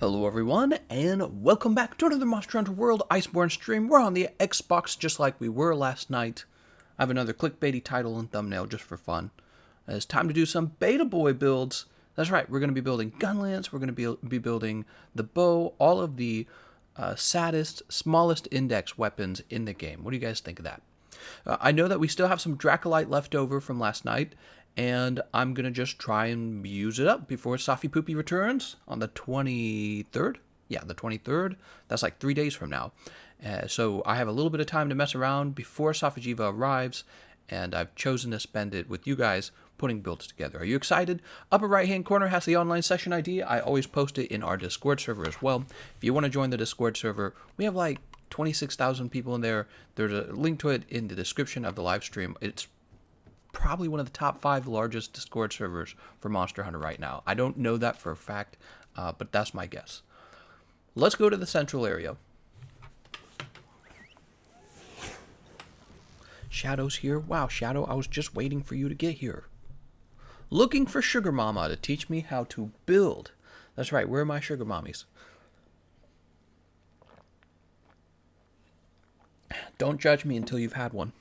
Hello everyone, and welcome back to another Monster Hunter World Iceborne stream. We're on the Xbox just like we were last night. I have another clickbaity title and thumbnail just for fun. It's time to do some Beta Boy builds. That's right, we're going to be building Gunlance, we're going to be building the bow, all of the saddest, smallest index weapons in the game. What do you guys think of that? I know that we still have some Dracolite left over from last night, and I'm going to just try and use it up before Safi Poopy returns on the 23rd. Yeah, the 23rd. That's like 3 days from now. So I have a little bit of time to mess around before Safijiva arrives, and I've chosen to spend it with you guys putting builds together. Are you excited? Upper right-hand corner has the online session ID. I always post it in our Discord server as well. If you want to join the Discord server, we have like 26,000 people in there. There's a link to it in the description of the live stream. It's probably one of the top 5 largest Discord servers for Monster Hunter right now. I don't know that for a fact, but that's my guess. Let's go to the central area. Shadow's here. Wow, Shadow, I was just waiting for you to get here. Looking for Sugar Mama to teach me how to build. That's right, where are my Sugar Mommies? Don't judge me until you've had one.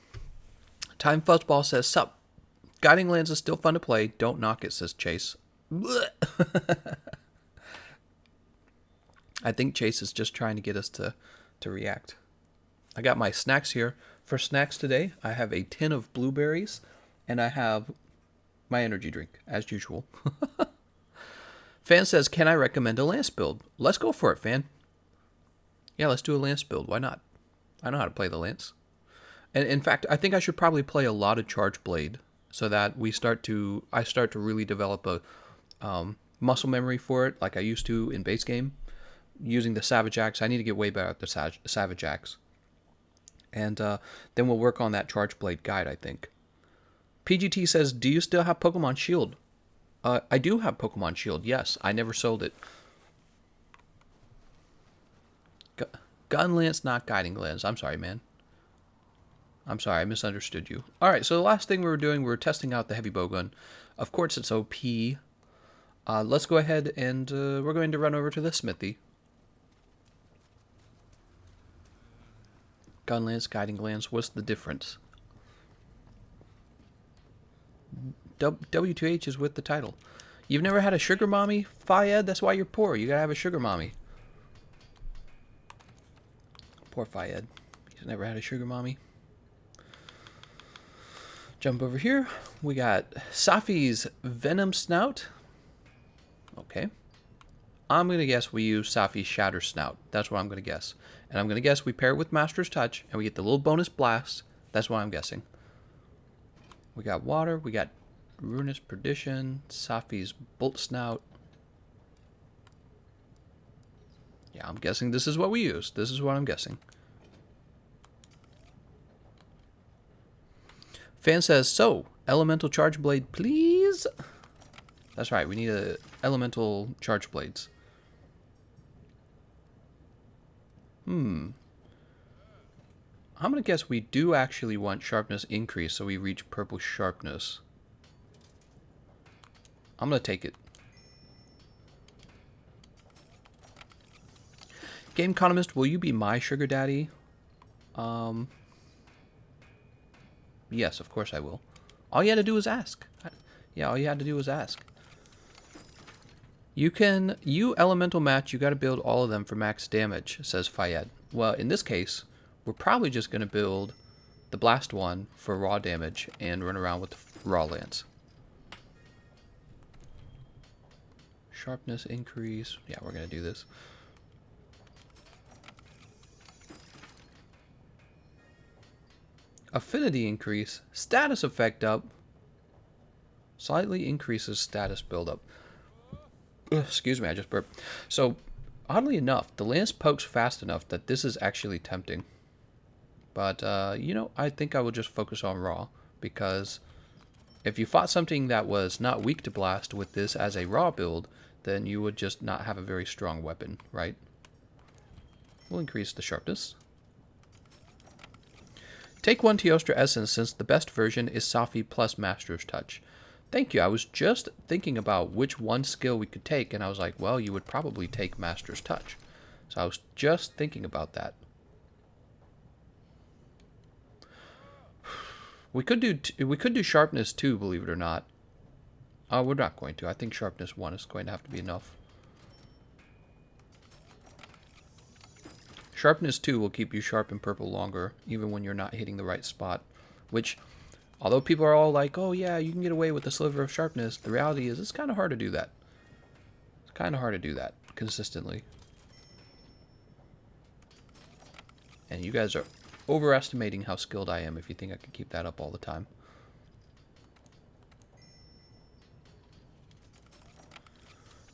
Time Fuzzball says, sup. Guiding Lands is still fun to play. Don't knock it, says Chase. I think Chase is just trying to get us to react. I got my snacks here. For snacks today, I have a tin of blueberries, and I have my energy drink, as usual. Fan says, can I recommend a lance build? Let's go for it, Fan. Yeah, let's do a lance build. Why not? I know how to play the lance. And in fact, I think I should probably play a lot of Charge Blade so that I start to really develop a muscle memory for it, like I used to in base game, using the Savage Axe. I need to get way better at the Savage Axe. And then we'll work on that Charge Blade guide, I think. PGT says, do you still have Pokemon Shield? I do have Pokemon Shield, yes. I never sold it. Gun Lance, not Guiding Lance. I'm sorry, man. I'm sorry, I misunderstood you. Alright, so the last thing we were doing, we were testing out the heavy bowgun. Of course it's OP. Let's go ahead and we're going to run over to the smithy. Gun Lance, Guiding Lance, what's the difference? W2H is with the title. You've never had a sugar mommy, Fayed? That's why you're poor. You gotta have a sugar mommy. Poor Fayed. He's never had a sugar mommy. Jump over here. We got Safi's Venom Snout. Okay. I'm going to guess we use Safi's Shatter Snout. That's what I'm going to guess. And I'm going to guess we pair it with Master's Touch, and we get the little bonus blast. That's what I'm guessing. We got water. We got Ruinous Perdition. Safi's Bolt Snout. Yeah, I'm guessing this is what we use. This is what I'm guessing. Fan says, so, elemental charge blade, please? That's right, we need elemental charge blades. I'm going to guess we do actually want sharpness increase, so we reach purple sharpness. I'm going to take it. Gameconomist, will you be my sugar daddy? Yes, of course I will. All you had to do was ask. Yeah, all you had to do was ask. You elemental match, you got to build all of them for max damage, says Fayed. Well, in this case, we're probably just going to build the blast one for raw damage and run around with the raw lance. Sharpness increase. Yeah, we're going to do this. Affinity increase. Status effect up. Slightly increases status buildup. Excuse me, I just burped. So, oddly enough, the lance pokes fast enough that this is actually tempting. But, you know, I think I will just focus on raw. Because if you fought something that was not weak to blast with this as a raw build, then you would just not have a very strong weapon, right? We'll increase the sharpness. Take one Teostra Essence since the best version is Safi plus Master's Touch. Thank you. I was just thinking about which one skill we could take, and I was like, well, you would probably take Master's Touch. So I was just thinking about that. We could do Sharpness 2, believe it or not. We're not going to. I think Sharpness 1 is going to have to be enough. Sharpness 2 will keep you sharp and purple longer, even when you're not hitting the right spot. Which, although people are all like, oh yeah, you can get away with a sliver of sharpness, the reality is it's kind of hard to do that. It's kind of hard to do that consistently. And you guys are overestimating how skilled I am if you think I can keep that up all the time.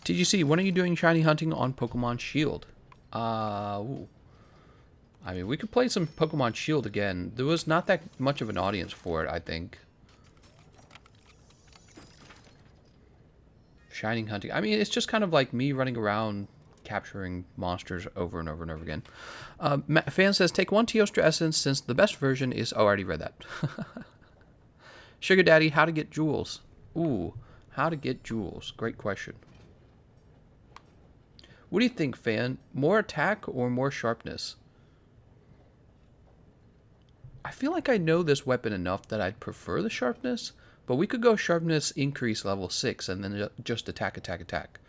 TGC, when are you doing shiny hunting on Pokemon Shield? Ooh. I mean, we could play some Pokemon Shield again. There was not that much of an audience for it, I think. Shining hunting. I mean, it's just kind of like me running around capturing monsters over and over and over again. Fan says, take one Teostra Essence since the best version is... Oh, I already read that. Sugar Daddy, how to get jewels? Ooh, how to get jewels. Great question. What do you think, Fan? More attack or more sharpness? I feel like I know this weapon enough that I'd prefer the sharpness, but we could go sharpness increase level 6 and then just attack, attack, attack.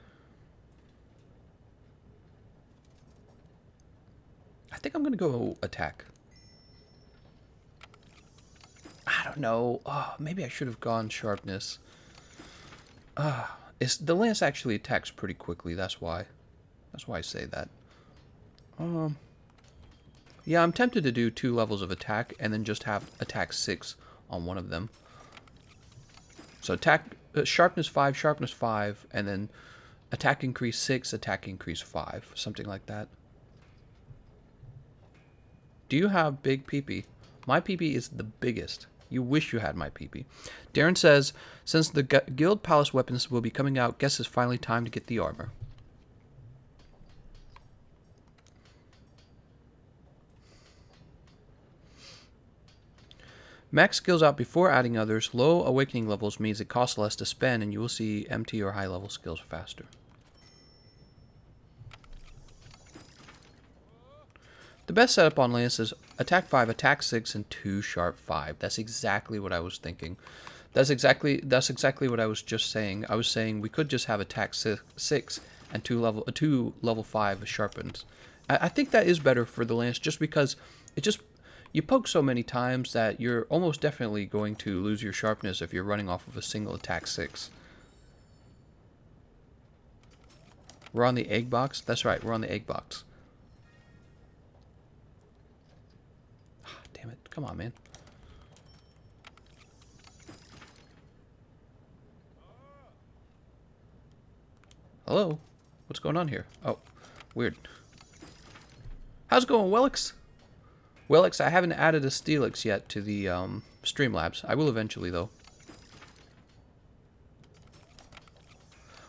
I think I'm going to go attack. I don't know. Oh, maybe I should have gone sharpness. The lance actually attacks pretty quickly, that's why. That's why I say that. Yeah, I'm tempted to do 2 levels of attack and then just have attack 6 on one of them. So attack sharpness 5, and then attack increase 6, attack increase 5, something like that. Do you have big PP? My PP is the biggest. You wish you had my PP. Darren says, since the Guild Palace weapons will be coming out, guess it's finally time to get the armor. Max skills out before adding others. Low awakening levels means it costs less to spend, and you will see MT or high level skills faster. The best setup on Lance is attack 5, attack 6, and 2 sharp 5. That's exactly what I was thinking. That's exactly what I was just saying. I was saying we could just have attack 6 and 2 level 5 sharpened. I think that is better for the Lance just because it just... You poke so many times that you're almost definitely going to lose your sharpness if you're running off of a single attack 6. We're on the egg box? That's right, we're on the egg box. Damn it, come on, man. Hello? What's going on here? Oh, weird. How's it going, Wellix? Wellix, I haven't added a Steelix yet to the Streamlabs. I will eventually, though.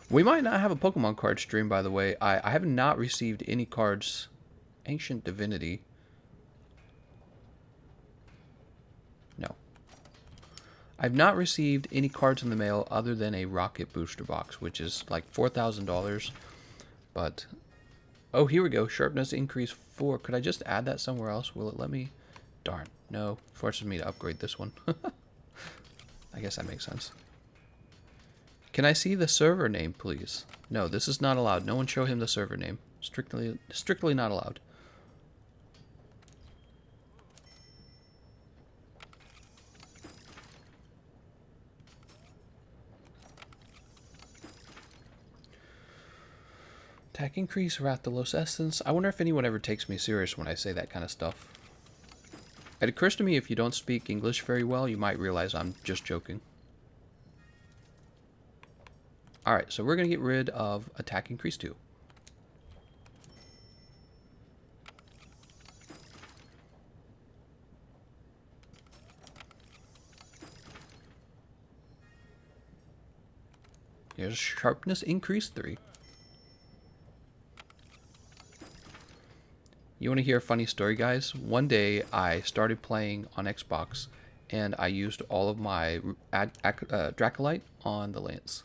We might not have a Pokemon card stream, by the way. I have not received any cards. Ancient Divinity. No. I've not received any cards in the mail other than a Rocket Booster Box, which is like $4,000. But... Oh, here we go. Sharpness increase 4. Could I just add that somewhere else? Will it let me? Darn. No. Forces me to upgrade this one. I guess that makes sense. Can I see the server name, please? No, this is not allowed. No one show him the server name. Strictly not allowed. Attack increase, Rathalos Essence. I wonder if anyone ever takes me serious when I say that kind of stuff. It occurs to me if you don't speak English very well, you might realize I'm just joking. Alright, so we're going to get rid of attack increase 2. Here's sharpness increase 3. You want to hear a funny story, guys? One day I started playing on Xbox and I used all of my Dracolite on the lance.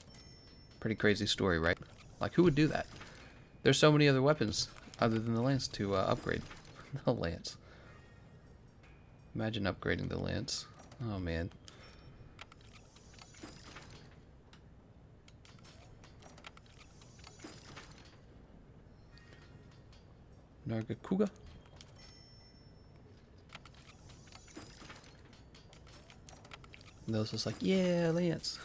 Pretty crazy story, right? Like, who would do that? There's so many other weapons other than the lance to upgrade. The lance. Imagine upgrading the lance. Oh, man. Nargacuga. And those just like, yeah, lance.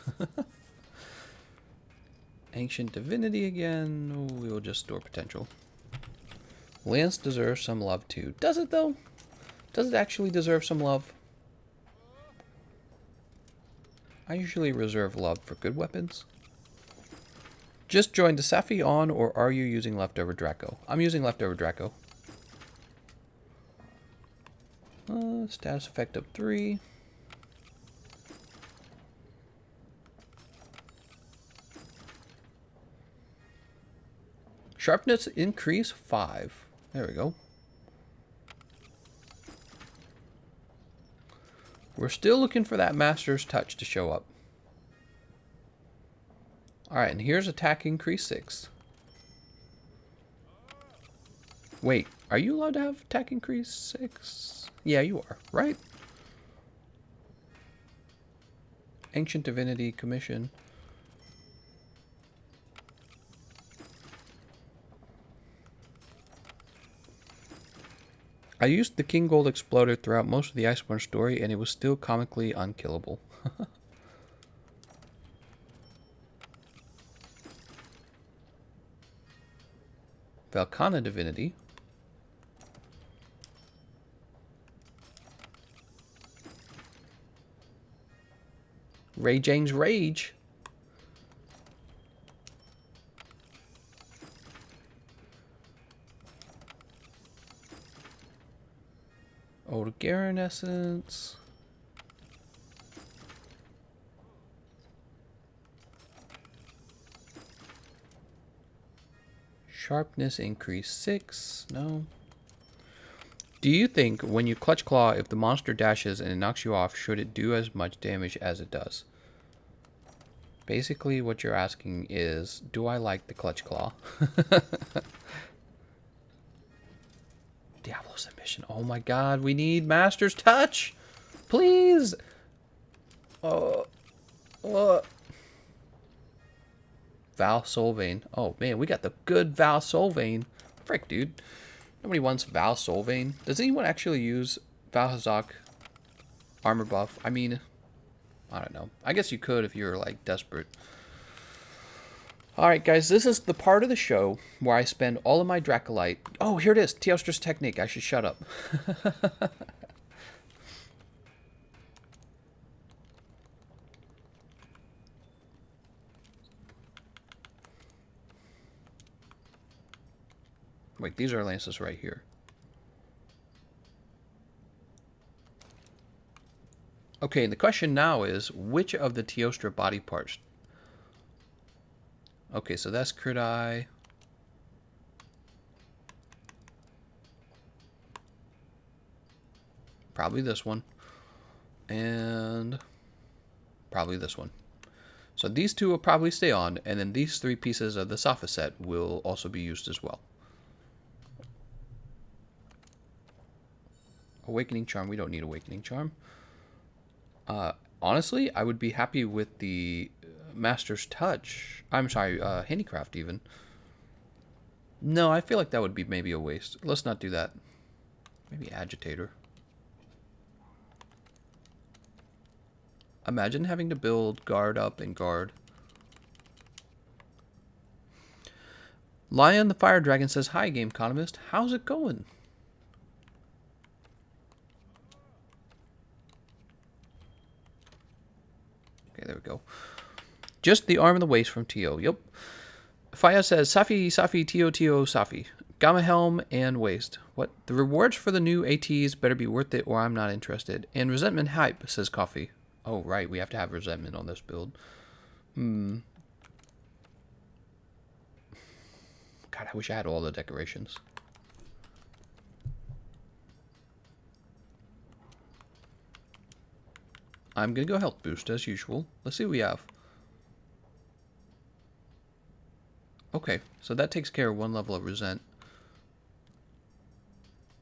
Ancient Divinity again. Oh, we will just store potential. Lance deserves some love too. Does it though? Does it actually deserve some love? I usually reserve love for good weapons. Just joined the Safi on, or are you using leftover Draco? I'm using leftover Draco. Status effect up 3. Sharpness increase 5. There we go. We're still looking for that Master's Touch to show up. Alright, and here's attack increase 6. Wait, are you allowed to have attack increase 6? Yeah, you are, right? Ancient Divinity Commission. I used the King Gold Exploder throughout most of the Iceborne story, and it was still comically unkillable. Valkana Divinity. Rajang's Rage. Old Garen Essence. Sharpness increase 6. No. Do you think when you Clutch Claw, if the monster dashes and it knocks you off, should it do as much damage as it does? Basically, what you're asking is, do I like the Clutch Claw? Diablo submission. Oh my god, we need Master's Touch! Please! Val Solvane. Oh man, we got the good Val Solvane. Frick, dude. Nobody wants Val Solvane. Does anyone actually use Val Hazak armor buff? I mean, I don't know. I guess you could if you're like desperate. Alright guys, this is the part of the show where I spend all of my Dracolite. Oh, here it is. Teostra's Technique. I should shut up. Wait, these are lances right here. Okay, and the question now is, which of the Teostra body parts? Okay, so that's Crit Eye. Probably this one. And probably this one. So these two will probably stay on, and then these 3 pieces of the Safa set will also be used as well. Awakening Charm. We don't need Awakening Charm. Honestly, I would be happy with the Master's Touch. I'm sorry, Handicraft even. No, I feel like that would be maybe a waste. Let's not do that. Maybe Agitator. Imagine having to build guard up and guard. Lion the Fire Dragon says, "Hi, Gameconomist. How's it going?" Okay, there we go. Just the arm and the waist from Tio. Yep. Faya says, Safi, Safi, Tio, Tio, Safi. Gamma Helm and waist. What? The rewards for the new ATs better be worth it or I'm not interested. And Resentment Hype, says Coffee. Oh, right. We have to have Resentment on this build. God, I wish I had all the decorations. I'm going to go health boost as usual. Let's see what we have. Okay, so that takes care of one level of resent.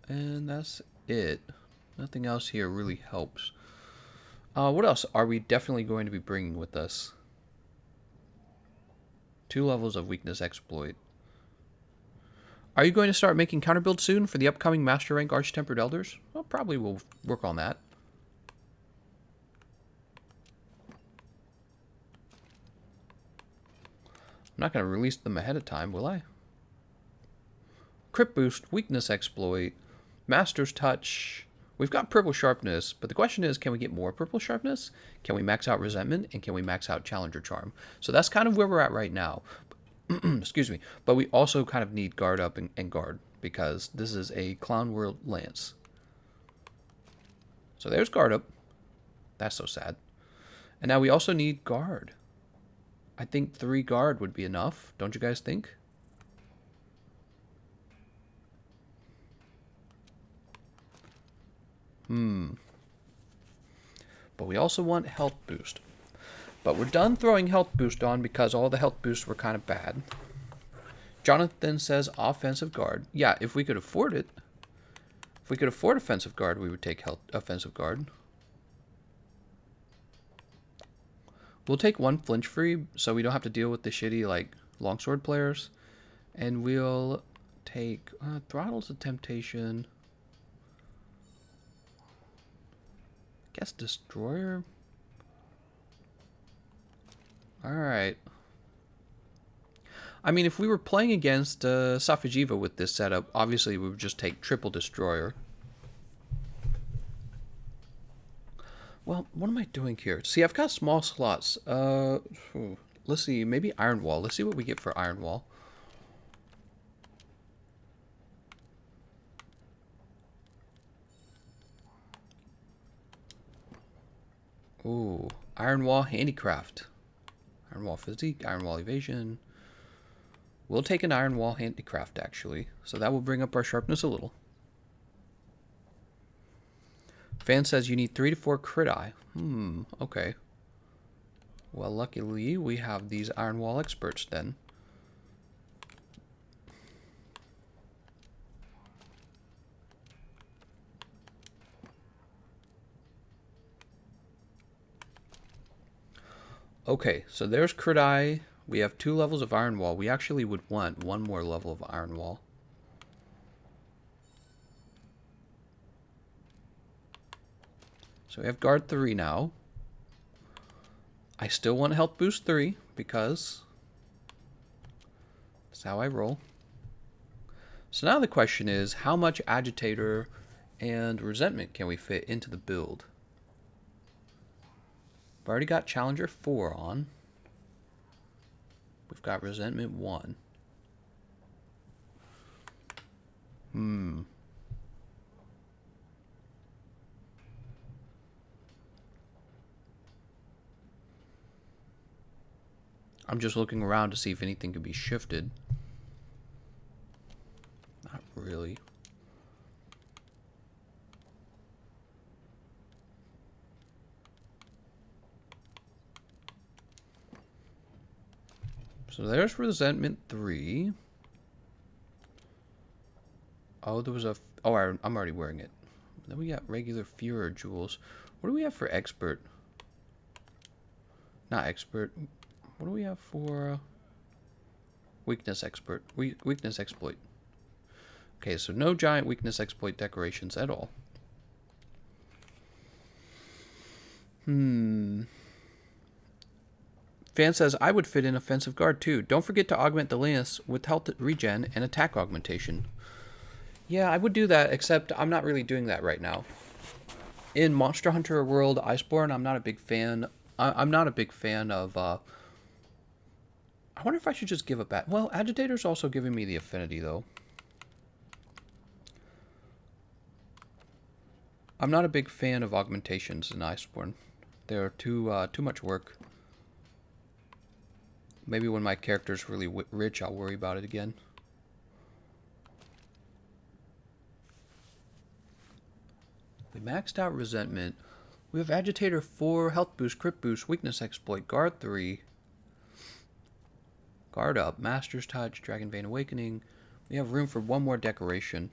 And that's it. Nothing else here really helps. What else are we definitely going to be bringing with us? 2 levels of weakness exploit. Are you going to start making counter builds soon for the upcoming Master Rank Arch-Tempered Elders? Well, probably we'll work on that. I'm not going to release them ahead of time, will I? Crit Boost, Weakness Exploit, Master's Touch. We've got Purple Sharpness, but the question is, can we get more Purple Sharpness? Can we max out Resentment? And can we max out Challenger Charm? So that's kind of where we're at right now. Excuse me. But we also kind of need Guard Up and Guard, because this is a Clown World Lance. So there's Guard Up. That's so sad. And now we also need Guard. I think 3 Guard would be enough. Don't you guys think? But we also want Health Boost. But we're done throwing Health Boost on because all the Health Boosts were kind of bad. Jonathan says Offensive Guard. Yeah, if we could afford it. If we could afford Offensive Guard, we would take Offensive Guard. We'll take 1 flinch free so we don't have to deal with the shitty, like, longsword players. And we'll take Throttles of Temptation. Guess Destroyer. Alright. I mean, if we were playing against Safajiva with this setup, obviously we would just take triple Destroyer. Well, what am I doing here? See, I've got small slots. Let's see, maybe Iron Wall. Let's see what we get for Iron Wall. Ooh, Iron Wall Handicraft. Iron Wall Physique, Iron Wall Evasion. We'll take an Iron Wall Handicraft, actually. So that will bring up our sharpness a little. Fan says you need 3 to 4 crit eye. Okay. Well, luckily we have these Iron Wall experts then. Okay, so there's crit eye. We have 2 levels of Iron Wall. We actually would want 1 more level of Iron Wall. So we have Guard 3 now. I still want Health Boost 3 because that's how I roll. So now the question is, how much Agitator and Resentment can we fit into the build? I've already got Challenger 4 on. We've got Resentment 1. I'm just looking around to see if anything could be shifted. Not really. So there's Resentment 3. Oh, there was a... Oh, I'm already wearing it. Then we got regular Führer jewels. What do we have for Expert? Not Expert. What do we have for Weakness Expert? Weakness Exploit. Okay, so no giant Weakness Exploit decorations at all. Fan says, I would fit in Offensive Guard too. Don't forget to augment the Lance with health regen and attack augmentation. Yeah, I would do that, except I'm not really doing that right now. In Monster Hunter World Iceborne, I'm not a big fan. I'm not a big fan of... I wonder if I should just give it back. Well, Agitator's also giving me the affinity, though. I'm not a big fan of augmentations in Iceborne. They're too much work. Maybe when my character's really rich, I'll worry about it again. We maxed out Resentment. We have Agitator 4, Health Boost, Crit Boost, Weakness Exploit, Guard 3, Guard Up, Master's Touch, Dragon Vein Awakening. We have room for one more decoration.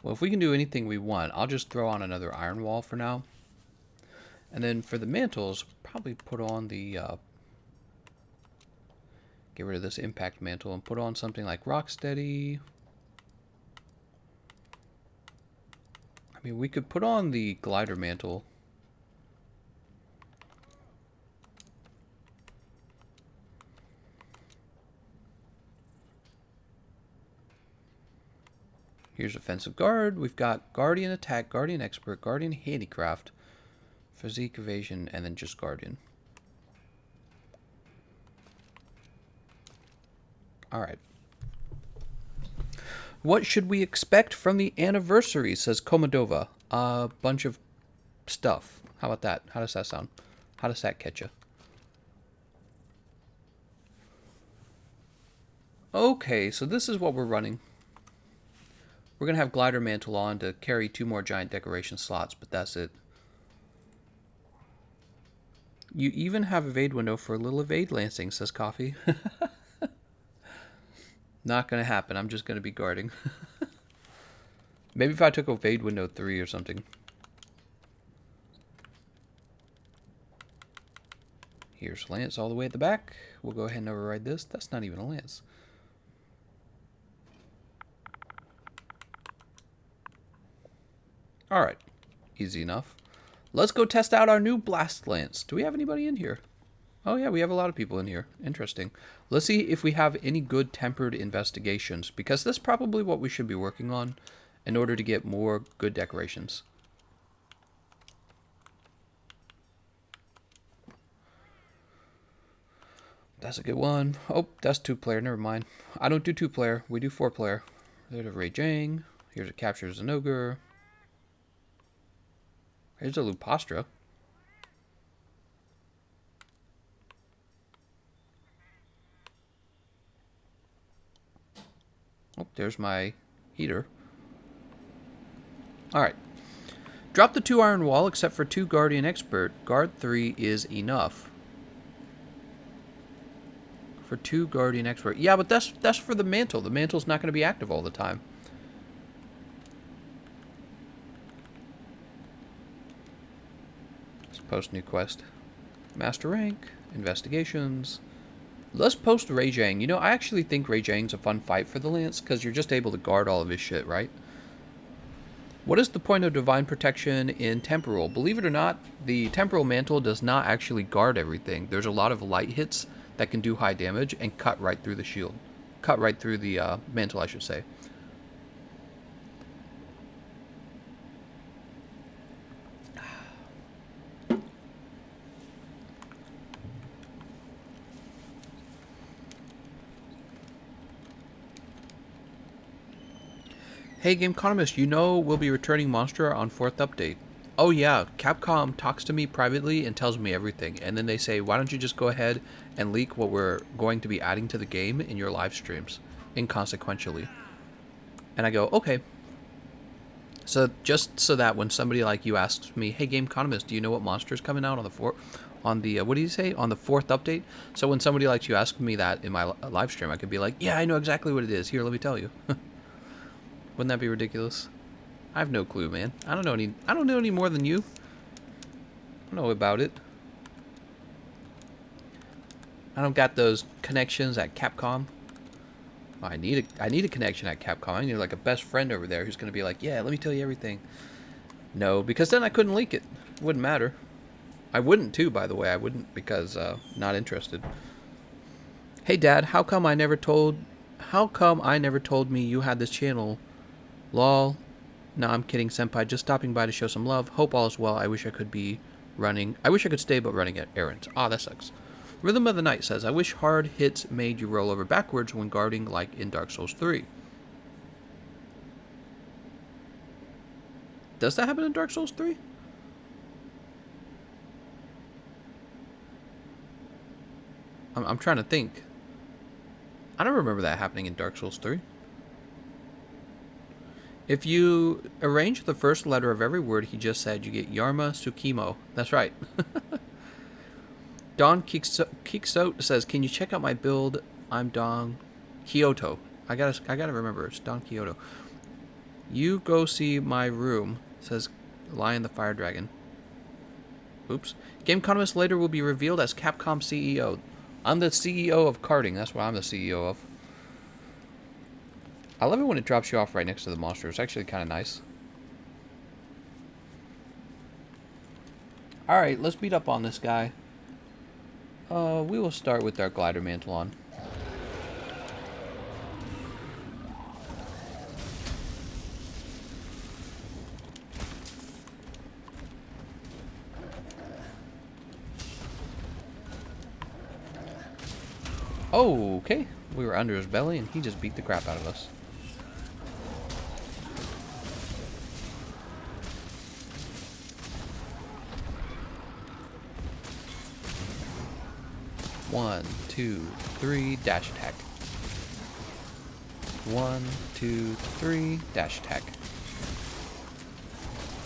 Well, if we can do anything we want, I'll just throw on another Iron Wall for now. And then for the mantles, probably put on the... get rid of this Impact Mantle and put on something like Rocksteady. I mean, we could put on the Glider Mantle. Here's Offensive Guard. We've got Guardian Attack, Guardian Expert, Guardian Handicraft, Physique Evasion, and then just Guardian. Alright. What should we expect from the anniversary, says Komodova. A bunch of stuff. How about that? How does that sound? How does that catch you? Okay, so this is what we're running. We're going to have Glider Mantle on to carry 2 more giant decoration slots, but that's it. You even have Evade window for a little Evade Lancing, says Coffee. Not going to happen. I'm just going to be guarding. Maybe if I took Evade window 3 or something. Here's Lance all the way at the back. We'll go ahead and override this. That's not even a Lance. Alright. Easy enough. Let's go test out our new Blast Lance. Do we have anybody in here? Oh yeah, we have a lot of people in here. Interesting. Let's see if we have any good tempered investigations, because that's probably what we should be working on in order to get more good decorations. That's a good one. Oh, that's 2-player. Never mind. I don't do 2-player. We do 4-player. There's a Ray Jang. Here's a Captures an Ogre. Here's a Lupastra. Oh, there's my heater. Alright. Drop the 2 Iron Wall except for 2 Guardian Expert. Guard 3 is enough. For 2 Guardian Expert. Yeah, but that's for the Mantle. The Mantle's not going to be active all the time. Let's post new quest. Master rank. Investigations. Let's post Ray Jang. You know, I actually think Ray Jang's a fun fight for the Lance, because you're just able to guard all of his shit, right? What is the point of Divine Protection in Temporal? Believe it or not, the Temporal Mantle does not actually guard everything. There's a lot of light hits that can do high damage and cut right through the shield. Cut right through the Mantle, I should say. Hey Gameconomist, you know we'll be returning Monster on 4th update. Oh yeah, Capcom talks to me privately and tells me everything, and then they say, why don't you just go ahead and leak what we're going to be adding to the game in your live streams, inconsequentially. And I go, okay. So just so that when somebody like you asks me, hey Gameconomist, do you know what Monster's coming out on the what do you say, on the 4th update? So when somebody like you asks me that in my live stream, I could be like, yeah, I know exactly what it is. Here, let me tell you. Wouldn't that be ridiculous? I have no clue, man. I don't know any more than you. I don't know about it. I don't got those connections at Capcom. Oh, I need a connection at Capcom. I need like a best friend over there who's gonna be like, yeah, let me tell you everything. No, because then I couldn't leak it. It wouldn't matter. I wouldn't too, by the way. I wouldn't, because not interested. Hey Dad, how come I never told me you had this channel? Lol. No, I'm kidding, Senpai. Just stopping by to show some love. Hope all is well. I wish I could stay, but running errands. Ah, that sucks. Rhythm of the Night says, I wish hard hits made you roll over backwards when guarding like in Dark Souls 3. Does that happen in Dark Souls 3? I'm trying to think. I don't remember that happening in Dark Souls 3. If you arrange the first letter of every word he just said, you get Yarma Tsukimo. That's right. Don Kikso says, "Can you check out my build? I'm Don Kyoto. I gotta remember. It's Don Kyoto. You go see my room," says Lion the Fire Dragon. Oops. Gameconomist later will be revealed as Capcom CEO. I'm the CEO of karting. That's what I'm the CEO of. I love it when it drops you off right next to the monster. It's actually kind of nice. Alright, let's beat up on this guy. We will start with our glider mantle on. Oh, okay. We were under his belly and he just beat the crap out of us. One, two, three, dash attack. 1, 2, 3, dash attack.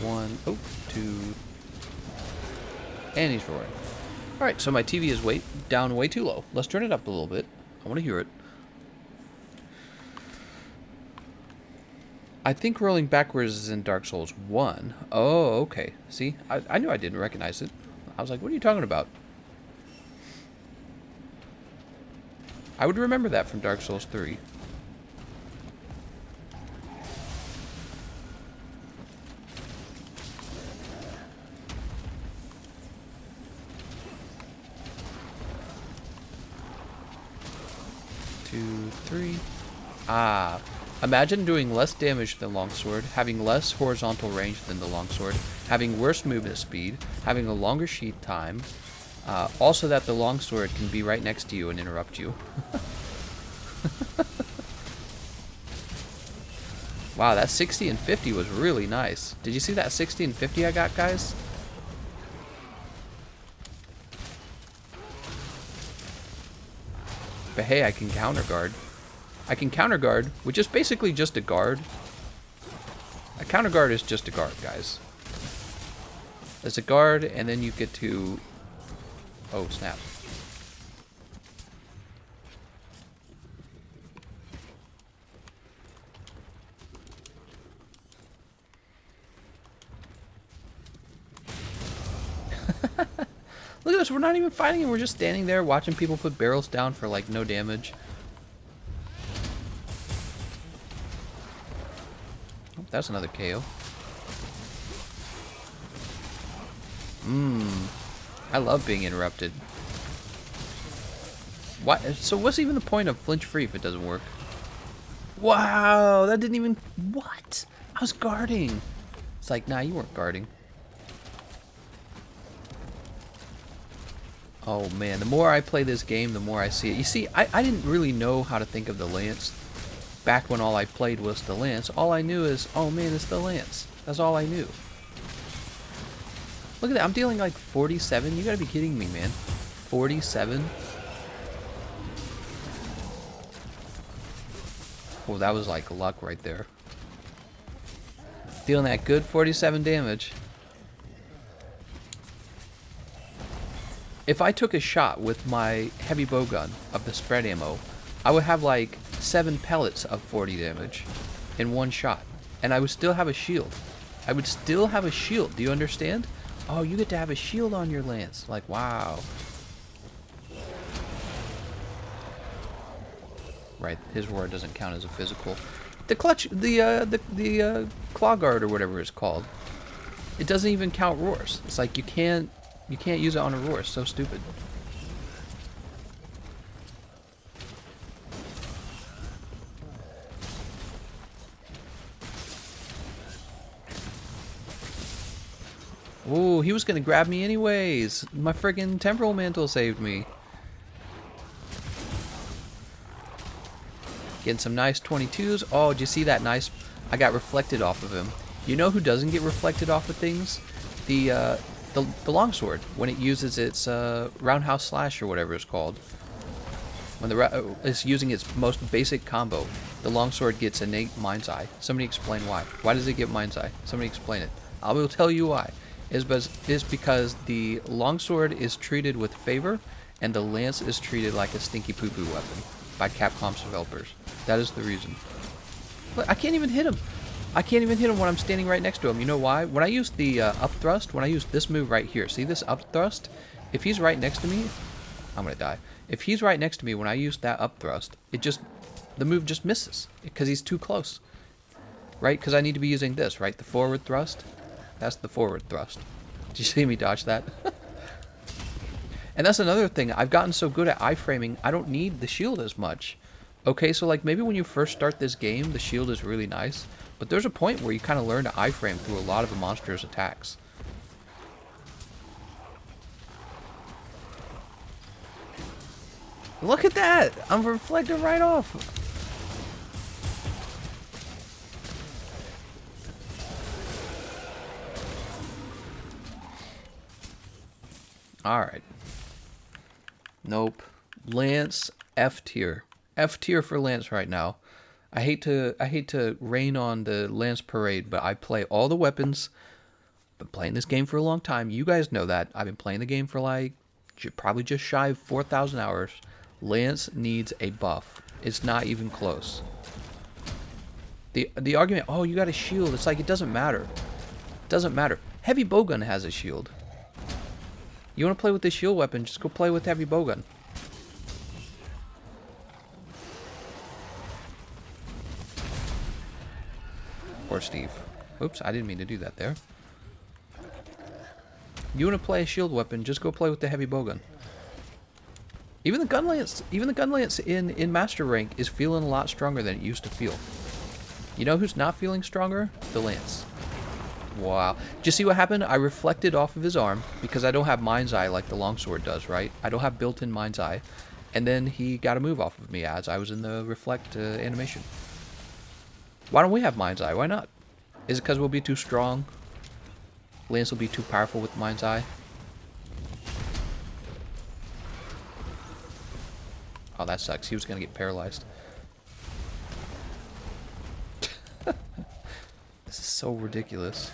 1, oh, 2, and he's roaring. Alright, so my TV is down way too low. Let's turn it up a little bit. I want to hear it. I think rolling backwards is in Dark Souls 1. Oh, okay. See? I knew I didn't recognize it. I was like, what are you talking about? I would remember that from Dark Souls 3. Two, three. Ah. Imagine doing less damage than longsword, having less horizontal range than the longsword, having worse movement speed, having a longer sheath time. Also that the longsword can be right next to you and interrupt you. Wow, that 60 and 50 was really nice. Did you see that 60 and 50 I got, guys? But hey, I can counter guard. I can counter guard, which is basically just a guard. A counter guard is just a guard, guys. It's a guard, and then you get to... Oh, snap. Look at this, we're not even fighting him, we're just standing there watching people put barrels down for like no damage. Oh, that's another KO. I love being interrupted. What? So what's even the point of flinch free if it doesn't work? Wow, that didn't even... What? I was guarding. It's like, nah, you weren't guarding. Oh man, the more I play this game, the more I see it. You see, I didn't really know how to think of the lance. Back when all I played was the lance, all I knew is, oh man, it's the lance. That's all I knew. Look at that, I'm dealing like 47. You gotta be kidding me, man. 47? Oh, that was like luck right there. Dealing that good 47 damage. If I took a shot with my heavy bowgun of the spread ammo, I would have like 7 pellets of 40 damage in one shot. And I would still have a shield. I would still have a shield. Do you understand? Oh, you get to have a shield on your lance. Like, wow. Right, his roar doesn't count as a physical. The clutch, the claw guard or whatever it's called. It doesn't even count roars. It's like you can't use it on a roar. It's so stupid. Ooh, he was gonna grab me anyways. My friggin' temporal mantle saved me. Getting some nice 22s. Oh, did you see that nice? I got reflected off of him. You know who doesn't get reflected off of things? The longsword, when it uses its roundhouse slash or whatever it's called. When the is using its most basic combo, the longsword gets innate Mind's Eye. Somebody explain why. Why does it get Mind's Eye? Somebody explain it. I will tell you why. Is because the longsword is treated with favor, and the lance is treated like a stinky poo-poo weapon by Capcom's developers. That is the reason. Look, I can't even hit him. I can't even hit him when I'm standing right next to him. You know why? When I use the up thrust, when I use this move right here, see this up thrust? If he's right next to me, I'm gonna die. If he's right next to me when I use that up thrust, the move just misses because he's too close, right? Because I need to be using this, right? The forward thrust. That's the forward thrust. Did you see me dodge that? And that's another thing. I've gotten so good at iframing, I don't need the shield as much. Okay, so like maybe when you first start this game, the shield is really nice, but there's a point where you kind of learn to iframe through a lot of a monster's attacks. Look at that! I'm reflecting right off. Alright. Nope. Lance, F tier. F tier for Lance right now. I hate to rain on the Lance parade, but I play all the weapons. Been playing this game for a long time. You guys know that. I've been playing the game for like probably just shy of 4,000 hours. Lance needs a buff. It's not even close. The argument, oh, you got a shield. It's like it doesn't matter. It doesn't matter. Heavy bowgun has a shield. You want to play with the shield weapon, just go play with heavy bowgun. Or Steve. Oops, I didn't mean to do that there. You want to play a shield weapon, just go play with the heavy bowgun. Even the gun lance in master rank is feeling a lot stronger than it used to feel. You know who's not feeling stronger? The lance. Wow. Did you see what happened? I reflected off of his arm because I don't have Mind's Eye like the longsword does, right? I don't have built-in Mind's Eye. And then he got a move off of me as I was in the reflect animation. Why don't we have Mind's Eye? Why not? Is it because we'll be too strong? Lance will be too powerful with Mind's Eye? Oh, that sucks. He was going to get paralyzed. This is so ridiculous.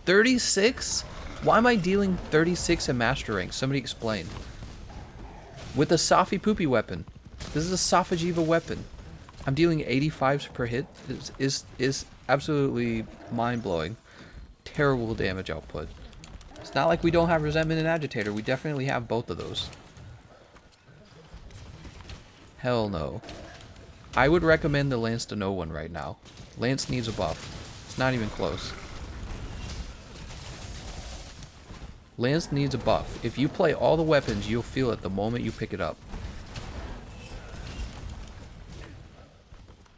36? Why am I dealing 36 in master rank? Somebody explain. With a Safi Poopy weapon. This is a Safajiva weapon. I'm dealing 85s per hit. Is absolutely mind-blowing. Terrible damage output. It's not like we don't have Resentment and Agitator. We definitely have both of those. Hell no. I would recommend the Lance to no one right now. Lance needs a buff. It's not even close. Lance needs a buff. If you play all the weapons, you'll feel it the moment you pick it up.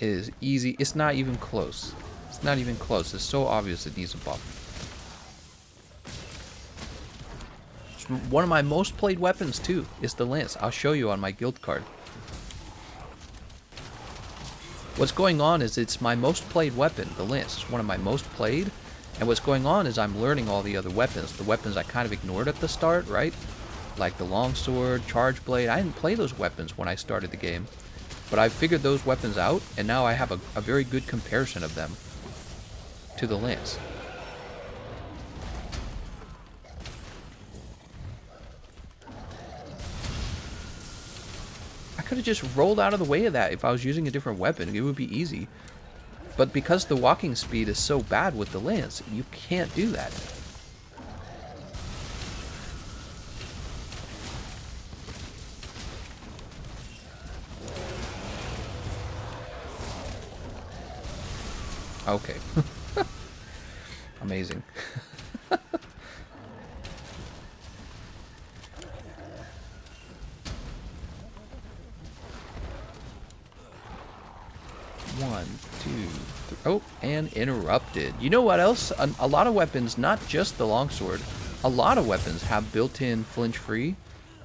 It is easy. It's not even close. It's not even close. It's so obvious it needs a buff. It's one of my most played weapons too is the Lance. I'll show you on my guild card. What's going on is it's my most played weapon, the Lance. It's one of my most played. And what's going on is I'm learning all the other weapons. The weapons I kind of ignored at the start, right? Like the longsword, charge blade. I didn't play those weapons when I started the game. But I figured those weapons out, and now I have a very good comparison of them to the Lance. I could have just rolled out of the way of that if I was using a different weapon. It would be easy. But because the walking speed is so bad with the Lance, you can't do that. Okay. Amazing. One, two, three. Oh, and interrupted. You know what else? A lot of weapons, not just the longsword, a lot of weapons have built-in flinch free.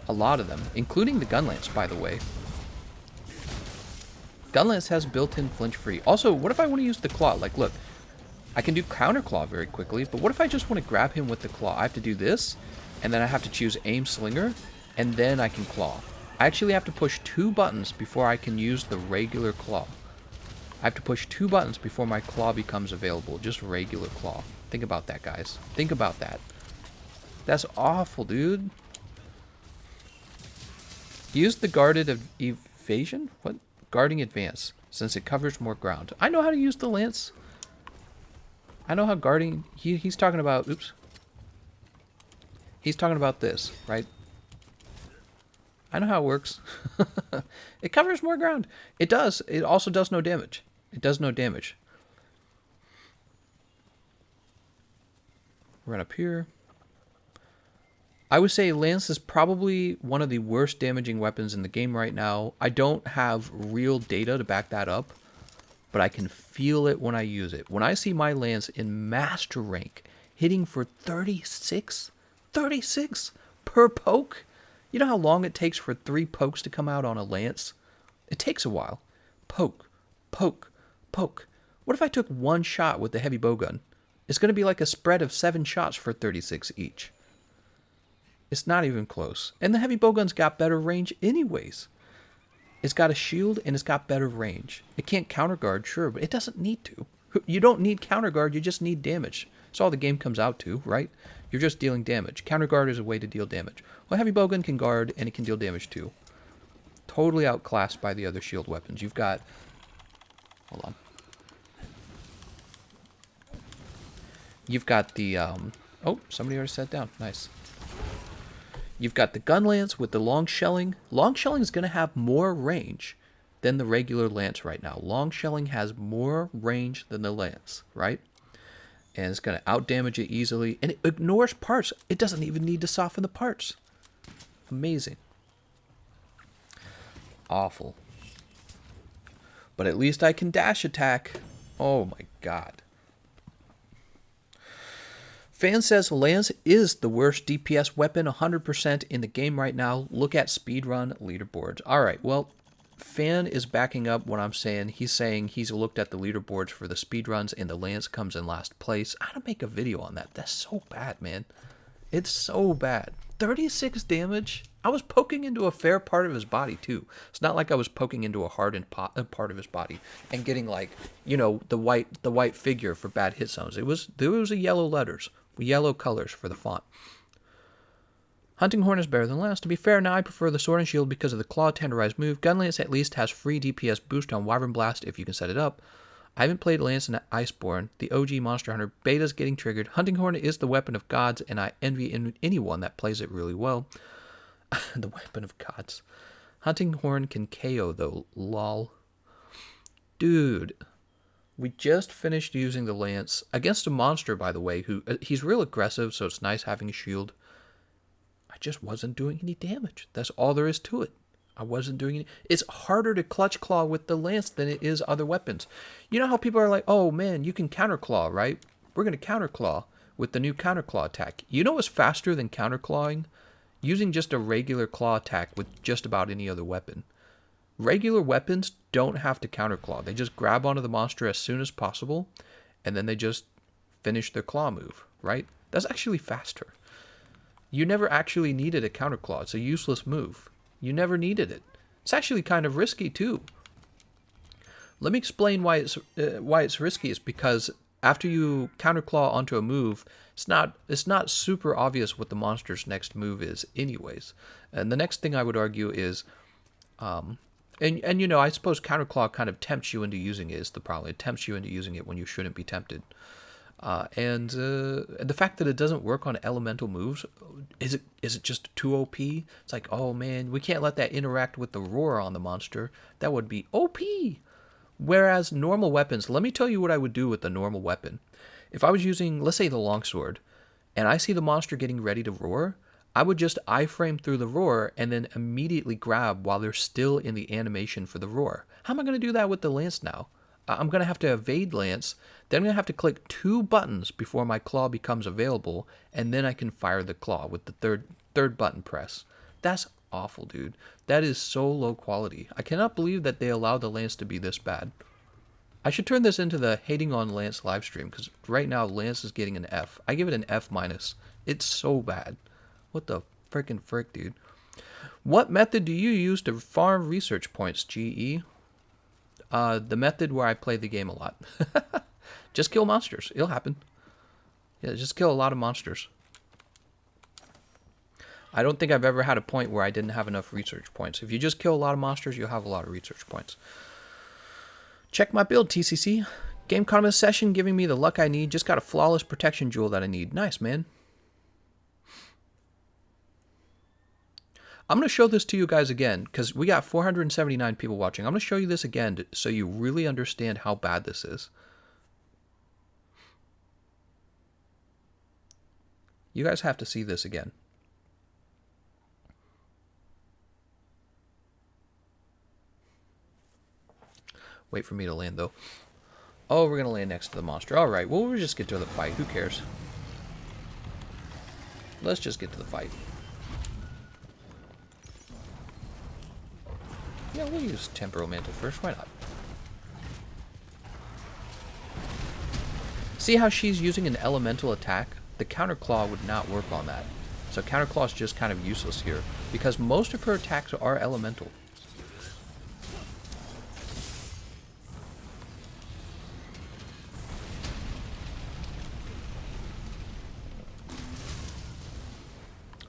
A lot of them, including the gun lance, by the way. Gun lance has built-in flinch free. Also, what if I want to use the claw? Like, look, I can do counter claw very quickly, but what if I just want to grab him with the claw? I have to do this, and then I have to choose aim slinger, and then I can claw. I actually have to push 2 buttons before I can use the regular claw. I have to push 2 buttons before my claw becomes available. Just regular claw. Think about that, guys. Think about that. That's awful, dude. Use the guarded evasion? What? Guarding advance, since it covers more ground. I know how to use the lance. I know how guarding... He's talking about... Oops. He's talking about this, right? I know how it works. It covers more ground. It does. It also does no damage. It does no damage. Run up here. I would say Lance is probably one of the worst damaging weapons in the game right now. I don't have real data to back that up, but I can feel it when I use it. When I see my Lance in Master Rank hitting for 36 per poke, you know how long it takes for 3 pokes to come out on a Lance? It takes a while. Poke, poke, poke. What if I took 1 shot with the heavy bowgun? It's going to be like a spread of 7 shots for 36 each. It's not even close. And the heavy bowgun's got better range anyways. It's got a shield and it's got better range. It can't counter guard, sure, but it doesn't need to. You don't need counter guard, you just need damage. That's all the game comes out to, right? You're just dealing damage. Counter guard is a way to deal damage. Well, heavy bowgun can guard and it can deal damage too. Totally outclassed by the other shield weapons. You've got... Hold on. You've got the... Oh, somebody already sat down. Nice. You've got the gun lance with the long shelling. Long shelling is going to have more range than the regular lance right now. Long shelling has more range than the lance, right? And it's going to outdamage it easily. And it ignores parts. It doesn't even need to soften the parts. Amazing. Awful. But at least I can dash attack. Oh my god. Fan says Lance is the worst DPS weapon 100% in the game right now. Look at speedrun leaderboards. Alright, well, Fan is backing up what I'm saying. He's saying he's looked at the leaderboards for the speedruns and the Lance comes in last place. I gotta make a video on that. That's so bad, man. It's so bad. 36 damage? I was poking into a fair part of his body, too. It's not like I was poking into a hardened part of his body and getting, like, you know, the white figure for bad hit zones. There was a yellow letters. Yellow colors for the font. Hunting Horn is better than Lance. To be fair, now I prefer the Sword and Shield because of the Claw Tenderize move. Gun Lance at least has free DPS boost on Wyvern Blast if you can set it up. I haven't played Lance in Iceborne. The OG Monster Hunter beta's getting triggered. Hunting Horn is the weapon of gods, and I envy anyone that plays it really well. The weapon of gods. Hunting Horn can KO though, lol. Dude. We just finished using the Lance against a monster, by the way, who he's real aggressive, so it's nice having a shield. I just wasn't doing any damage. That's all there is to it. I wasn't doing any... It's harder to clutch claw with the Lance than it is other weapons. You know how people are like, oh man, you can counter claw, right? We're going to counter claw with the new counter claw attack. You know what's faster than counter clawing? Using just a regular claw attack with just about any other weapon. Regular weapons don't have to counterclaw. They just grab onto the monster as soon as possible, and then they just finish their claw move, right? That's actually faster. You never actually needed a counterclaw. It's a useless move. You never needed it. It's actually kind of risky, too. Let me explain why it's risky. It's because after you counterclaw onto a move, it's not super obvious what the monster's next move is anyways. And the next thing I would argue is... And you know, I suppose counterclaw kind of tempts you into using it is the problem. It tempts you into using it when you shouldn't be tempted. And the fact that it doesn't work on elemental moves, is it just too OP? It's like, oh man, we can't let that interact with the roar on the monster. That would be OP. Whereas normal weapons, let me tell you what I would do with the normal weapon. If I was using, let's say, the longsword, and I see the monster getting ready to roar, I would just iframe through the roar and then immediately grab while they're still in the animation for the roar. How am I going to do that with the Lance now? I'm going to have to evade Lance, then I'm going to have to click 2 buttons before my claw becomes available, and then I can fire the claw with the third button press. That's awful, dude. That is so low quality. I cannot believe that they allowed the Lance to be this bad. I should turn this into the Hating on Lance livestream, because right now Lance is getting an F. I give it an F-. It's so bad. What the frickin' frick, dude? What method do you use to farm research points, GE? The method where I play the game a lot. Just kill monsters. It'll happen. Yeah, just kill a lot of monsters. I don't think I've ever had a point where I didn't have enough research points. If you just kill a lot of monsters, you'll have a lot of research points. Check my build, TCC. Gameconomist session giving me the luck I need. Just got a flawless protection jewel that I need. Nice, man. I'm going to show this to you guys again because we got 479 people watching. I'm going to show you this again so you really understand how bad this is. You guys have to see this again. Wait for me to land, though. Oh, we're going to land next to the monster. All right, well, we'll just get to the fight. Who cares? Let's just get to the fight. Yeah, we'll use Temporal Mantle first. Why not? See how she's using an elemental attack? The Counter Claw would not work on that. So Counter Claw is just kind of useless here because most of her attacks are elemental.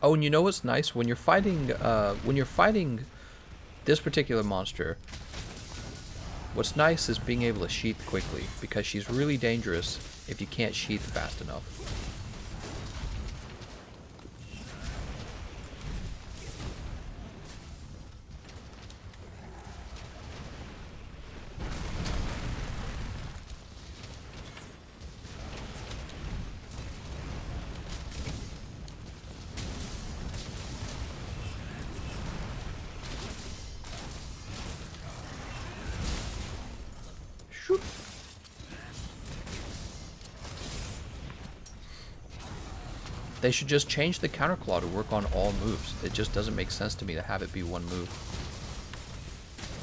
Oh, and you know what's nice? When you're fighting this particular monster, what's nice is being able to sheath quickly, because she's really dangerous if you can't sheath fast enough. They should just change the Counter Claw to work on all moves. It just doesn't make sense to me to have it be one move.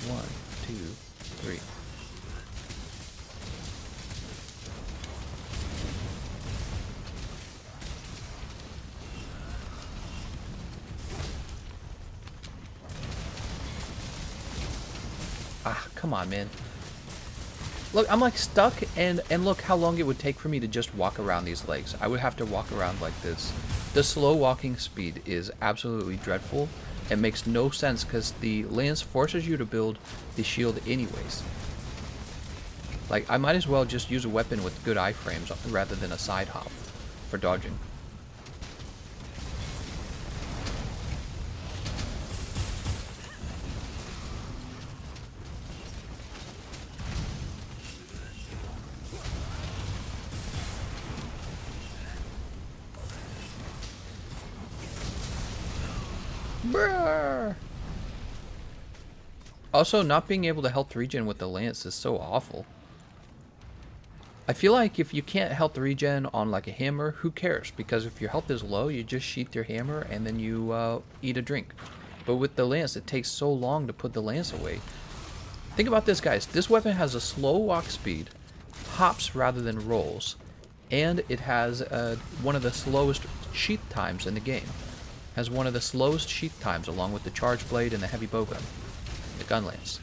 1, 2, 3. Ah, come on, man. Look, I'm like stuck, and look how long it would take for me to just walk around these legs. I would have to walk around like this. The slow walking speed is absolutely dreadful. It makes no sense because the lance forces you to build the shield anyways. Like, I might as well just use a weapon with good iframes rather than a side hop for dodging. Brrr. Also, not being able to health regen with the lance is so awful. I feel like if you can't health regen on like a hammer, who cares? Because if your health is low, you just sheath your hammer and then you eat a drink. But with the lance, it takes so long to put the lance away. Think about this, guys. This weapon has a slow walk speed, hops rather than rolls, and it has one of the slowest sheath times in the game. Has one of the slowest sheath times along with the charge blade and the heavy bowgun, the gun lance.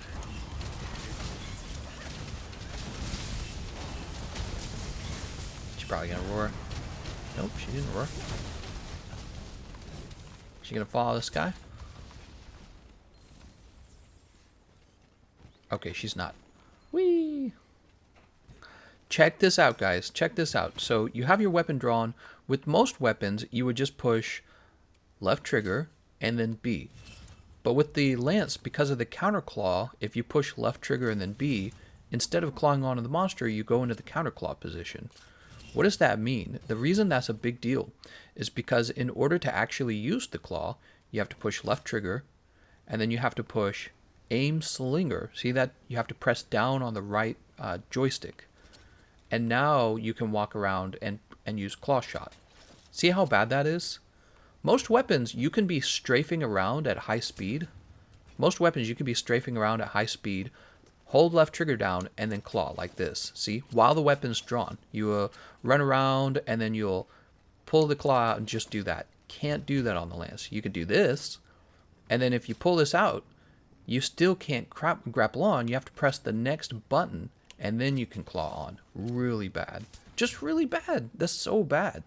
She's probably gonna roar. Nope, she didn't roar. She gonna follow this guy? Okay, she's not. Whee! Check this out, guys. Check this out. So you have your weapon drawn. With most weapons, you would just push left trigger and then B. But with the lance, because of the counter claw, if you push left trigger and then B, instead of clawing onto the monster, you go into the counter claw position. What does that mean? The reason that's a big deal is because in order to actually use the claw, you have to push left trigger, and then you have to push aim slinger. See that? You have to press down on the right joystick. And now you can walk around and use claw shot. See how bad that is? Most weapons, you can be strafing around at high speed. Most weapons, you can be strafing around at high speed, hold left trigger down, and then claw like this. See? While the weapon's drawn. You run around, and then you'll pull the claw out and just do that. Can't do that on the lance. You could do this, And then if you pull this out, you still can't grapple on. You have to press the next button, and then you can claw on. Really bad. Just really bad. That's so bad.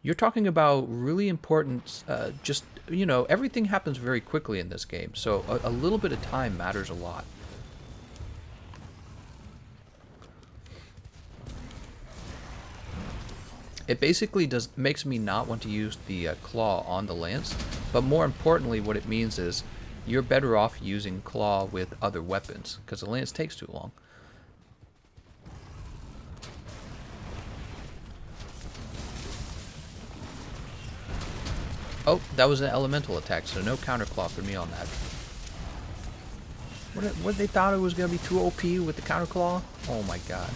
You're talking about really important, everything happens very quickly in this game. So a little bit of time matters a lot. It basically makes me not want to use the claw on the lance, but more importantly what it means is you're better off using claw with other weapons, because the lance takes too long. Oh, that was an elemental attack, so no counter claw for me on that. What they thought it was going to be too OP with the counter claw? Oh my god.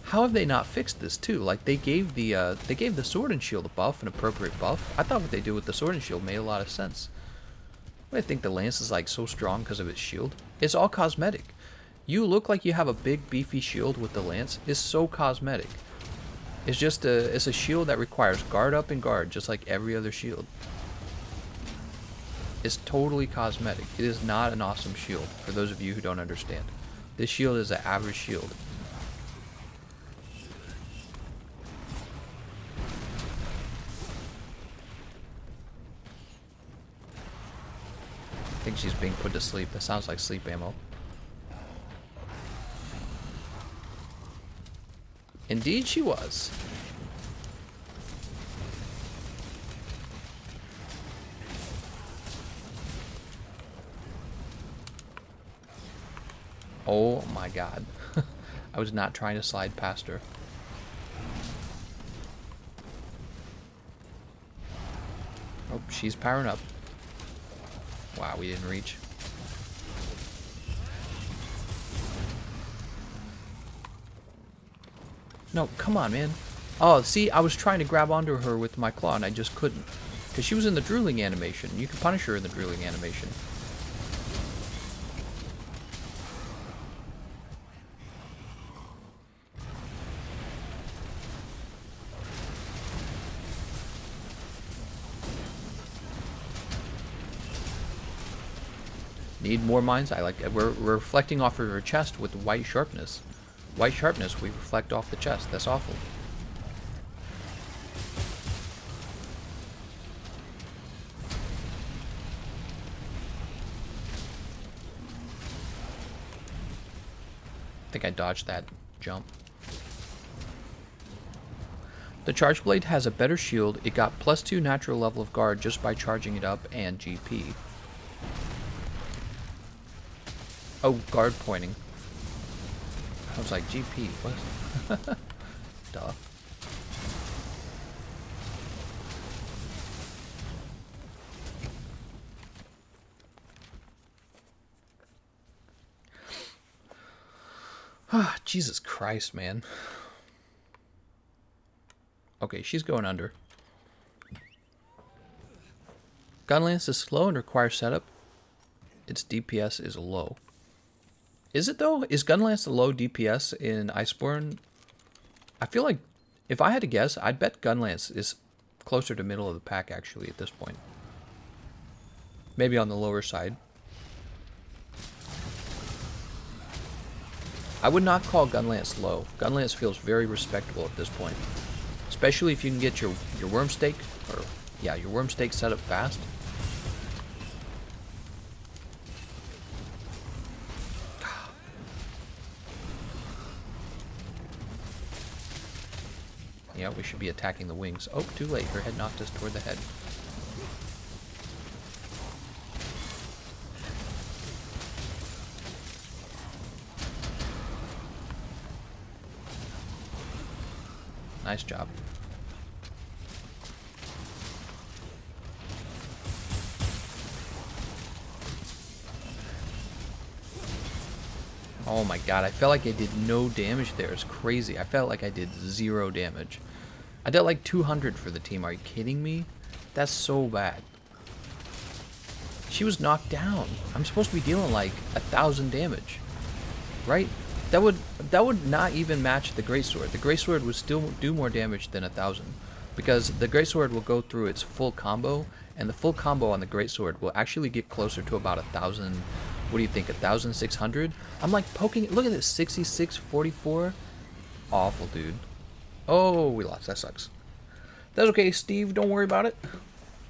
How have they not fixed this too? Like they gave the sword and shield a buff, an appropriate buff. I thought what they did with the sword and shield made a lot of sense. I think the lance is like so strong because of its shield. It's all cosmetic. You look like you have a big beefy shield with the lance. It's so cosmetic. It's just it's a shield that requires guard up and guard, just like every other shield. It's totally cosmetic. It is not an awesome shield, for those of you who don't understand. This shield is an average shield. I think she's being put to sleep. That sounds like sleep ammo. Indeed she was. Oh my god. I was not trying to slide past her. Oh, she's powering up. Wow, we didn't reach. No, come on, man. Oh, see, I was trying to grab onto her with my claw and I just couldn't. Because she was in the drooling animation. You can punish her in the drooling animation. Need more mines? I like it. We're reflecting off of her chest with white sharpness. White sharpness, we reflect off the chest. That's awful. I think I dodged that jump. The charge blade has a better shield. It got +2 natural level of guard just by charging it up and GP. Oh, guard pointing. I was like, GP, what? Duh. Ah, Jesus Christ, man. Okay, she's going under. Gunlance is slow and requires setup. Its DPS is low. Is it though? Is Gunlance the low DPS in Iceborne? I feel like, if I had to guess, I'd bet Gunlance is closer to middle of the pack actually at this point. Maybe on the lower side. I would not call Gunlance low. Gunlance feels very respectable at this point. Especially if you can get your worm stake, or yeah, your worm stake set up fast. Yeah, we should be attacking the wings. Oh, too late. Her head knocked us toward the head. Nice job. Oh my god, I felt like I did no damage there. It's crazy. I felt like I did 0 damage. I did like 200 for the team. Are you kidding me? That's so bad. She was knocked down. I'm supposed to be dealing like 1,000 damage. Right? That would not even match the greatsword. The greatsword would still do more damage than 1,000. because the greatsword will go through its full combo, and the full combo on the greatsword will actually get closer to about 1,000. What do you think? 1,600? I'm like poking. Look at this, 66, 44. Awful, dude. Oh, we lost. That sucks. That's okay, Steve. Don't worry about it.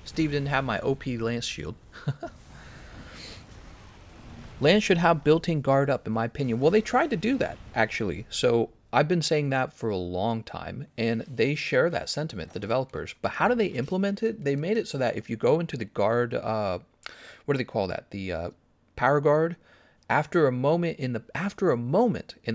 Steve didn't have my OP Lance shield. Lance should have built-in guard up, in my opinion. Well, they tried to do that, actually. So I've been saying that for a long time, and they share that sentiment, the developers. But how do they implement it? They made it so that if you go into the guard, what do they call that? The power guard. After a moment in the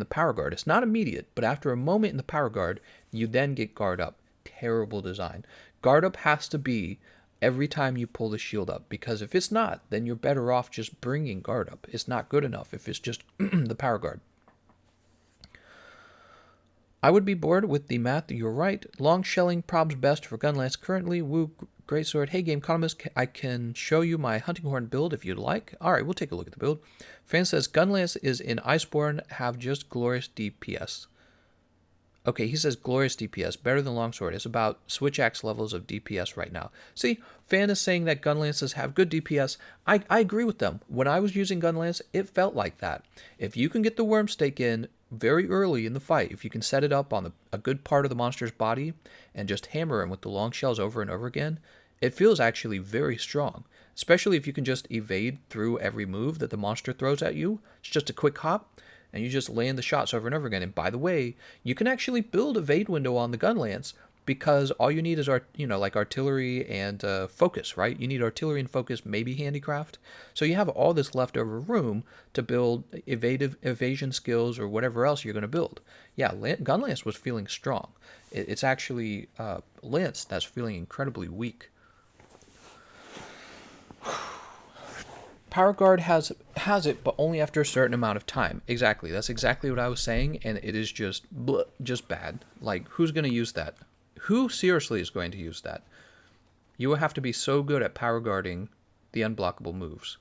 power guard, it's not immediate, but after a moment in the power guard, you then get guard up. Terrible design. Guard up has to be every time you pull the shield up, because if it's not, then you're better off just bringing guard up. It's not good enough if it's just the power guard. I would be bored with the math. You're right. Long shelling probs best for gunlance currently. Woo, greatsword. Hey, Gameconomist, I can show you my hunting horn build if you'd like. All right, we'll take a look at the build. Fan says gunlance is in Iceborne, have just glorious DPS. Okay, he says glorious DPS, better than longsword. It's about switch axe levels of DPS right now. See, Fan is saying that gunlances have good DPS. I agree with them. When I was using gunlance, it felt like that. If you can get the worm stake in very early in the fight, if you can set it up on a good part of the monster's body and just hammer him with the long shells over and over again, it feels actually very strong. Especially if you can just evade through every move that the monster throws at you. It's just a quick hop, and you just land the shots over and over again. And by the way, you can actually build a evade window on the gunlance, because all you need is like artillery and focus, right? You need artillery and focus, maybe handicraft. So you have all this leftover room to build evasion skills or whatever else you're going to build. Yeah, gunlance was feeling strong. It's actually lance that's feeling incredibly weak. Power guard has it, but only after a certain amount of time. Exactly. That's exactly what I was saying, and it is just bad. Like, who's going to use that? Who seriously is going to use that? You will have to be so good at power guarding the unblockable moves.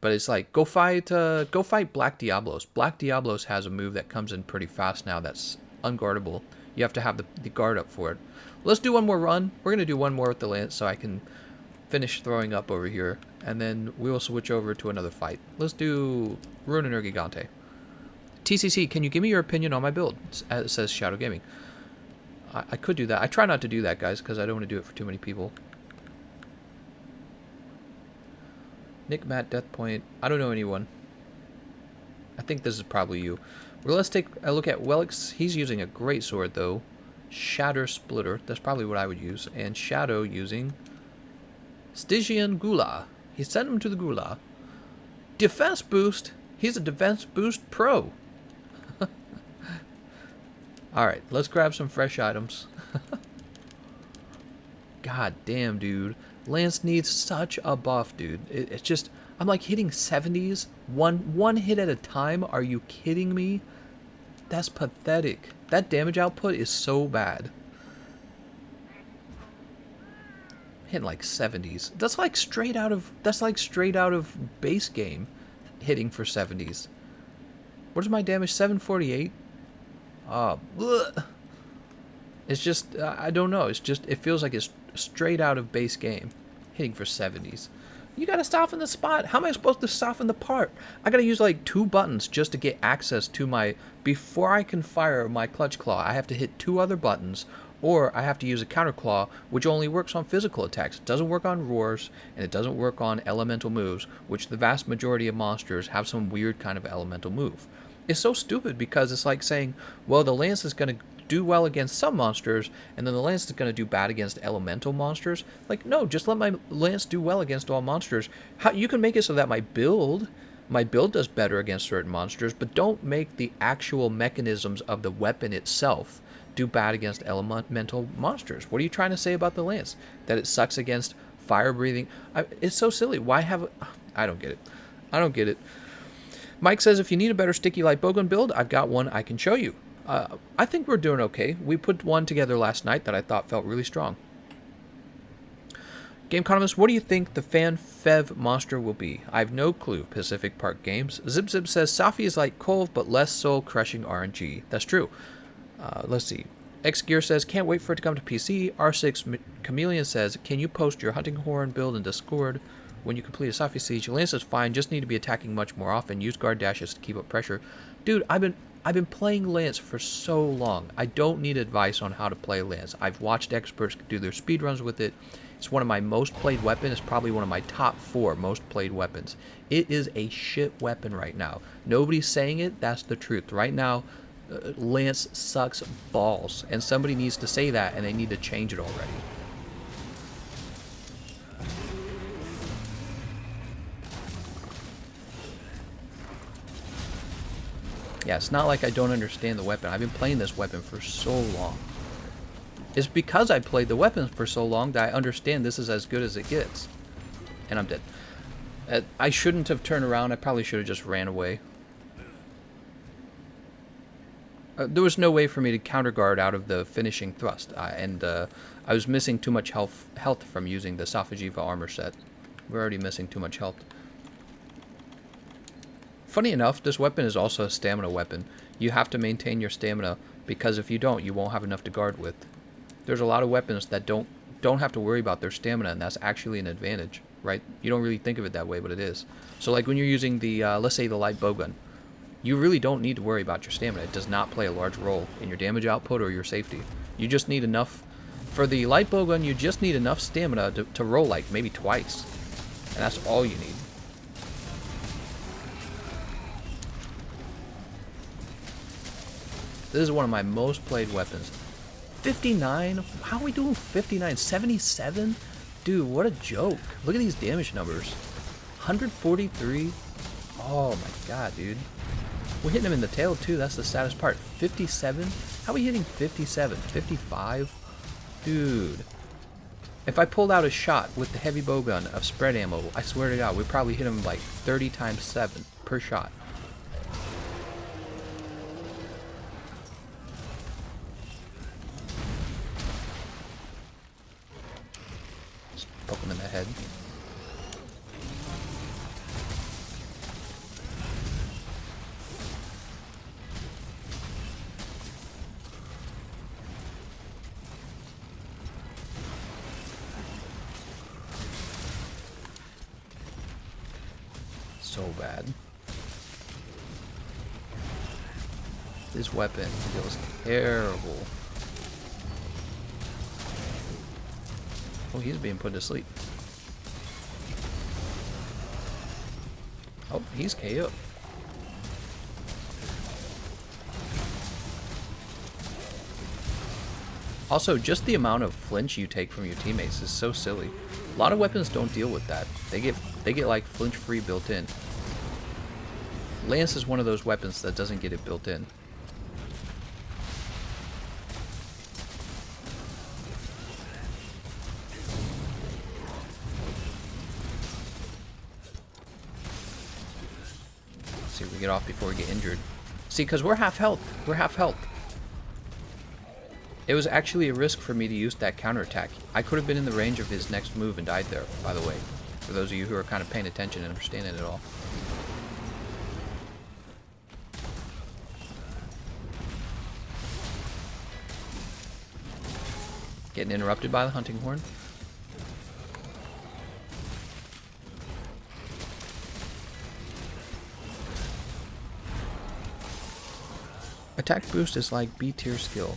But it's like, go fight Black Diablos. Black Diablos has a move that comes in pretty fast now that's unguardable. You have to have the guard up for it. Let's do one more run. We're going to do one more with the lance so I can finish throwing up over here, and then we will switch over to another fight. Let's do Ruiner Gigante. TCC, can you give me your opinion on my build? It says Shadow Gaming. I could do that. I try not to do that, guys, because I don't want to do it for too many people. Nick, Matt, Death Point. I don't know anyone. I think this is probably you. Well, let's take a look at Welix. He's using a great sword, though. Shatter Splitter. That's probably what I would use. And Shadow using Stygian Gula. He sent him to the Gula. Defense boost. He's a defense boost pro. Alright, let's grab some fresh items. God damn, dude. Lance needs such a buff, dude. It's just, I'm like hitting 70s. One hit at a time. Are you kidding me? That's pathetic. That damage output is so bad. Hitting like 70s. That's like straight out of base game, hitting for 70s. What is my damage? 748. It's just I don't know. It's just, it feels like it's straight out of base game, hitting for 70s. You gotta soften the spot. How am I supposed to soften the part? I gotta use like 2 buttons just to get access to my, before I can fire my clutch claw, I have to hit 2 other buttons, or I have to use a counter claw, which only works on physical attacks. It doesn't work on roars, and it doesn't work on elemental moves, which the vast majority of monsters have some weird kind of elemental move. It's so stupid, because it's like saying, well, the lance is going to do well against some monsters, and then the lance is going to do bad against elemental monsters. Like, no, just let my lance do well against all monsters. You can make it so that my build does better against certain monsters, but don't make the actual mechanisms of the weapon itself do bad against elemental monsters. What are you trying to say about the lance? That it sucks against fire breathing? It's so silly. Why have... I don't get it. I don't get it. Mike says, if you need a better sticky light bowgun build, I've got one I can show you. I think we're doing okay. We put one together last night that I thought felt really strong. Gameconomist, what do you think the Fan Fev monster will be? I have no clue. Pacific Park Games. Zip Zip says, Safi is like Kolv, but less soul-crushing RNG. That's true. Let's see. X Gear says, can't wait for it to come to PC. R6 Chameleon says, can you post your hunting horn build in Discord when you complete a Safi Siege? Lance is fine, just need to be attacking much more often. Use guard dashes to keep up pressure. Dude, I've been playing Lance for so long. I don't need advice on how to play Lance. I've watched experts do their speedruns with it. It's one of my most played weapons. It's probably one of my top 4 most played weapons. It is a shit weapon right now. Nobody's saying it. That's the truth. Right now, Lance sucks balls. And somebody needs to say that, and they need to change it already. Yeah, it's not like I don't understand the weapon. I've been playing this weapon for so long. It's because I played the weapons for so long that I understand this is as good as it gets. And I'm dead. I shouldn't have turned around. I probably should have just ran away. There was no way for me to counter guard out of the finishing thrust. I was missing too much health from using the Safajiva armor set. We're already missing too much health. Funny enough, this weapon is also a stamina weapon. You have to maintain your stamina, because if you don't, you won't have enough to guard with. There's a lot of weapons that don't have to worry about their stamina, and that's actually an advantage, right? You don't really think of it that way, but it is. So like when you're using the, let's say the light bowgun, you really don't need to worry about your stamina. It does not play a large role in your damage output or your safety. You just need enough, for the light bowgun, you just need enough stamina to roll like maybe twice. And that's all you need. This is one of my most played weapons. 59? How are we doing 59? 77? Dude, what a joke. Look at these damage numbers. 143? Oh my god, dude. We're hitting him in the tail too, that's the saddest part. 57? How are we hitting 57? 55? Dude. If I pulled out a shot with the heavy bowgun of spread ammo, I swear to god, we'd probably hit him like 30 times 7 per shot. Poke him in the head. So bad. This weapon feels terrible. Oh, he's being put to sleep. Oh, he's KO. Also, just the amount of flinch you take from your teammates is so silly. A lot of weapons don't deal with that. They get like flinch free built in. Lance is one of those weapons that doesn't get it built in. See if we get off before we get injured. See, because we're half health. We're half health. It was actually a risk for me to use that counterattack. I could have been in the range of his next move and died there, by the way. For those of you who are kind of paying attention and understanding it all. Getting interrupted by the hunting horn. Attack boost is like B tier skill.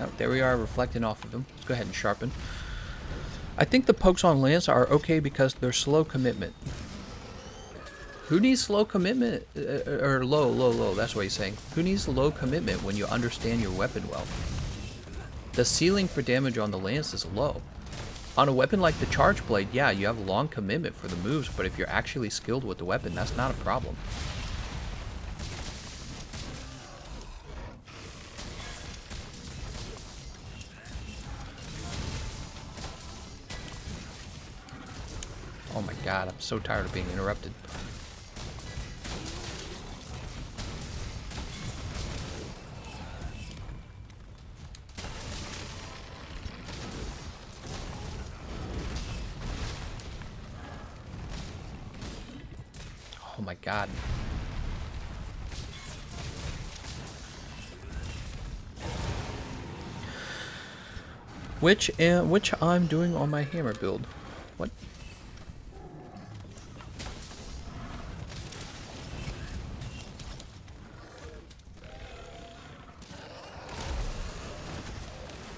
Oh, there we are, reflecting off of him. Let's go ahead and sharpen. I think the pokes on Lance are okay because they're slow commitment. Who needs slow commitment? Or low, that's what he's saying. Who needs low commitment when you understand your weapon well? The ceiling for damage on the Lance is low. On a weapon like the Charge Blade, yeah, you have long commitment for the moves, but if you're actually skilled with the weapon, that's not a problem. Oh my god, I'm so tired of being interrupted. Oh my god. Which I'm doing on my hammer build. What?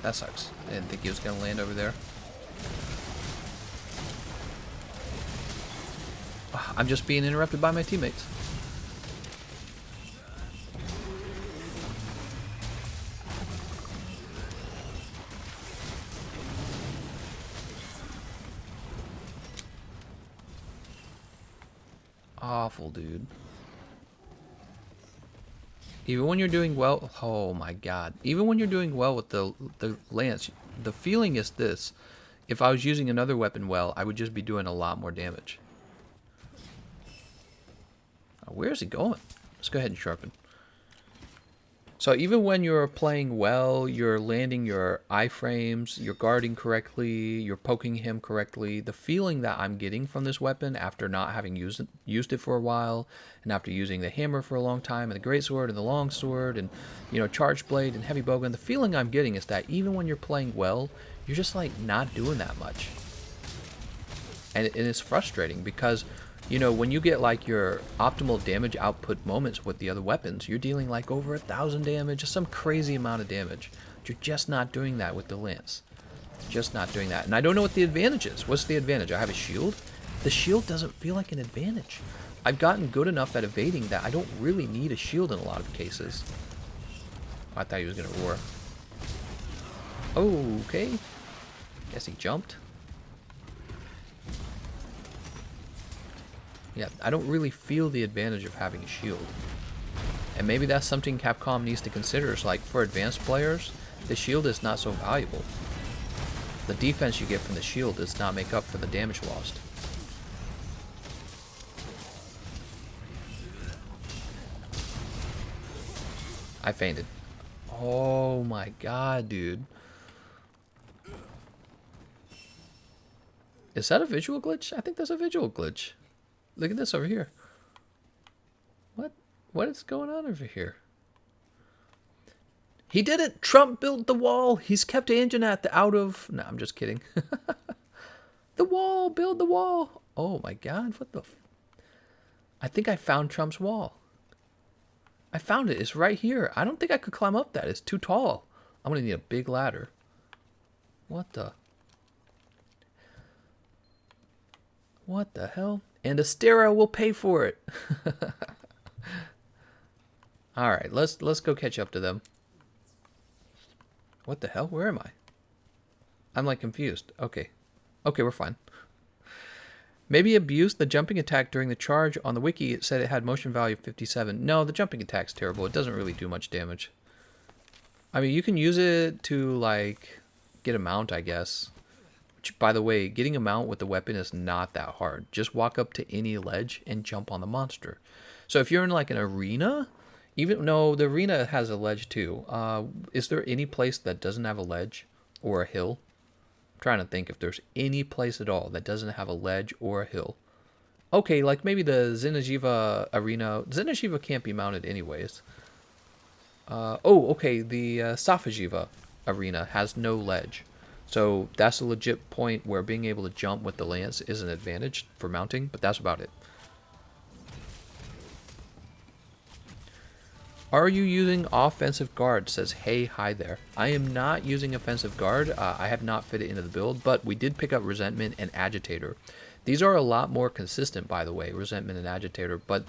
That sucks. I didn't think he was gonna land over there. I'm just being interrupted by my teammates. Awful, dude. Even when you're doing well, oh my god. Even when you're doing well with the lance, the feeling is this. If I was using another weapon well, I would just be doing a lot more damage. Where is he going? Let's go ahead and sharpen. So even when you're playing well, you're landing your iframes, you're guarding correctly, you're poking him correctly, the feeling that I'm getting from this weapon after not having used it for a while, and after using the hammer for a long time, and the greatsword and the longsword, and charge blade and heavy bowgun, the feeling I'm getting is that even when you're playing well, you're just like not doing that much. And it's frustrating because when you get like your optimal damage output moments with the other weapons, you're dealing like over 1,000 damage, some crazy amount of damage. But you're just not doing that with the lance. Just not doing that. And I don't know what the advantage is. What's the advantage? I have a shield? The shield doesn't feel like an advantage. I've gotten good enough at evading that I don't really need a shield in a lot of cases. I thought he was going to roar. Okay. Guess he jumped. Yeah, I don't really feel the advantage of having a shield. And maybe that's something Capcom needs to consider. It's like, for advanced players, the shield is not so valuable. The defense you get from the shield does not make up for the damage lost. I fainted. Oh my god, dude. Is that a visual glitch? I think that's a visual glitch. Look at this over here. What is going on over here? He did it! Trump built the wall! He's kept Anjanat out of... No, I'm just kidding. The wall! Build the wall! Oh my god, what the... I think I found Trump's wall. I found it. It's right here. I don't think I could climb up that. It's too tall. I'm gonna need a big ladder. What the... What the hell? And Astera will pay for it. All right, let's go catch up to them. What the hell? Where am I? I'm like confused. Okay, we're fine. Maybe abused the jumping attack during the charge. On the wiki, it said it had motion value of 57. No, the jumping attack's terrible. It doesn't really do much damage. I mean, you can use it to like get a mount, I guess. Which, by the way, getting a mount with the weapon is not that hard. Just walk up to any ledge and jump on the monster. So if you're in like an arena, no, the arena has a ledge too. Is there any place that doesn't have a ledge or a hill? I'm trying to think if there's any place at all that doesn't have a ledge or a hill. Okay, like maybe the Xeno'jiiva arena. Xeno'jiiva can't be mounted anyways. Okay, the Safajiva arena has no ledge. So that's a legit point where being able to jump with the lance is an advantage for mounting, but that's about it. Are you using offensive guard? Says, hey, hi there. I am not using offensive guard. I have not fit it into the build, but we did pick up resentment and agitator. These are a lot more consistent, by the way, resentment and agitator. But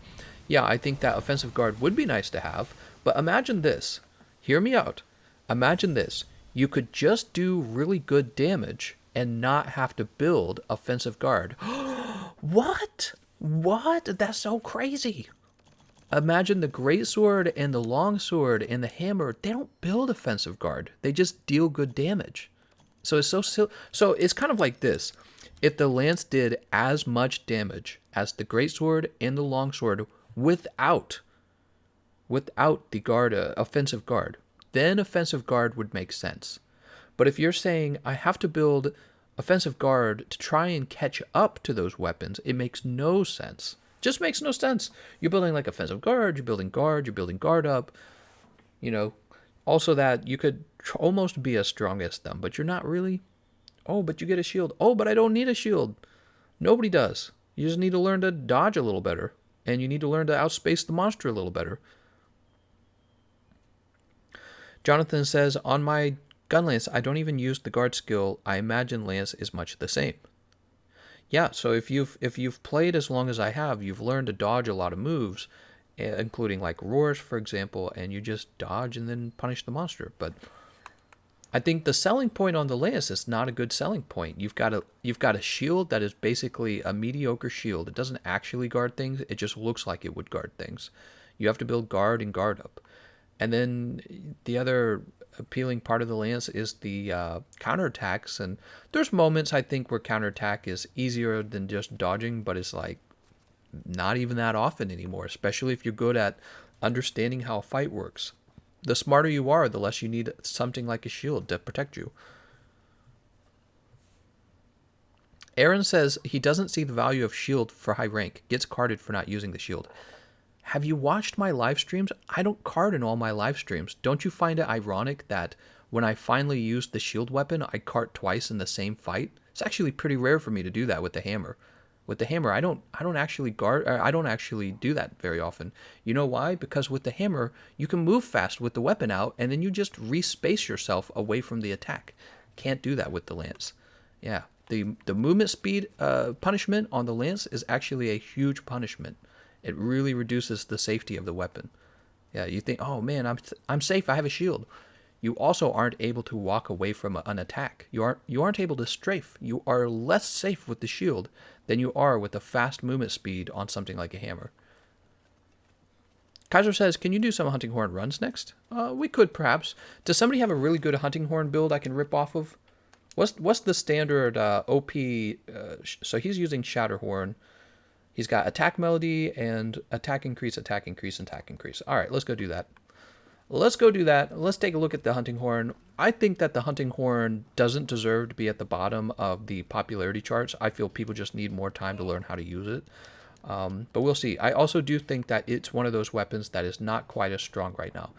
yeah, I think that offensive guard would be nice to have. But imagine this. Hear me out. Imagine this. You could just do really good damage and not have to build offensive guard. What? What? That's so crazy. Imagine the greatsword and the longsword and the hammer. They don't build offensive guard. They just deal good damage. So it's so it's kind of like this. If the lance did as much damage as the greatsword and the longsword without the guard, offensive guard, then offensive guard would make sense. But if you're saying I have to build offensive guard to try and catch up to those weapons, it makes no sense. Just makes no sense. You're building like offensive guard, you're building guard up, you know. Also that you could almost be as strong as them, but you're not really. Oh, but you get a shield. Oh, but I don't need a shield. Nobody does. You just need to learn to dodge a little better. And you need to learn to outspace the monster a little better. Jonathan says, on my gun lance, I don't even use the guard skill. I imagine lance is much the same. Yeah, so if you've played as long as I have, you've learned to dodge a lot of moves, including like roars, for example, and you just dodge and then punish the monster. But I think the selling point on the lance is not a good selling point. You've got a shield that is basically a mediocre shield. It doesn't actually guard things. It just looks like it would guard things. You have to build guard and guard up. And then the other appealing part of the lance is the counterattacks. And there's moments I think where counterattack is easier than just dodging, but it's like not even that often anymore, especially if you're good at understanding how a fight works. The smarter you are, the less you need something like a shield to protect you. Aaron says he doesn't see the value of shield for high rank. Gets carded for not using the shield. Have you watched my live streams? I don't card in all my live streams. Don't you find it ironic that when I finally used the shield weapon, I cart twice in the same fight? It's actually pretty rare for me to do that with the hammer. With the hammer, I don't actually do that very often. You know why? Because with the hammer, you can move fast with the weapon out, and then you just respace yourself away from the attack. Can't do that with the lance. Yeah, the movement speed punishment on the lance is actually a huge punishment. It really reduces the safety of the weapon. Yeah, you think, oh man, I'm safe. I have a shield. You also aren't able to walk away from an attack. You aren't able to strafe. You are less safe with the shield than you are with the fast movement speed on something like a hammer. Kaiser says, can you do some hunting horn runs next? We could perhaps. Does somebody have a really good hunting horn build I can rip off of? What's the standard OP? So he's using Shatterhorn. He's got attack melody and attack increase, attack increase, and attack increase. All right, let's go do that. Let's take a look at the hunting horn. I think that the hunting horn doesn't deserve to be at the bottom of the popularity charts. I feel people just need more time to learn how to use it. But we'll see. I also do think that it's one of those weapons that is not quite as strong right now.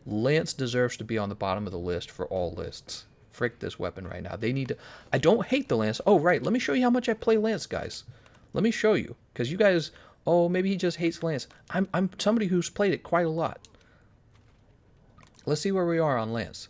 Lance deserves to be on the bottom of the list for all lists. Frick this weapon right now. They need to... I don't hate the Lance. Oh, right. Let me show you how much I play Lance, guys. Let me show you. Because you guys... Oh, maybe he just hates Lance. I'm somebody who's played it quite a lot. Let's see where we are on Lance.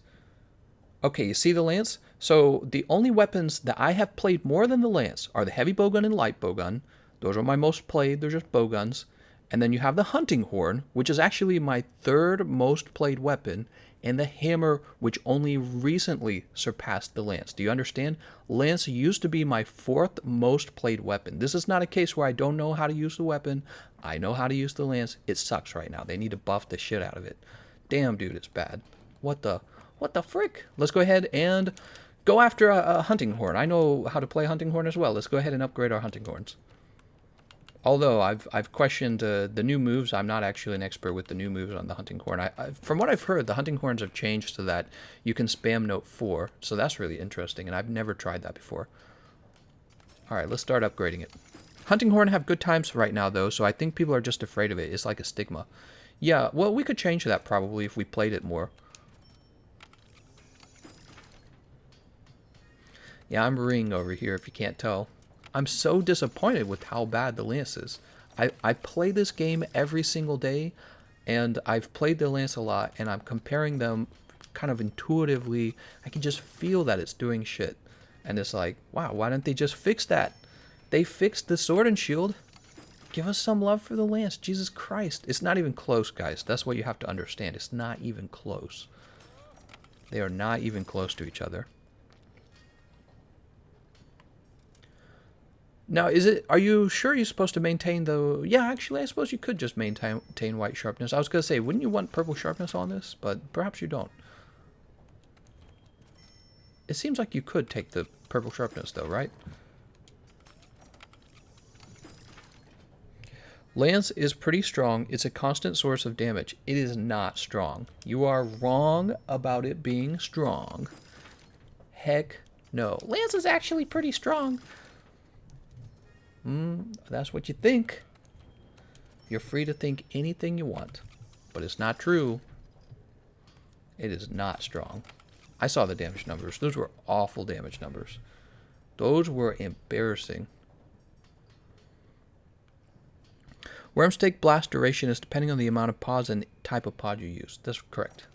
Okay, you see the Lance? So the only weapons that I have played more than the Lance are the heavy bowgun and light bowgun. Those are my most played. They're just bowguns. And then you have the hunting horn, which is actually my third most played weapon, and the hammer, which only recently surpassed the lance. Do you understand? Lance used to be my fourth most played weapon. This is not a case where I don't know how to use the weapon. I know how to use the lance. It sucks right now. They need to buff the shit out of it. Damn, dude, it's bad. What the frick? Let's go ahead and go after a hunting horn. I know how to play hunting horn as well. Let's go ahead and upgrade our hunting horns. Although I've questioned the new moves, I'm not actually an expert with the new moves on the hunting horn. From what I've heard, the hunting horns have changed so that you can spam note 4, so that's really interesting, and I've never tried that before. All right, let's start upgrading it. Hunting horn have good times right now, though, so I think people are just afraid of it. It's like a stigma. Yeah, well, we could change that probably if we played it more. Yeah, I'm ringing over here if you can't tell. I'm so disappointed with how bad the Lance is. I play this game every single day, and I've played the Lance a lot, and I'm comparing them kind of intuitively. I can just feel that it's doing shit. And it's like, wow, why didn't they just fix that? They fixed the sword and shield. Give us some love for the Lance. Jesus Christ. It's not even close, guys. That's what you have to understand. It's not even close. They are not even close to each other. Now, are you sure you're supposed to maintain the... Yeah, actually, I suppose you could just maintain white sharpness. I was going to say, wouldn't you want purple sharpness on this? But perhaps you don't. It seems like you could take the purple sharpness, though, right? Lance is pretty strong. It's a constant source of damage. It is not strong. You are wrong about it being strong. Heck no. Lance is actually pretty strong. That's what you think. You're free to think anything you want, but it's not true. It is not strong. I saw the damage numbers. Those were awful damage numbers. Those were embarrassing. Wormstake blast duration is depending on the amount of pods and type of pod you use. That's correct.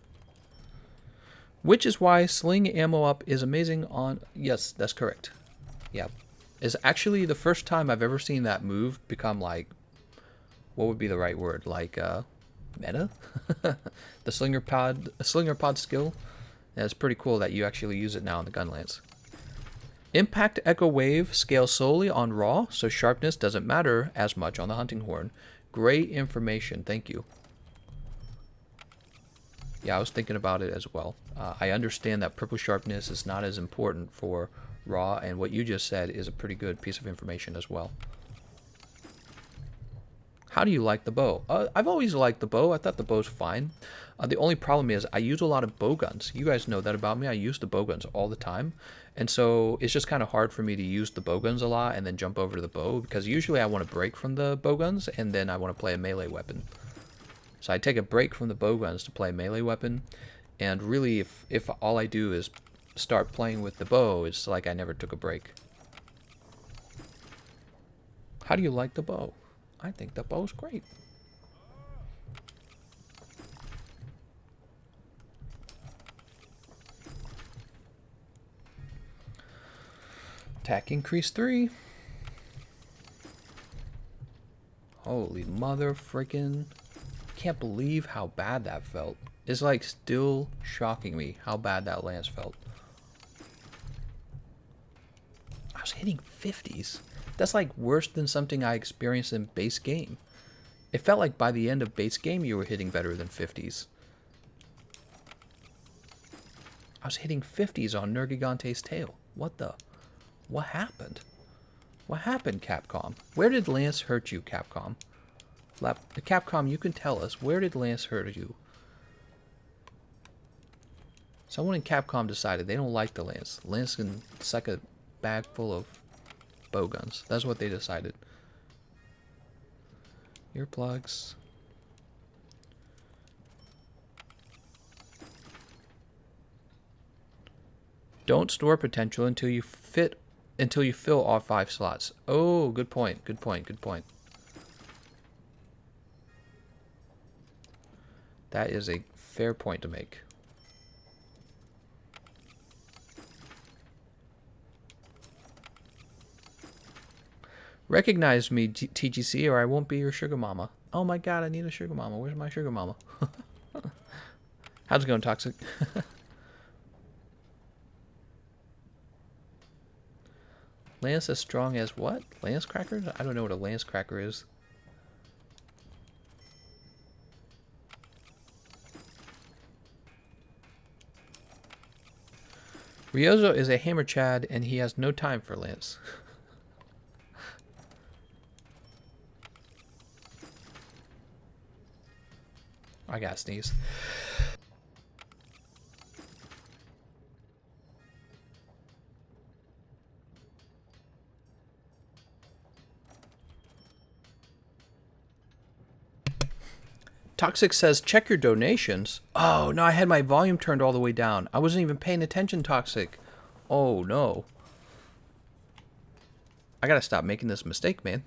Which is why sling ammo up is amazing on... Yes, that's correct. Yeah. It's actually the first time I've ever seen that move become like... What would be the right word? Like, meta? The slinger pod skill. Yeah, it's pretty cool that you actually use it now in the gun lance. Impact Echo Wave scales solely on raw, so sharpness doesn't matter as much on the hunting horn. Great information, thank you. Yeah, I was thinking about it as well. I understand that purple sharpness is not as important for raw, and what you just said is a pretty good piece of information as well. How do you like the bow? I've always liked the bow. I thought the bow's fine. The only problem is I use a lot of bow guns. You guys know that about me. I use the bow guns all the time. And so it's just kind of hard for me to use the bow guns a lot and then jump over to the bow, because usually I want to break from the bow guns and then I want to play a melee weapon. So I take a break from the bow guns to play a melee weapon. And really, if all I do is start playing with the bow, it's like I never took a break. How do you like the bow? I think the bow's great. Attack increase 3. Holy mother frickin'. Can't believe how bad that felt. It's like still shocking me how bad that lance felt. I was hitting 50s. That's like worse than something I experienced in base game. It felt like by the end of base game you were hitting better than 50s. I was hitting 50s on Nergigante's tail. What happened? What happened, Capcom? Where did Lance hurt you, Capcom? Capcom, you can tell us. Where did Lance hurt you? Someone in Capcom decided they don't like the Lance. Lance can suck a bag full of bow guns. That's what they decided. Earplugs. Don't store potential until you fill all 5 slots. Oh, good point. Good point. Good point. That is a fair point to make. Recognize me, TGC, or I won't be your sugar mama. Oh my god, I need a sugar mama. Where's my sugar mama? How's it going, Toxic? Lance as strong as what? Lance crackers? I don't know what a lance cracker is. Ryozo is a hammer chad and he has no time for Lance. I gotta sneeze. Toxic says, check your donations. Oh, no, I had my volume turned all the way down. I wasn't even paying attention, Toxic. Oh, no. I gotta stop making this mistake, man.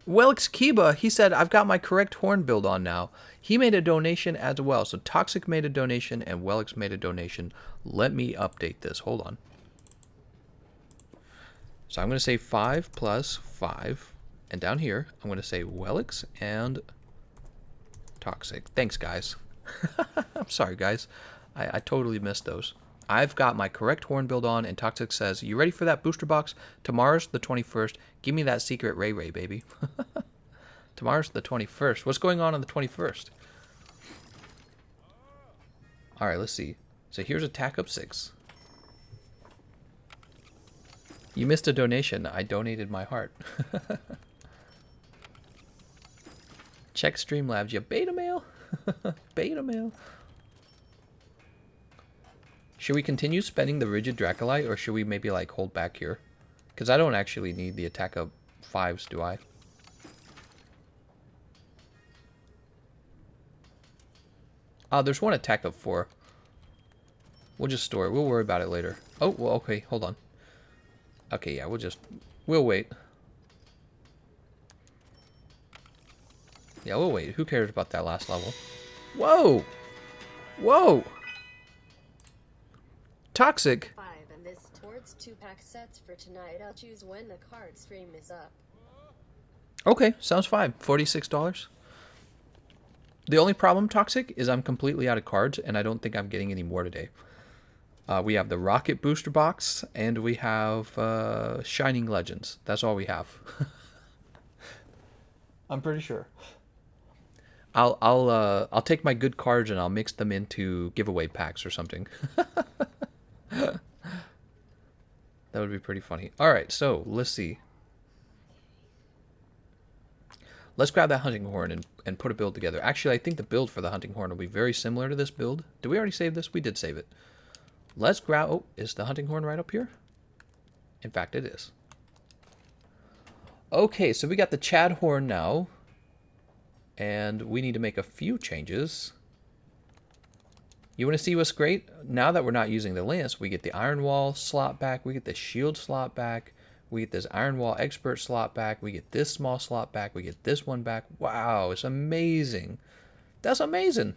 Welix Kiba, he said, I've got my correct horn build on now. He made a donation as well. So Toxic made a donation and Welix made a donation. Let me update this. Hold on. So I'm going to say 5 plus 5. And down here, I'm going to say Welix and Toxic. Thanks, guys. I'm sorry, guys. I totally missed those. I've got my correct horn build on, and Toxic says, you ready for that booster box? Tomorrow's the 21st. Give me that secret Ray Ray, baby. Tomorrow's the 21st. What's going on the 21st? All right, let's see. So here's attack up 6. You missed a donation. I donated my heart. Check Streamlabs. You beta mail? Beta mail. Should we continue spending the Rigid Dracolite, or should we maybe like hold back here? Because I don't actually need the attack up 5s, do I? There's one attack of 4. We'll just store it. We'll worry about it later. Oh, well, okay. Hold on. Okay, yeah, we'll wait. Yeah, we'll wait. Who cares about that last level? Whoa! Whoa! Toxic. 5 and this towards 2-pack sets for tonight. I'll choose when the card stream is up. Okay, sounds fine. $46. The only problem, Toxic, is I'm completely out of cards, and I don't think I'm getting any more today. We have the Rocket Booster Box, and we have Shining Legends. That's all we have. I'm pretty sure. I'll take my good cards and I'll mix them into giveaway packs or something. That would be pretty funny. All right, so let's see. Let's grab that hunting horn and put a build together. Actually, I think the build for the hunting horn will be very similar to this build. Did we already save this? We did save it. Let's grab... Oh, is the hunting horn right up here? In fact, it is. Okay, so we got the Chad horn now. And we need to make a few changes. You want to see what's great? Now that we're not using the lance, we get the Iron Wall slot back. We get the shield slot back. We get this Iron Wall expert slot back. We get this small slot back. We get this one back. Wow, it's amazing. That's amazing.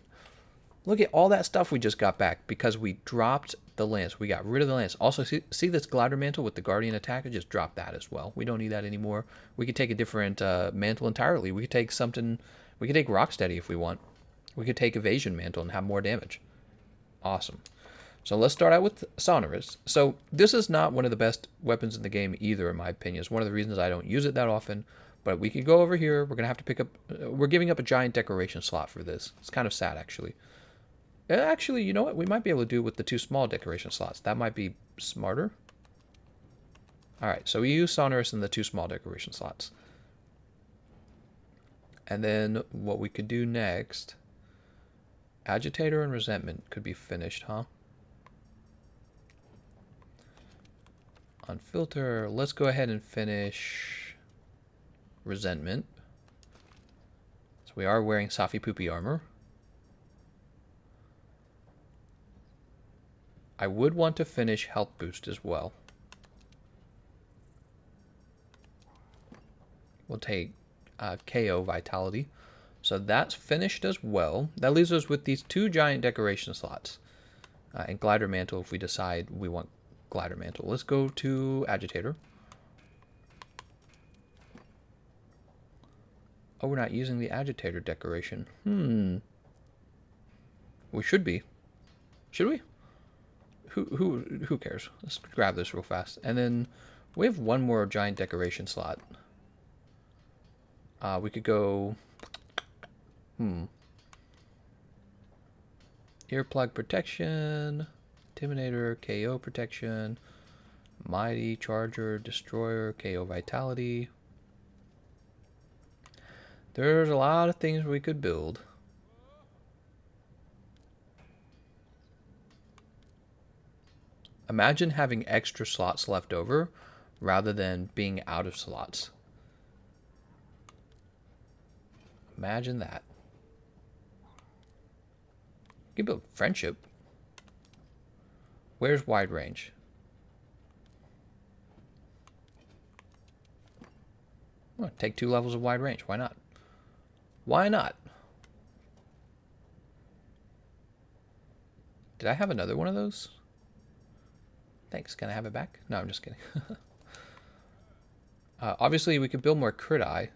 Look at all that stuff we just got back because we dropped the lance. We got rid of the lance. Also, see this glider mantle with the guardian attack? I just dropped that as well. We don't need that anymore. We could take a different mantle entirely. We could take something... We could take Rocksteady if we want. We could take Evasion Mantle and have more damage. Awesome. So let's start out with Sonorous. So this is not one of the best weapons in the game either, in my opinion. It's one of the reasons I don't use it that often. But we could go over here. We're going to have to pick up... we're giving up a giant decoration slot for this. It's kind of sad, actually. Actually, you know what? We might be able to do it with the 2 small decoration slots. That might be smarter. Alright, so we use Sonorous in the 2 small decoration slots. And then what we could do next, Agitator and Resentment could be finished, huh? On Filter, let's go ahead and finish Resentment. So we are wearing Safi Poopy armor. I would want to finish Health Boost as well. We'll take KO Vitality. So that's finished as well. That leaves us with these 2 giant decoration slots. And Glider Mantle if we decide we want Glider Mantle. Let's go to Agitator. Oh, we're not using the Agitator decoration. We should be. Should we? Who cares? Let's grab this real fast. And then we have one more giant decoration slot. We could go... Earplug Protection, Intimidator, KO Protection, Mighty, Charger, Destroyer, KO Vitality. There's a lot of things we could build. Imagine having extra slots left over rather than being out of slots. Imagine that. You can build Friendship. Where's Wide Range? Well, take 2 levels of Wide Range. Why not? Why not? Did I have another one of those? Thanks. Can I have it back? No, I'm just kidding. Obviously, we could build more Crit Eye.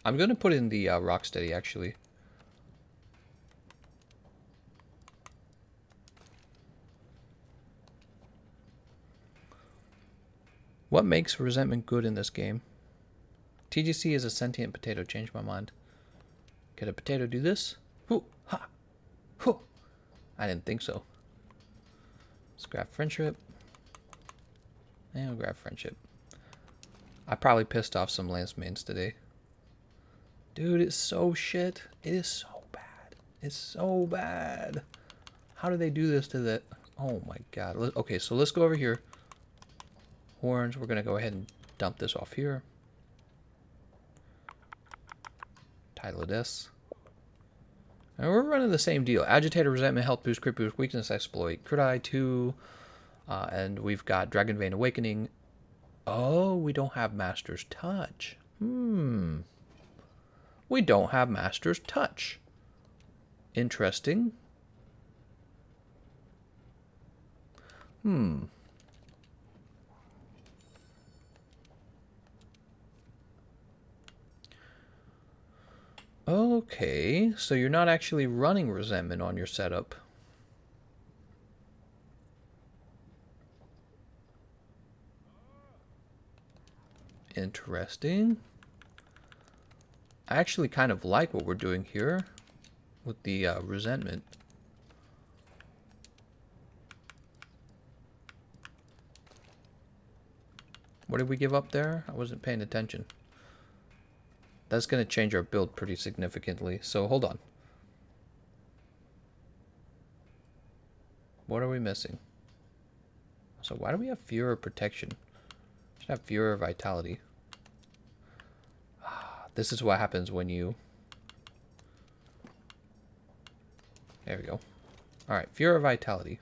I'm going to put in the Rocksteady, actually. What makes Resentment good in this game? TGC is a sentient potato. Changed my mind. Could a potato do this? Hoo! Ha! Hoo! I didn't think so. Let's grab Friendship. And we'll grab Friendship. I probably pissed off some Lance mains today. Dude, it's so shit. It is so bad. It's so bad. How do they do this to the... Oh my god. Okay, so let's go over here. Horns. We're going to go ahead and dump this off here. Title of this. And we're running the same deal. Agitator, Resentment, Health Boost, Crit Boost, Weakness Exploit, Crit Eye 2, and we've got Dragon Vein Awakening. Oh, we don't have Master's Touch. We don't have Master's Touch. Interesting. Okay, so you're not actually running Resentment on your setup. Interesting. I actually kind of like what we're doing here with the Resentment. What did we give up there? I wasn't paying attention. That's going to change our build pretty significantly. So hold on. What are we missing? So why do we have Fear or Protection? Should have Fear or Vitality. This is what happens when you... There we go. Alright, Fear or Vitality.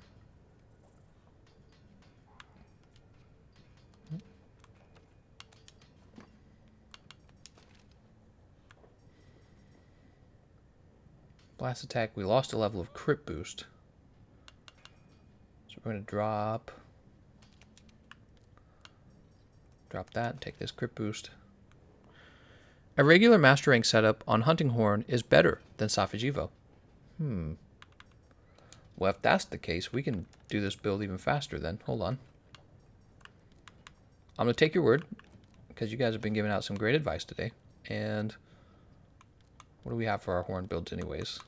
Blast attack, we lost a level of crit boost. So we're going to drop that and take this crit boost. A regular Master Rank setup on Hunting Horn is better than Safejivo. Well, if that's the case, we can do this build even faster then. Hold on. I'm going to take your word, because you guys have been giving out some great advice today. And what do we have for our horn builds anyways?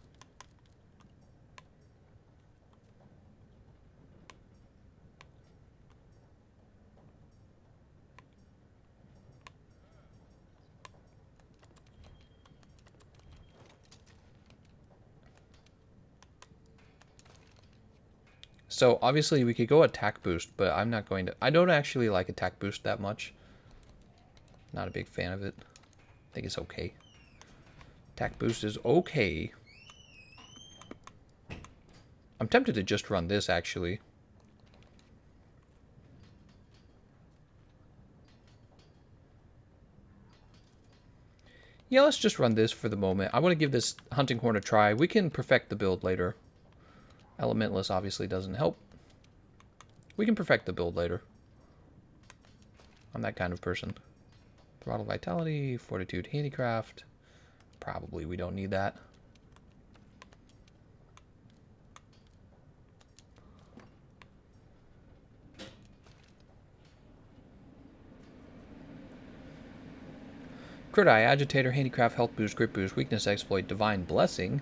So obviously we could go attack boost, but I'm not going to. I don't actually like attack boost that much. Not a big fan of it. I think it's okay. Attack boost is okay. I'm tempted to just run this actually. Yeah, let's just run this for the moment. I want to give this Hunting Horn a try. We can perfect the build later. Elementless obviously doesn't help. We can perfect the build later. I'm that kind of person. Throttle Vitality, Fortitude, Handicraft. Probably we don't need that. Crit Eye, Agitator, Handicraft, Health Boost, Grit Boost, Weakness Exploit, Divine Blessing,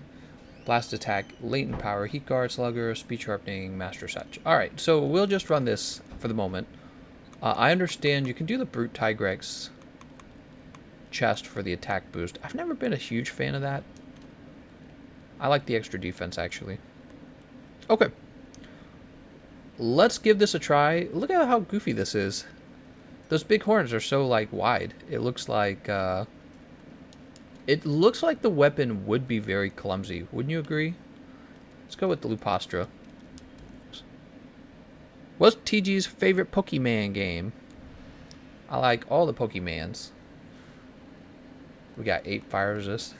Blast Attack, Latent Power, Heat Guard, Slugger, Speed Sharpening, Master Such. Alright, so we'll just run this for the moment. I understand you can do the Brute Tigrex chest for the attack boost. I've never been a huge fan of that. I like the extra defense, actually. Okay. Let's give this a try. Look at how goofy this is. Those big horns are so, like, wide. It looks like the weapon would be very clumsy. Wouldn't you agree? Let's go with the Lupastra. What's TG's favorite Pokemon game? I like all the Pokemans. We got 8 fire resist.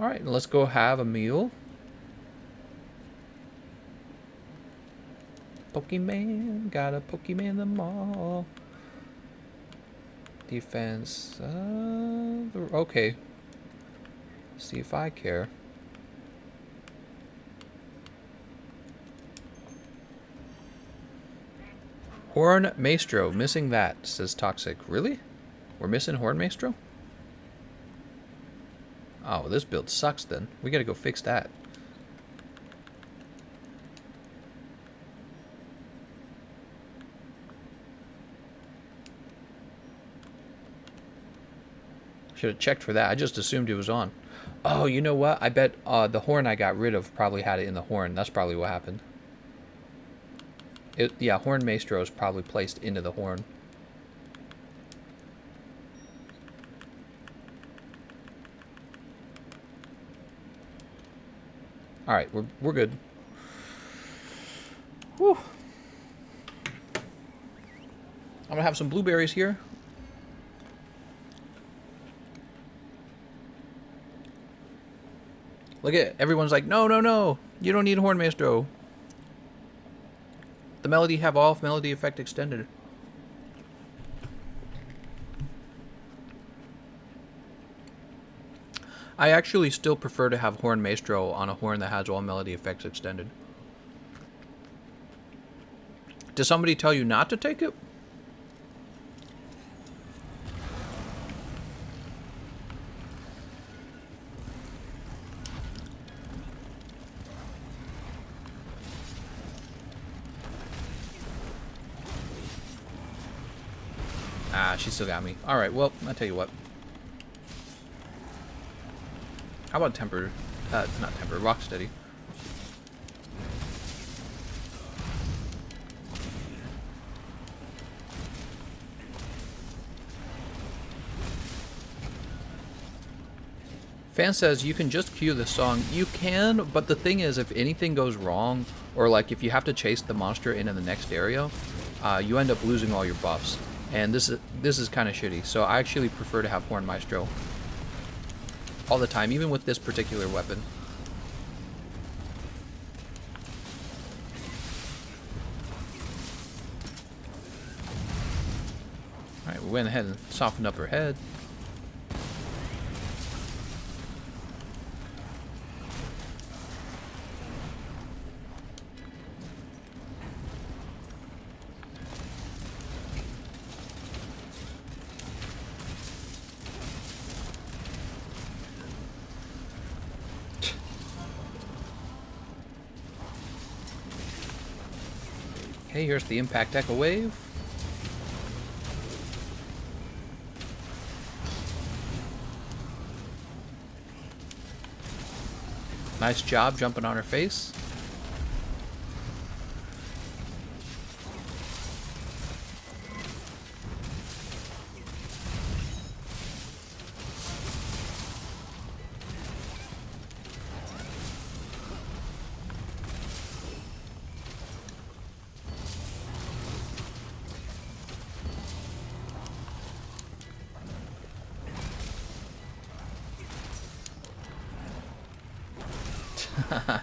Alright, let's go have a meal. Pokemon, got a Pokemon the mall. Defense, okay. See if I care. Horn Maestro, missing that, says Toxic. Really? We're missing Horn Maestro? Oh, this build sucks then. We gotta go fix that. Should have checked for that. I just assumed it was on. Oh, you know what? I bet the horn I got rid of probably had it in the horn. That's probably what happened. Yeah, Horn Maestro is probably placed into the horn. All right, we're good. Whew. I'm gonna have some blueberries here. Look at it. Everyone's like, no, no, no. You don't need Horn Maestro. The melody have off, melody effect extended. I actually still prefer to have Horn Maestro on a horn that has all melody effects extended. Does somebody tell you not to take it? Ah, she still got me. Alright, well, I'll tell you what. How about Temper? Not Temper, Rocksteady. Fan says you can just cue this song. You can, but the thing is, if anything goes wrong, or like if you have to chase the monster into the next area, you end up losing all your buffs. And this is kind of shitty. So I actually prefer to have Horn Maestro all the time, even with this particular weapon. Alright, we went ahead and softened up her head. Okay, here's the Impact Echo Wave. Nice job jumping on her face.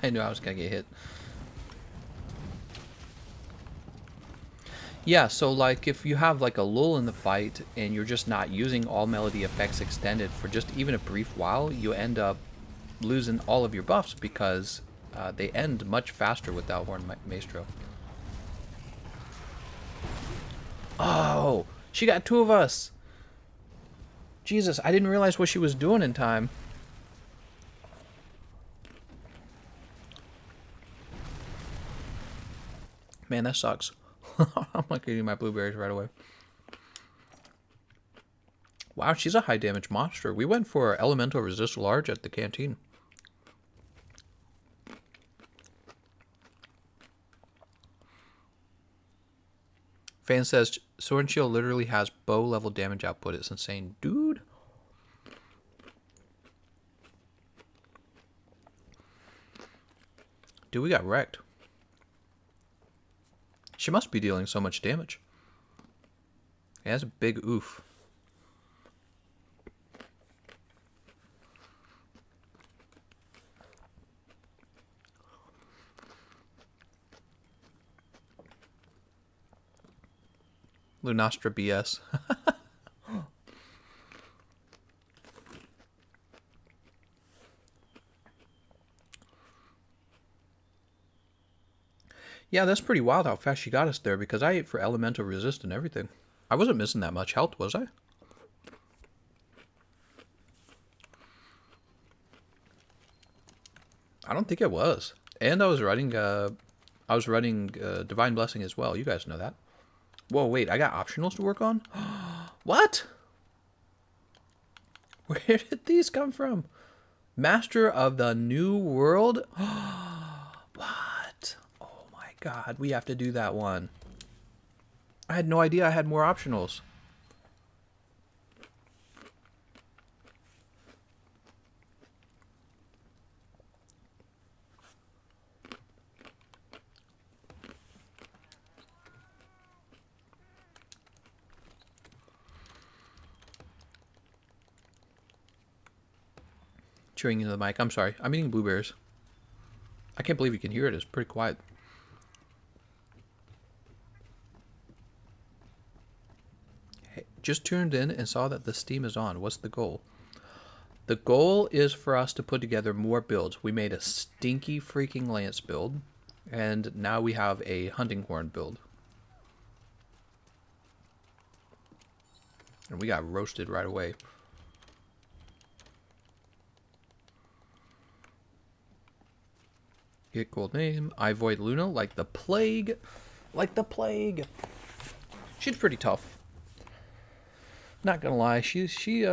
I knew I was gonna get hit. Yeah, so like if you have like a lull in the fight and you're just not using all melody effects extended for just even a brief while, you end up losing all of your buffs because they end much faster without Horn Maestro. Oh, she got two of us. Jesus, I didn't realize what she was doing in time. Man, that sucks. I'm not getting my blueberries right away. Wow, she's a high damage monster. We went for elemental resist large at the canteen. Fan says Sword and Shield literally has bow level damage output. It's insane, dude. Dude, we got wrecked. She must be dealing so much damage. Yeah, that's a big oof. Lunastra BS. Yeah, that's pretty wild how fast she got us there because I ate for elemental resist and everything. I wasn't missing that much health, was I? I don't think it was. And I was running Divine Blessing as well. You guys know that. Whoa, wait, I got optionals to work on? What? Where did these come from? Master of the New World? What? Oh my God, we have to do that one. I had no idea I had more optionals. Chewing into the mic. I'm sorry. I'm eating blueberries. I can't believe you can hear it. It's pretty quiet. Hey, just tuned in and saw that the Steam is on. What's the goal? The goal is for us to put together more builds. We made a stinky freaking lance build, and now we have a hunting horn build. And we got roasted right away. Get gold name. I avoid Luna like the plague. Like the plague. She's pretty tough. Not gonna lie, she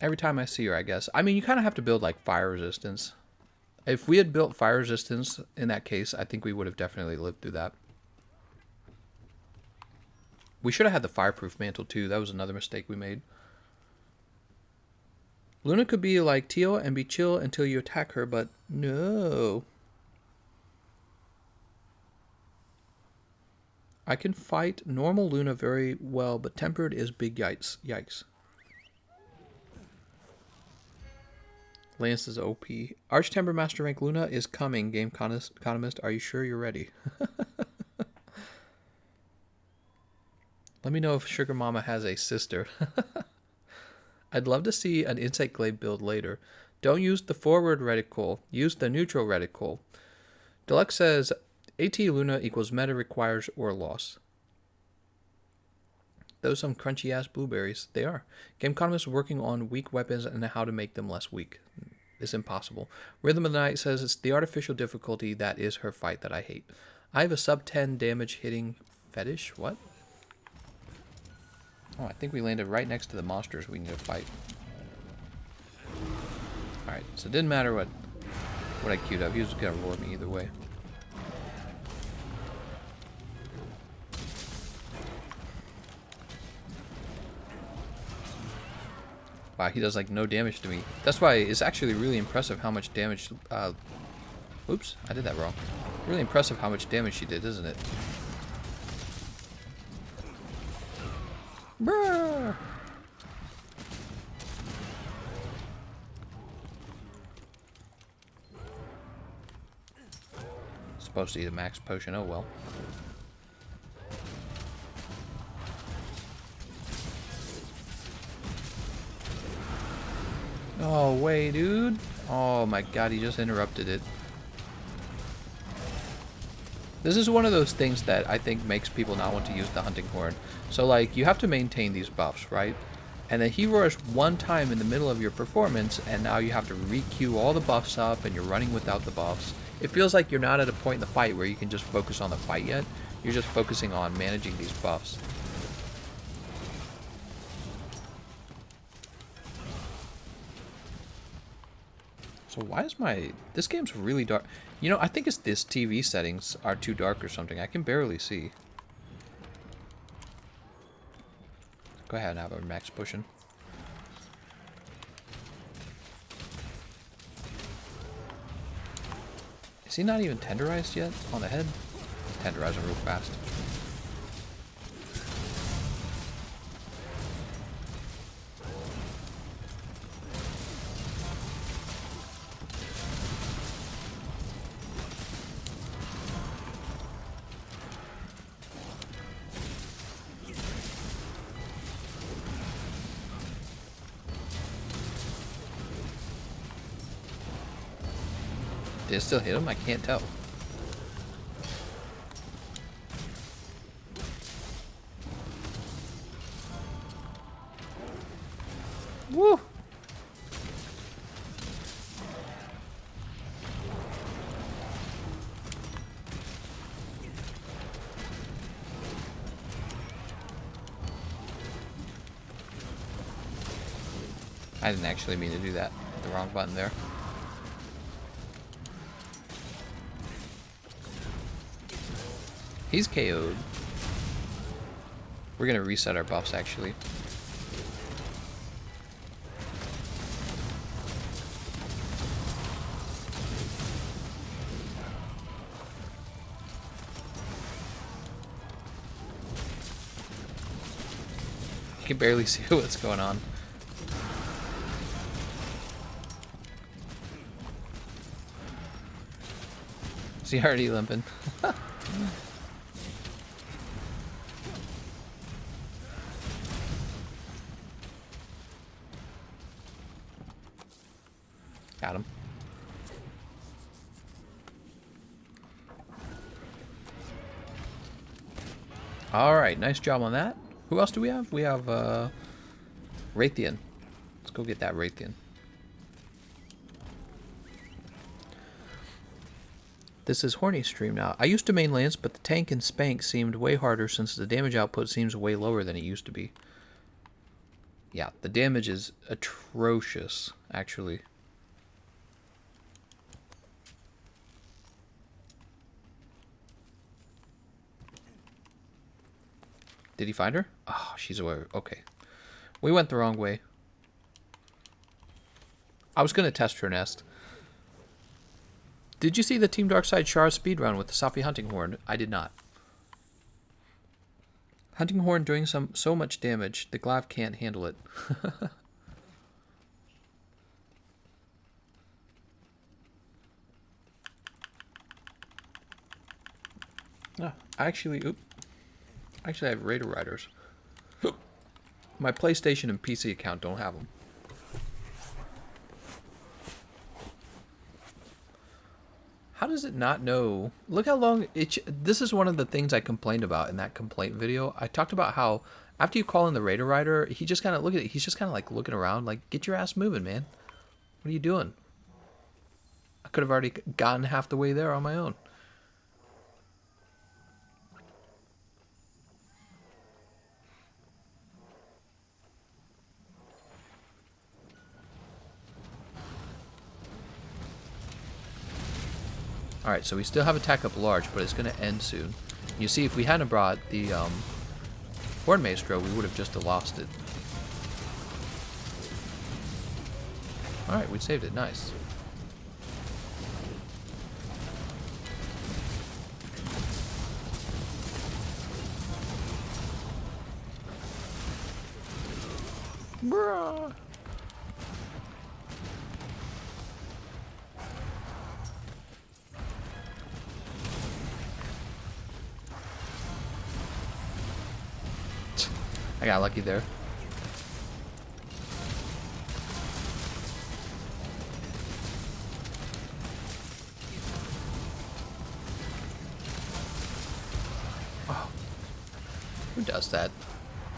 every time I see her, I guess. I mean, you kind of have to build like fire resistance. If we had built fire resistance in that case, I think we would have definitely lived through that. We should have had the fireproof mantle too. That was another mistake we made. Luna could be like Teal and be chill until you attack her, but no. I can fight normal Luna very well, but tempered is big yikes. Yikes. Lance is OP. Archtemper Master Rank Luna is coming, Gameconomist. Are you sure you're ready? Let me know if Sugar Mama has a sister. I'd love to see an Insight Glaive build later. Don't use the forward reticle. Use the neutral reticle. Deluxe says, AT Luna equals meta requires or loss. Those some crunchy ass blueberries. They are. Gameconomist is working on weak weapons and how to make them less weak. It's impossible. Rhythm of the Night says it's the artificial difficulty that is her fight that I hate. I have a sub 10 damage hitting fetish. What? Oh, I think we landed right next to the monsters we need to fight. Alright, so it didn't matter what I queued up. He was gonna roar me either way. Wow, he does like no damage to me. That's why it's actually really impressive how much damage... oops, I did that wrong. Really impressive how much damage she did, isn't it? Bruh! Supposed to eat a max potion, oh well. Oh, way, dude. Oh my god, he just interrupted it. This is one of those things that I think makes people not want to use the hunting horn. So, like, you have to maintain these buffs, right? And then he roars one time in the middle of your performance, and now you have to re-queue all the buffs up, and you're running without the buffs. It feels like you're not at a point in the fight where you can just focus on the fight yet. You're just focusing on managing these buffs. So why is this game's really dark. You know, I think it's this TV settings are too dark or something. I can barely see. Go ahead and have a max pushing. Is he not even tenderized yet on the head? Tenderizing real fast. Did it still hit him? I can't tell. Woo! I didn't actually mean to do that. Hit the wrong button there. He's KO'd. We're gonna reset our buffs, actually. You can barely see what's going on. Is he already limping? Got him. Alright, nice job on that. Who else do we have? We have Raytheon. Let's go get that Raytheon. This is Horny Stream now. I used to main Lance, but the tank and Spank seemed way harder since the damage output seems way lower than it used to be. Yeah, the damage is atrocious, actually. Did he find her? Oh, she's away. Okay. We went the wrong way. I was going to test her nest. Did you see the Team Darkside Char speedrun with the Safi Hunting Horn? I did not. Hunting Horn doing so much damage, the Glav can't handle it. Oh, actually I have Raider Riders. My PlayStation and PC account don't have them. How does it not know? Look how long it... This is one of the things I complained about in that complaint video. I talked about how after you call in the Raider Rider, he just kind of look at it. He's just kind of like looking around, like, get your ass moving, man. What are you doing? I could have already gotten half the way there on my own. Alright, so we still have attack up large, but it's going to end soon. You see, if we hadn't brought the Horn Maestro, we would have just lost it. Alright, we saved it. Nice. Bruh. I got lucky there. Oh. Who does that?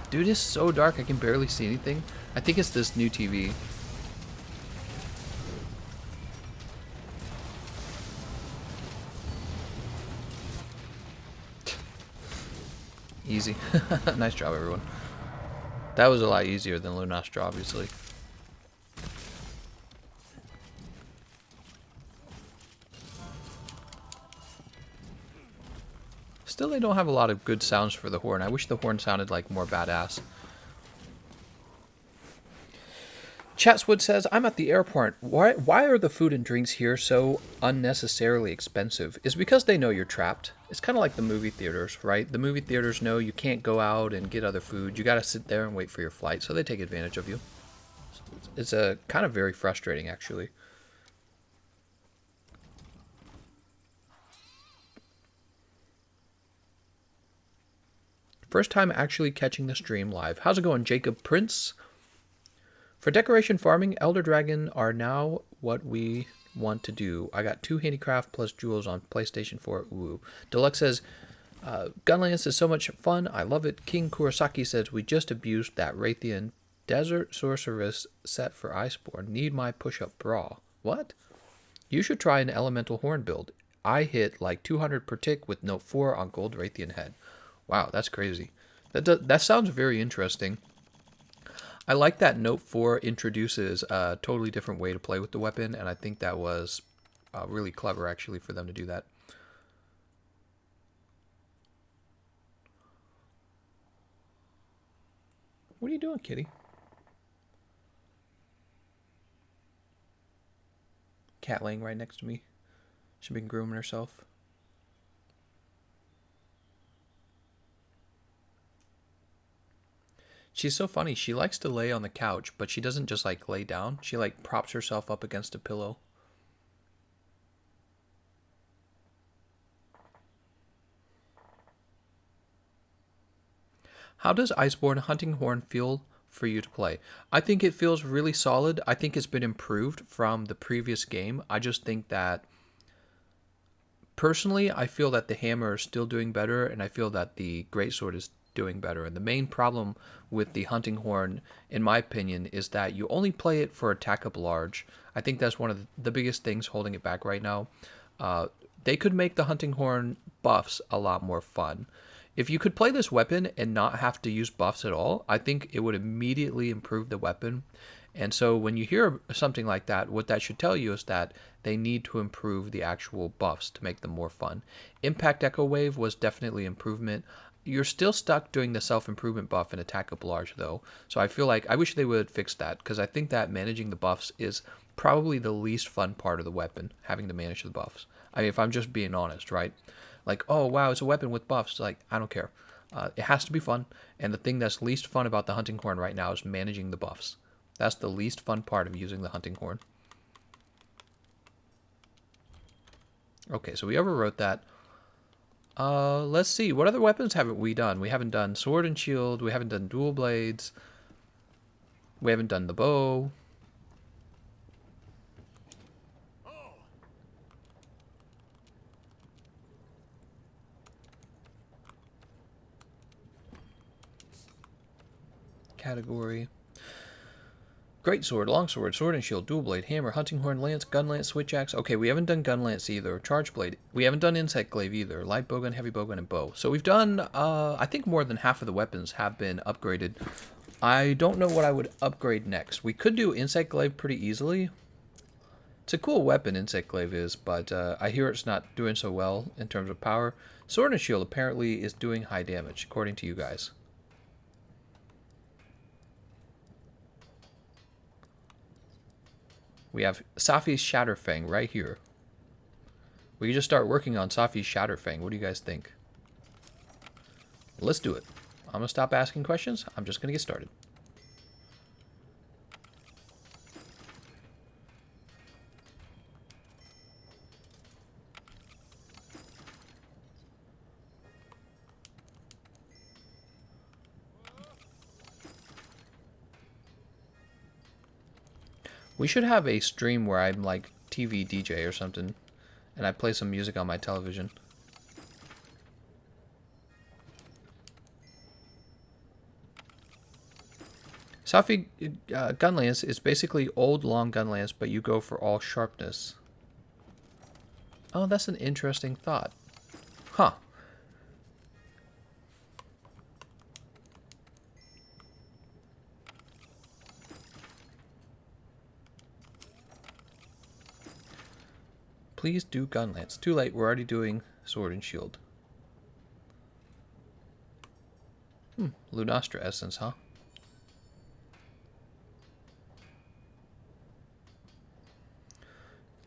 Dude, it's so dark I can barely see anything. I think it's this new TV. Easy. Nice job, everyone. That was a lot easier than Lunastra, obviously. Still, they don't have a lot of good sounds for the horn. I wish the horn sounded like more badass. Chatswood says, I'm at the airport. Why are the food and drinks here so unnecessarily expensive? It's because they know you're trapped. It's kind of like the movie theaters, right? The movie theaters know you can't go out and get other food. You got to sit there and wait for your flight, so they take advantage of you. It's a kind of very frustrating, actually. First time actually catching the stream live. How's it going, Jacob Prince? For decoration farming, Elder Dragon are now what we want to do. I got 2 handicraft plus jewels on PlayStation 4. Ooh. Deluxe says, Gunlance is so much fun. I love it. King Kurosaki says, we just abused that Raytheon Desert Sorceress set for Iceborne. Need my push-up bra. What? You should try an elemental horn build. I hit like 200 per tick with note 4 on gold Raytheon head. Wow, that's crazy. That sounds very interesting. I like that Note 4 introduces a totally different way to play with the weapon, and I think that was really clever, actually, for them to do that. What are you doing, kitty? Cat laying right next to me. She's been grooming herself. She's so funny. She likes to lay on the couch, but she doesn't just like lay down. She like props herself up against a pillow. How does Iceborne Hunting Horn feel for you to play? I think it feels really solid. I think it's been improved from the previous game. I just think that personally, I feel that the hammer is still doing better, and I feel that the greatsword is doing better. And the main problem with the hunting horn, in my opinion, is that you only play it for attack up large. I think that's one of the biggest things holding it back right now. They could make the hunting horn buffs a lot more fun. If you could play this weapon and not have to use buffs at all, I think it would immediately improve the weapon. And so when you hear something like that, what that should tell you is that they need to improve the actual buffs to make them more fun. Impact Echo Wave was definitely improvement. You're still stuck doing the self-improvement buff and attack up large though. So I feel like I wish they would fix that, because I think that managing the buffs is probably the least fun part of the weapon, having to manage the buffs. I mean, if I'm just being honest, right? Like, oh wow, it's a weapon with buffs. Like, I don't care. It has to be fun, and the thing that's least fun about the hunting horn right now is managing the buffs. That's the least fun part of using the hunting horn. Okay, so we overwrote that. Let's see. What other weapons haven't we done? We haven't done sword and shield. We haven't done dual blades. We haven't done the bow. Category. Greatsword, longsword, sword and shield, dual blade, hammer, hunting horn, lance, gun lance, switch axe. Okay, we haven't done gun lance either. Charge blade. We haven't done insect glaive either. Light bowgun, heavy bowgun, and bow. So we've done, I think more than half of the weapons have been upgraded. I don't know what I would upgrade next. We could do insect glaive pretty easily. It's a cool weapon, insect glaive is, but I hear it's not doing so well in terms of power. Sword and shield apparently is doing high damage, according to you guys. We have Safi's Shatterfang right here. We can just start working on Safi's Shatterfang. What do you guys think? Let's do it. I'm going to stop asking questions. I'm just going to get started. We should have a stream where I'm like TV DJ or something, and I play some music on my television. Safi gun lance is basically old long gun lance, but you go for all sharpness. Oh, that's an interesting thought. Huh. Please do gun lance. Too late, we're already doing sword and shield. Lunastra essence, huh?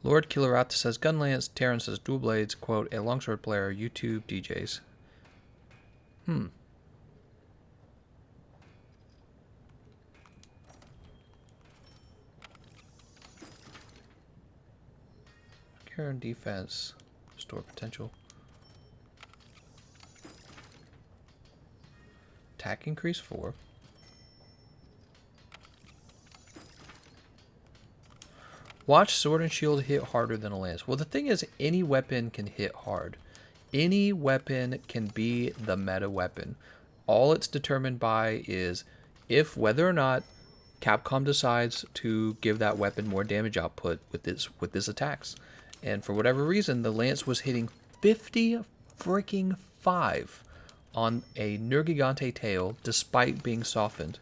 Lord Killerata says gun lance. Terran says dual blades. Quote, a longsword player, YouTube DJs. Karen defense. Store potential. Attack increase 4. Watch sword and shield hit harder than a lance. Well, the thing is, any weapon can hit hard. Any weapon can be the meta weapon. All it's determined by is if whether or not Capcom decides to give that weapon more damage output with this attacks. And for whatever reason, the lance was hitting 50 freaking 5 on a Nergigante tail despite being softened.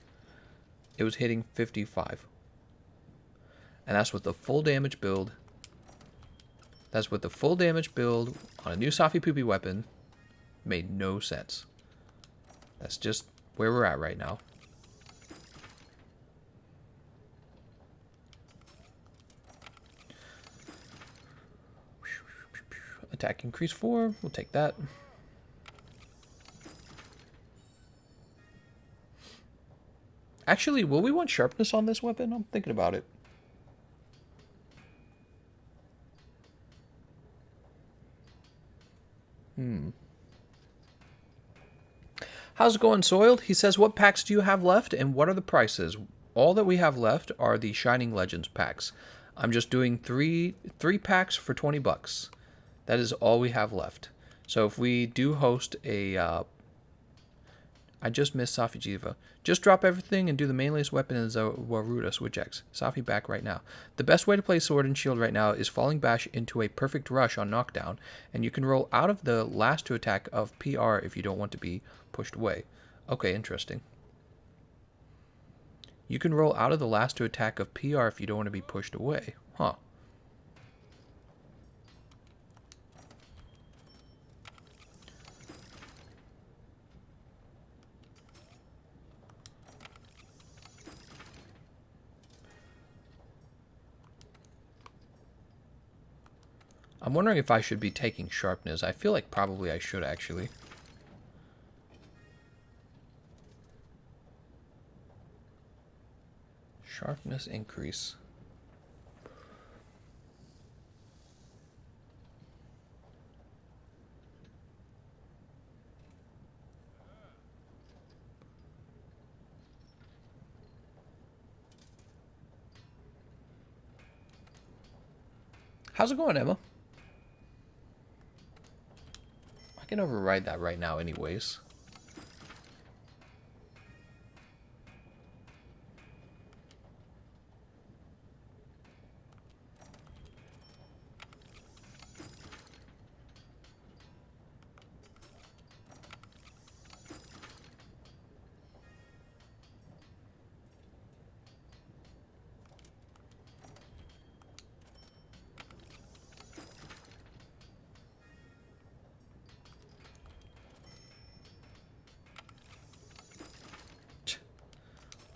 It was hitting 55. And that's with the full damage build. That's with the full damage build on a new Safi Poopy weapon. Made no sense. That's just where we're at right now. Attack increase 4. We'll take that. Actually, will we want sharpness on this weapon? I'm thinking about it. How's it going, Soiled? He says, what packs do you have left and what are the prices? All that we have left are the Shining Legends packs. I'm just doing three packs for 20 bucks. That is all we have left. So if we do host a... I just missed Safi Jiva. Just drop everything and do the mainliest weapon in Waruda Switch X. Safi back right now. The best way to play Sword and Shield right now is Falling Bash into a perfect rush on knockdown, and you can roll out of the last to attack of PR if you don't want to be pushed away. Okay, interesting. You can roll out of the last to attack of PR if you don't want to be pushed away. Huh. I'm wondering if I should be taking sharpness. I feel like probably I should, actually. Sharpness increase. How's it going, Emma? I can override that right now anyways.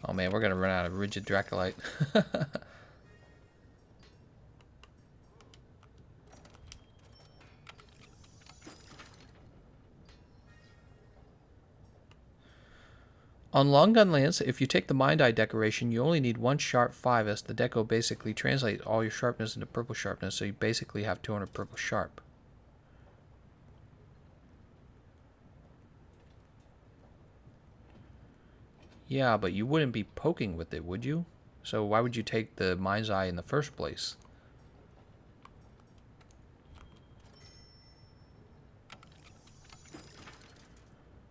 Oh man, we're gonna run out of rigid Dracolite. On Long Gun Lance, if you take the Mind Eye decoration, you only need one sharp 5, as the deco basically translates all your sharpness into purple sharpness, so you basically have 200 purple sharp. Yeah, but you wouldn't be poking with it, would you? So why would you take the Mind's Eye in the first place?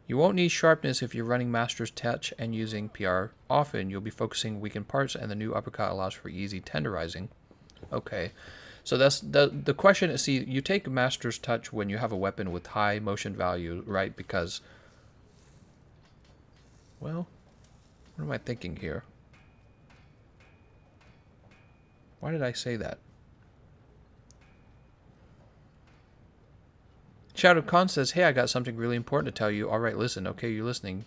You won't need sharpness if you're running Master's Touch and using PR. Often, you'll be focusing weakened parts, and the new uppercut allows for easy tenderizing. Okay, so that's the question is, see, you take Master's Touch when you have a weapon with high motion value, right? Because, well, what am I thinking here? Why did I say that? Shadow Khan says, hey, I got something really important to tell you. All right, listen. Okay, you're listening.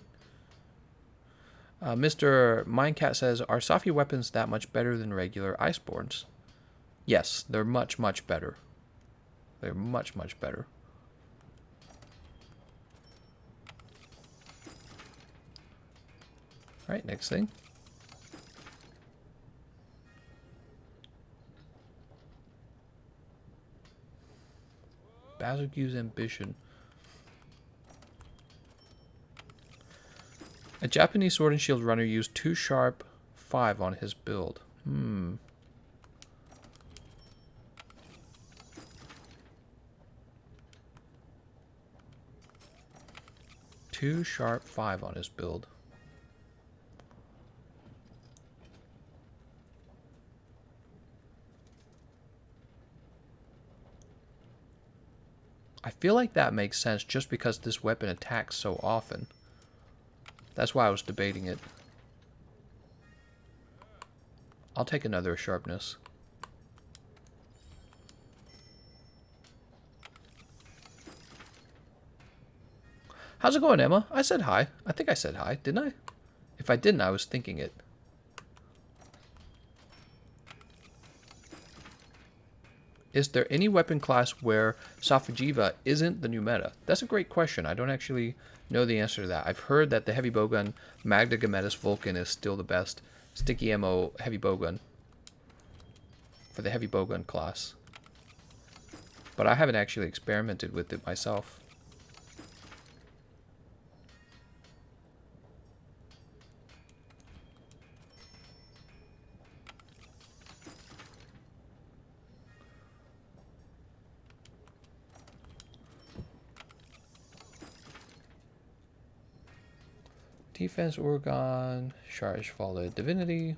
Mr. Mindcat says, are Safi weapons that much better than regular Icebornes? Yes, they're much, much better. They're much, much better. All right, next thing. Bazooku's Ambition. A Japanese Sword and Shield runner used 2 sharp 5 on his build. 2 sharp 5 on his build. I feel like that makes sense just because this weapon attacks so often. That's why I was debating it. I'll take another sharpness. How's it going, Emma? I said hi. I think I said hi, didn't I? If I didn't, I was thinking it. Is there any weapon class where Safajiva isn't the new meta? That's a great question. I don't actually know the answer to that. I've heard that the heavy bowgun Magda Gametis Vulcan is still the best sticky ammo heavy bowgun for the heavy bowgun class. But I haven't actually experimented with it myself. Defense Oregon, Charge Fallen Divinity.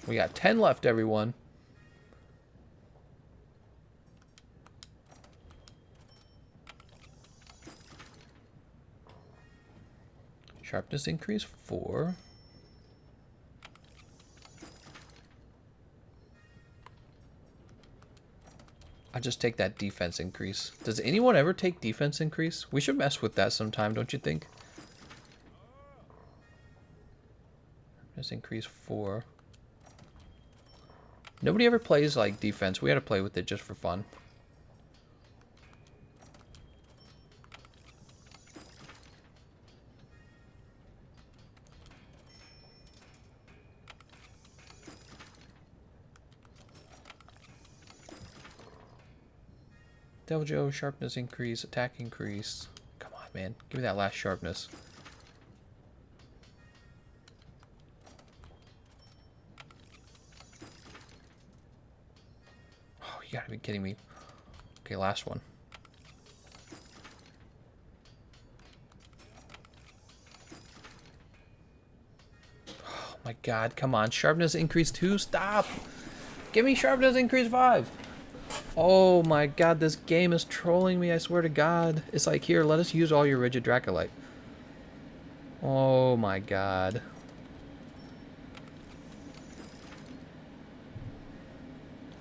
We got 10 left, everyone. Sharpness increase 4. I just take that defense increase. Does anyone ever take defense increase? We should mess with that sometime, don't you think? Just increase 4. Nobody ever plays like defense. We had to play with it just for fun. Devil Joe, sharpness increase, attack increase. Come on, man. Give me that last sharpness. Oh, you gotta be kidding me. Okay, last one. Oh my god, come on. Sharpness increase 2? Stop! Give me sharpness increase 5! Oh my god, this game is trolling me, I swear to god. It's like, here, let us use all your rigid Dracolite. Oh my god.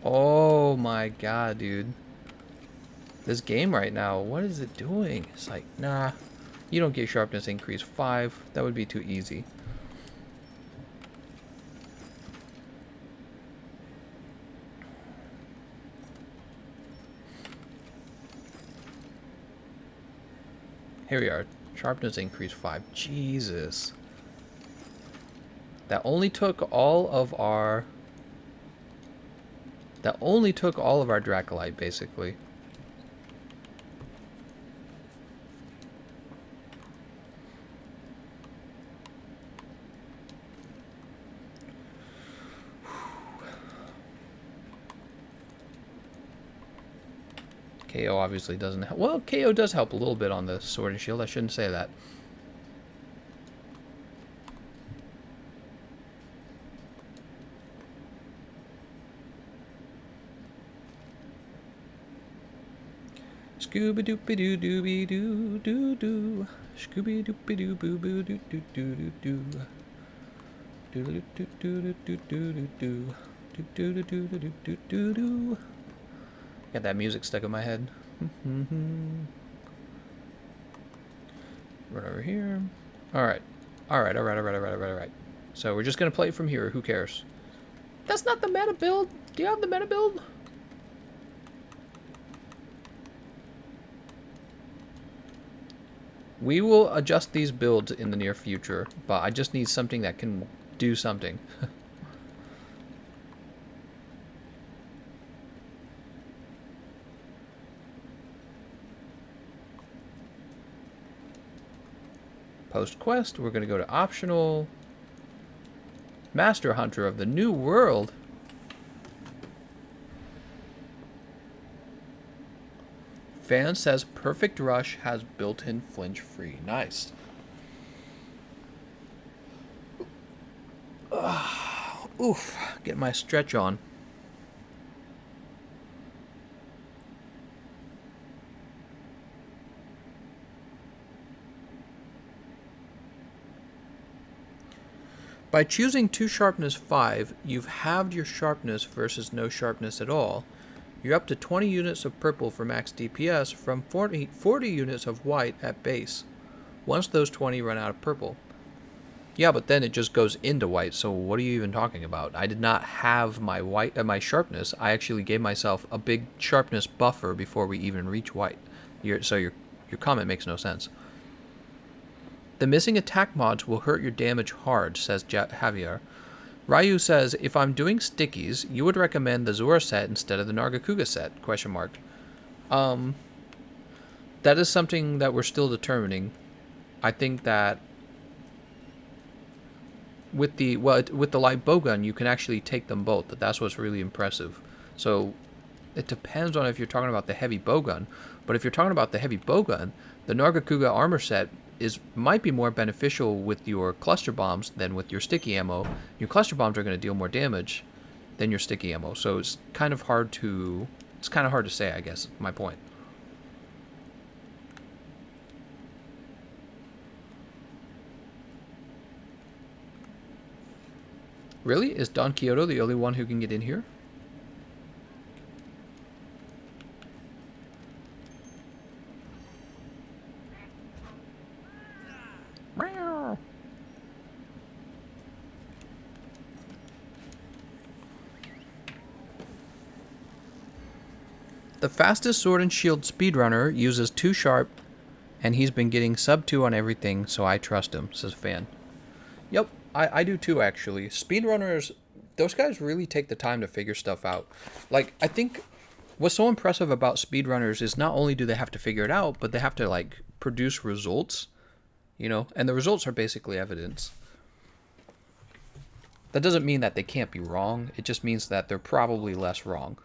Oh my god, dude. This game right now, what is it doing? It's like, nah. You don't get sharpness increase 5. That would be too easy. Here we are. Sharpness increase 5. Jesus. That only took all of our... That only took all of our Dracolite, basically. KO obviously doesn't help. Well, KO does help a little bit on the sword and shield. I shouldn't say that. Scooby doopy doo dooby doo doo doo. Scooby doopy doo boo boo doo doo doo doo doo. Doo doo doo doo doo doo doo doo. Doo doo doo doo doo doo doo doo. Got that music stuck in my head. Run over here. Alright. Alright. So we're just gonna play from here. Who cares? That's not the meta build. Do you have the meta build? We will adjust these builds in the near future, but I just need something that can do something. Post quest, we're going to go to optional. Master Hunter of the New World. Fan says Perfect Rush has built-in flinch free. Nice. Oof, get my stretch on. By choosing 2 sharpness 5, you've halved your sharpness versus no sharpness at all. You're up to 20 units of purple for max DPS from 40 units of white at base, once those 20 run out of purple. Yeah, but then it just goes into white. So what are you even talking about? I did not have my white, my sharpness. I actually gave myself a big sharpness buffer before we even reach white. Your comment makes no sense. The missing attack mods will hurt your damage hard, says Javier. Ryu says, if I'm doing stickies, you would recommend the Zora set instead of the Nargacuga set? Question mark. That is something that we're still determining. I think that with the light bowgun, you can actually take them both. That's what's really impressive. So it depends on if you're talking about the heavy bowgun. But if you're talking about the heavy bowgun, the Nargacuga armor set might be more beneficial with your cluster bombs than with your sticky ammo. Your cluster bombs are going to deal more damage than your sticky ammo. So it's kind of hard to say, I guess, my point. Really? Is Don Quixote the only one who can get in here? The fastest sword and shield speedrunner uses 2 sharp, and he's been getting sub 2 on everything, so I trust him, says Fan. Yep, I do too, actually. Speedrunners, those guys really take the time to figure stuff out. Like, I think what's so impressive about speedrunners is not only do they have to figure it out, but they have to, like, produce results, and the results are basically evidence. That doesn't mean that they can't be wrong, it just means that they're probably less wrong.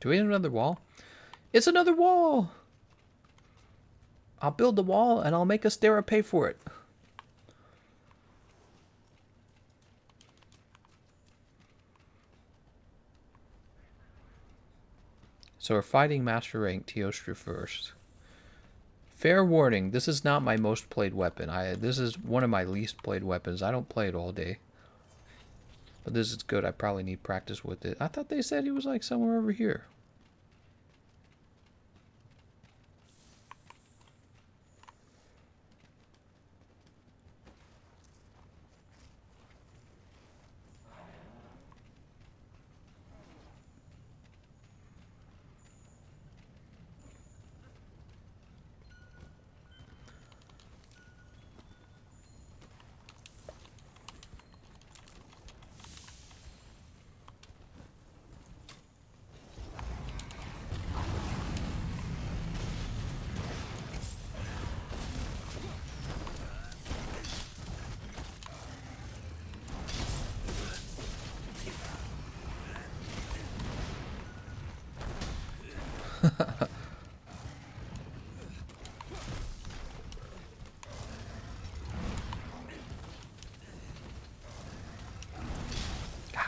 Do we have another wall? It's another wall! I'll build the wall and I'll make Astera pay for it. So we're fighting Master Rank Teostra first. Fair warning, this is not my most played weapon. This is one of my least played weapons. I don't play it all day. But this is good. I probably need practice with it. I thought they said he was like somewhere over here.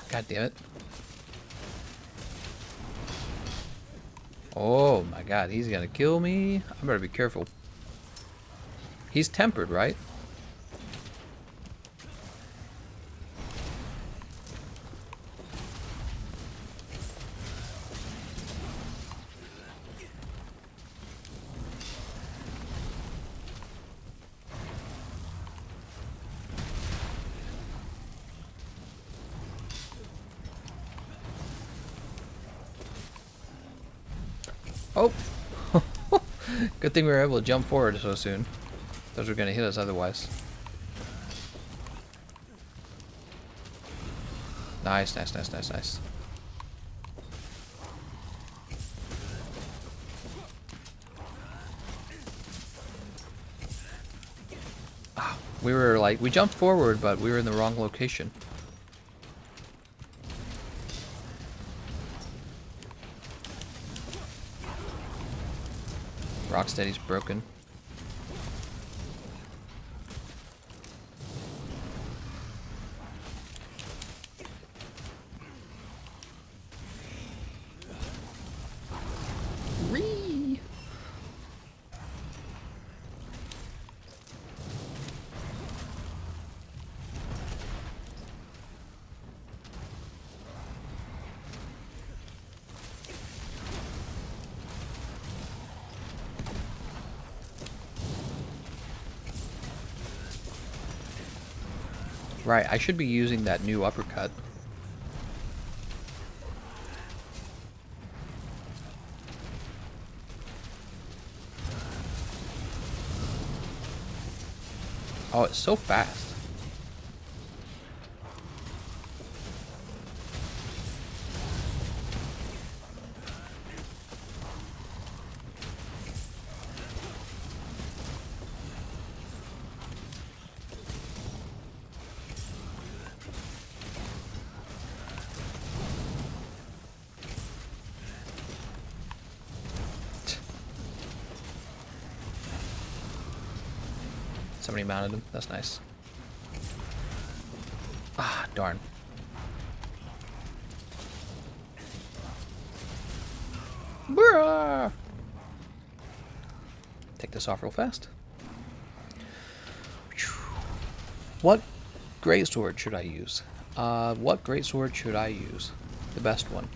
God damn it. Oh my god, he's gonna kill me. I better be careful. He's tempered, right? Oh! Good thing we were able to jump forward so soon. Those were going to hit us otherwise. Nice, nice, nice, nice, nice. We were like, we jumped forward, but we were in the wrong location. Rocksteady's broken. Ree! Right, I should be using that new uppercut. Oh, it's so fast. Somebody mounted him. That's nice. Ah, darn. Bruh! Take this off real fast. What greatsword should I use? What greatsword should I use? The best one.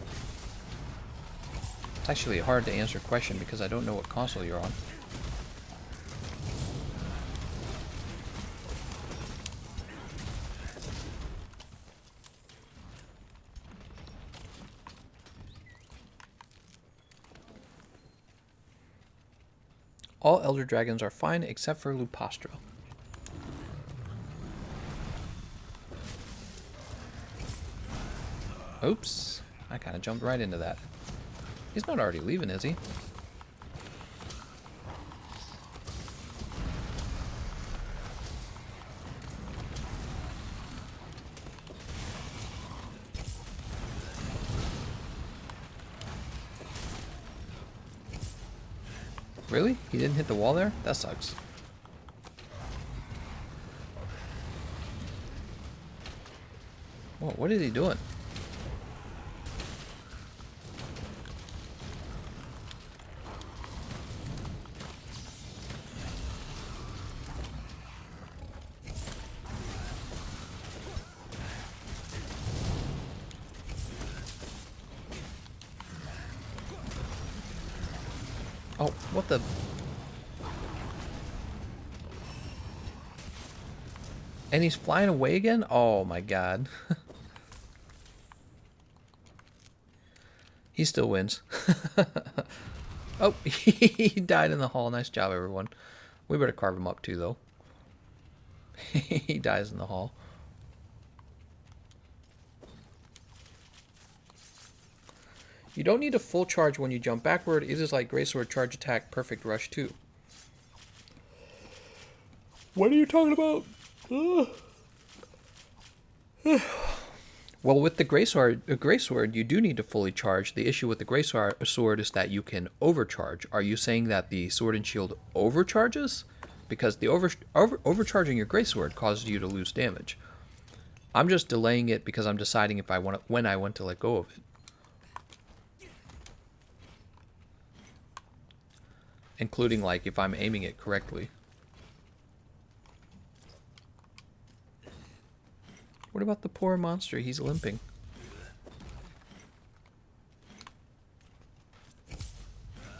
It's actually a hard to answer question because I don't know what console you're on. All Elder Dragons are fine except for Lupastra. Oops. I kind of jumped right into that. He's not already leaving, is he? Really? He didn't hit the wall there? That sucks. Whoa, what is he doing? Oh, what the... And he's flying away again? Oh my god. He still wins. Oh, he died in the hall. Nice job, everyone. We better carve him up too, though. He dies in the hall. You don't need a full charge when you jump backward. It is like Greatsword Charge Attack Perfect Rush 2. What are you talking about? Well, with the Greatsword, you do need to fully charge. The issue with the Greatsword is that you can overcharge. Are you saying that the Sword and Shield overcharges? Because the overcharging your Greatsword causes you to lose damage. I'm just delaying it because I'm deciding if I want when I want to let go of it. Including, like, if I'm aiming it correctly. What about the poor monster? He's limping.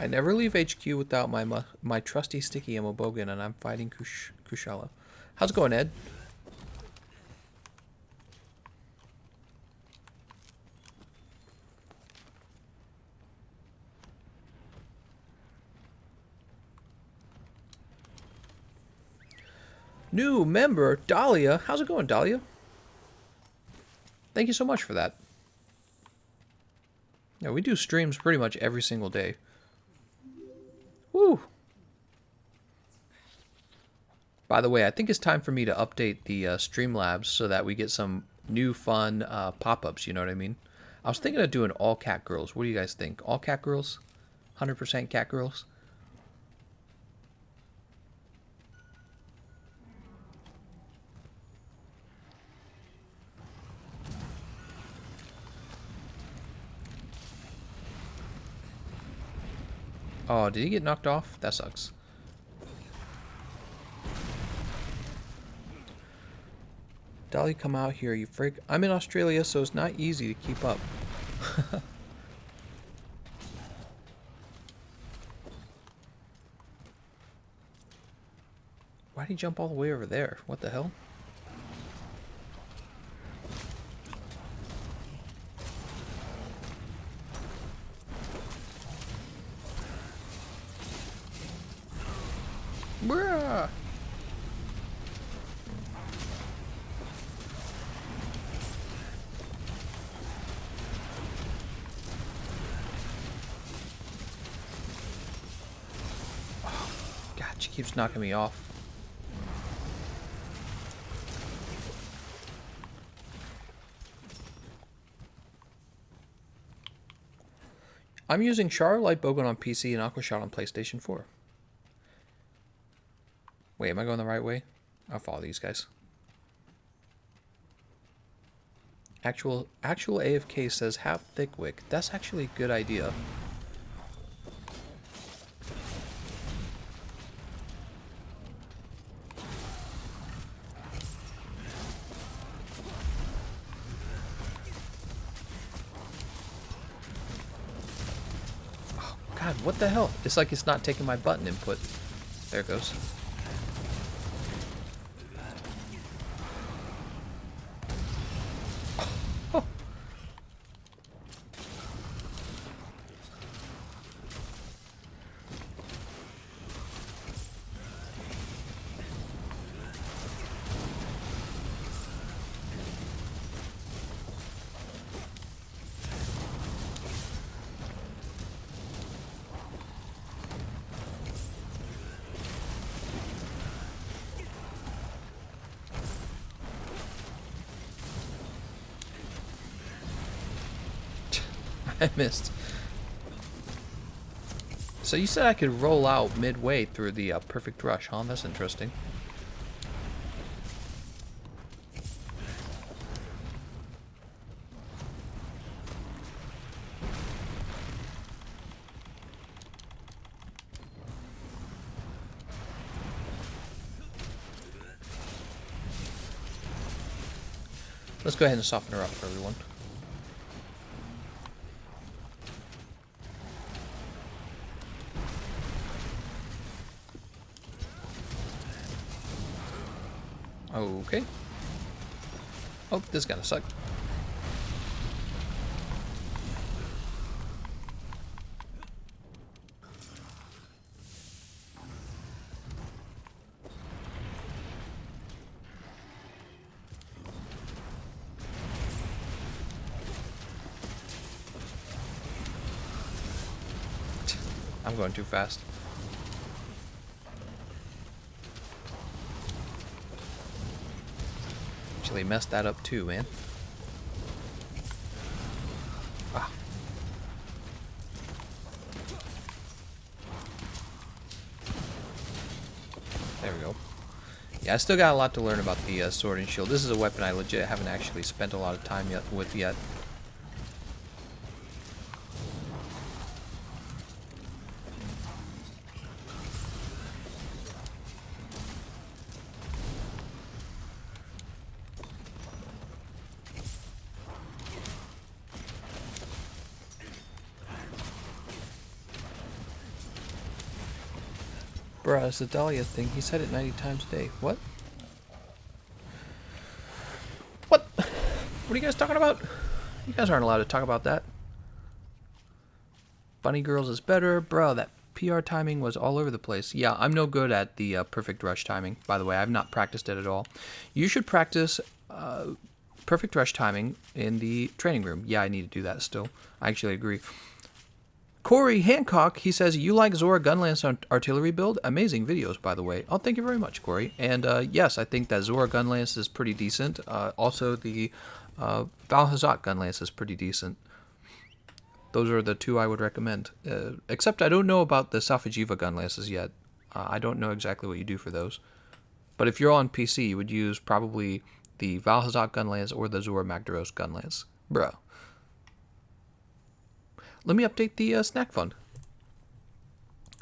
I never leave HQ without my trusty sticky ammo bogan, and I'm fighting Kushala. How's it going, Ed? New member, Dahlia. How's it going, Dahlia? Thank you so much for that. Yeah, we do streams pretty much every single day. Woo! By the way, I think it's time for me to update the Streamlabs so that we get some new fun pop-ups, you know what I mean? I was thinking of doing all cat girls. What do you guys think? All cat girls? 100% cat girls? Oh, did he get knocked off? That sucks. Dolly, come out here, you freak. I'm in Australia, so it's not easy to keep up. Why'd he jump all the way over there? What the hell? Bruh. God, she keeps knocking me off. I'm using Charlight Bogan on PC and Aquashot on PlayStation 4. Wait, am I going the right way? I'll follow these guys. Actual AFK says have thick wick. That's actually a good idea. Oh, God, what the hell? It's like it's not taking my button input. There it goes. I missed. So you said I could roll out midway through the perfect rush, huh? That's interesting. Let's go ahead and soften her up for everyone. Okay. Oh, this gotta suck. I'm going too fast. Actually messed that up too, man. Ah. There we go. Yeah, I still got a lot to learn about the sword and shield. This is a weapon I legit haven't actually spent a lot of time with yet. Bruh, it's the Dahlia thing. He said it 90 times a day. What? What? What are you guys talking about? You guys aren't allowed to talk about that. Bunny Girls is better. Bro, that PR timing was all over the place. Yeah, I'm no good at the perfect rush timing, by the way. I've not practiced it at all. You should practice perfect rush timing in the training room. Yeah, I need to do that still. I actually agree. Corey Hancock, he says, you like Zora Gunlance artillery build? Amazing videos, by the way. Oh, thank you very much, Corey. And yes, I think that Zora Gunlance is pretty decent. Also, the Valhazak Gunlance is pretty decent. Those are the two I would recommend. Except I don't know about the Safajiva Gunlances yet. I don't know exactly what you do for those. But if you're on PC, you would use probably the Valhazak Gunlance or the Zora Magdaros Gunlance. Bro. Let me update the snack fund.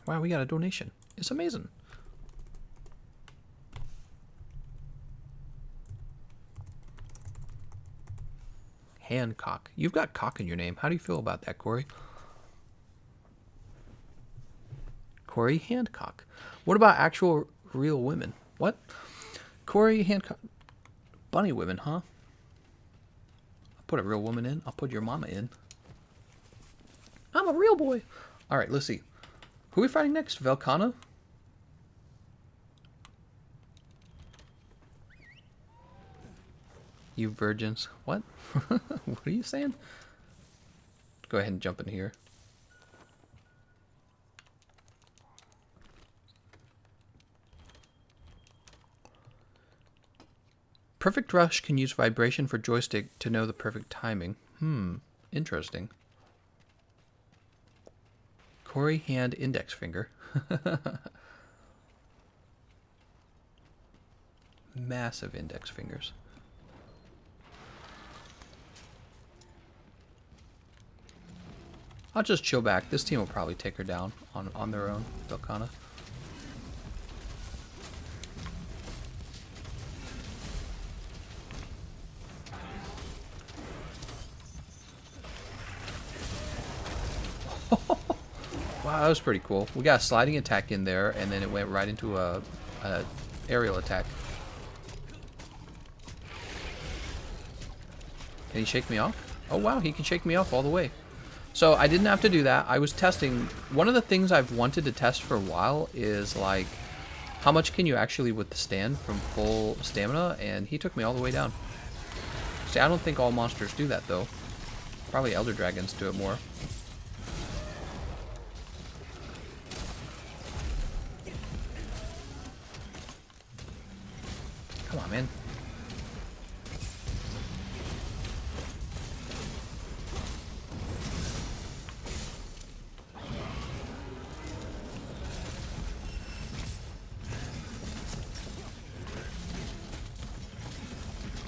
Wow, we got a donation. It's amazing. Hancock. You've got cock in your name. How do you feel about that, Corey? Corey Hancock. What about actual real women? What? Corey Hancock. Bunny women, huh? I'll put a real woman in. I'll put your mama in. I'm a real boy. All right, let's see. Who are we fighting next? Velcana? You virgins. What? What are you saying? Go ahead and jump in here. Perfect Rush can use vibration for joystick to know the perfect timing. Interesting. Corey hand index finger. Massive index fingers. I'll just chill back. This team will probably take her down on their own. They'll kind of. Wow, that was pretty cool. We got a sliding attack in there, and then it went right into a aerial attack. Can he shake me off? Oh wow, he can shake me off all the way. So I didn't have to do that. I was testing. One of the things I've wanted to test for a while is like how much can you actually withstand from full stamina, and he took me all the way down. See, I don't think all monsters do that though. Probably Elder Dragons do it more. Come on, man.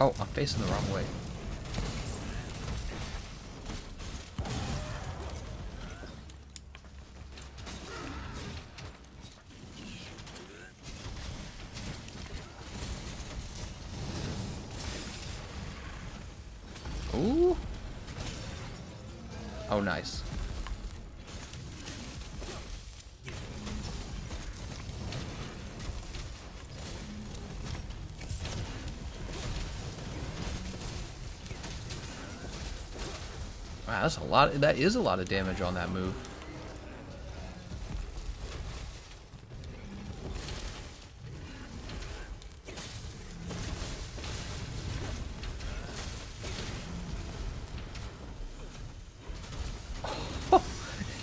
Oh, I'm facing the wrong way. Ooh. Oh, nice. Wow, that's a lot. That is a lot of damage on that move.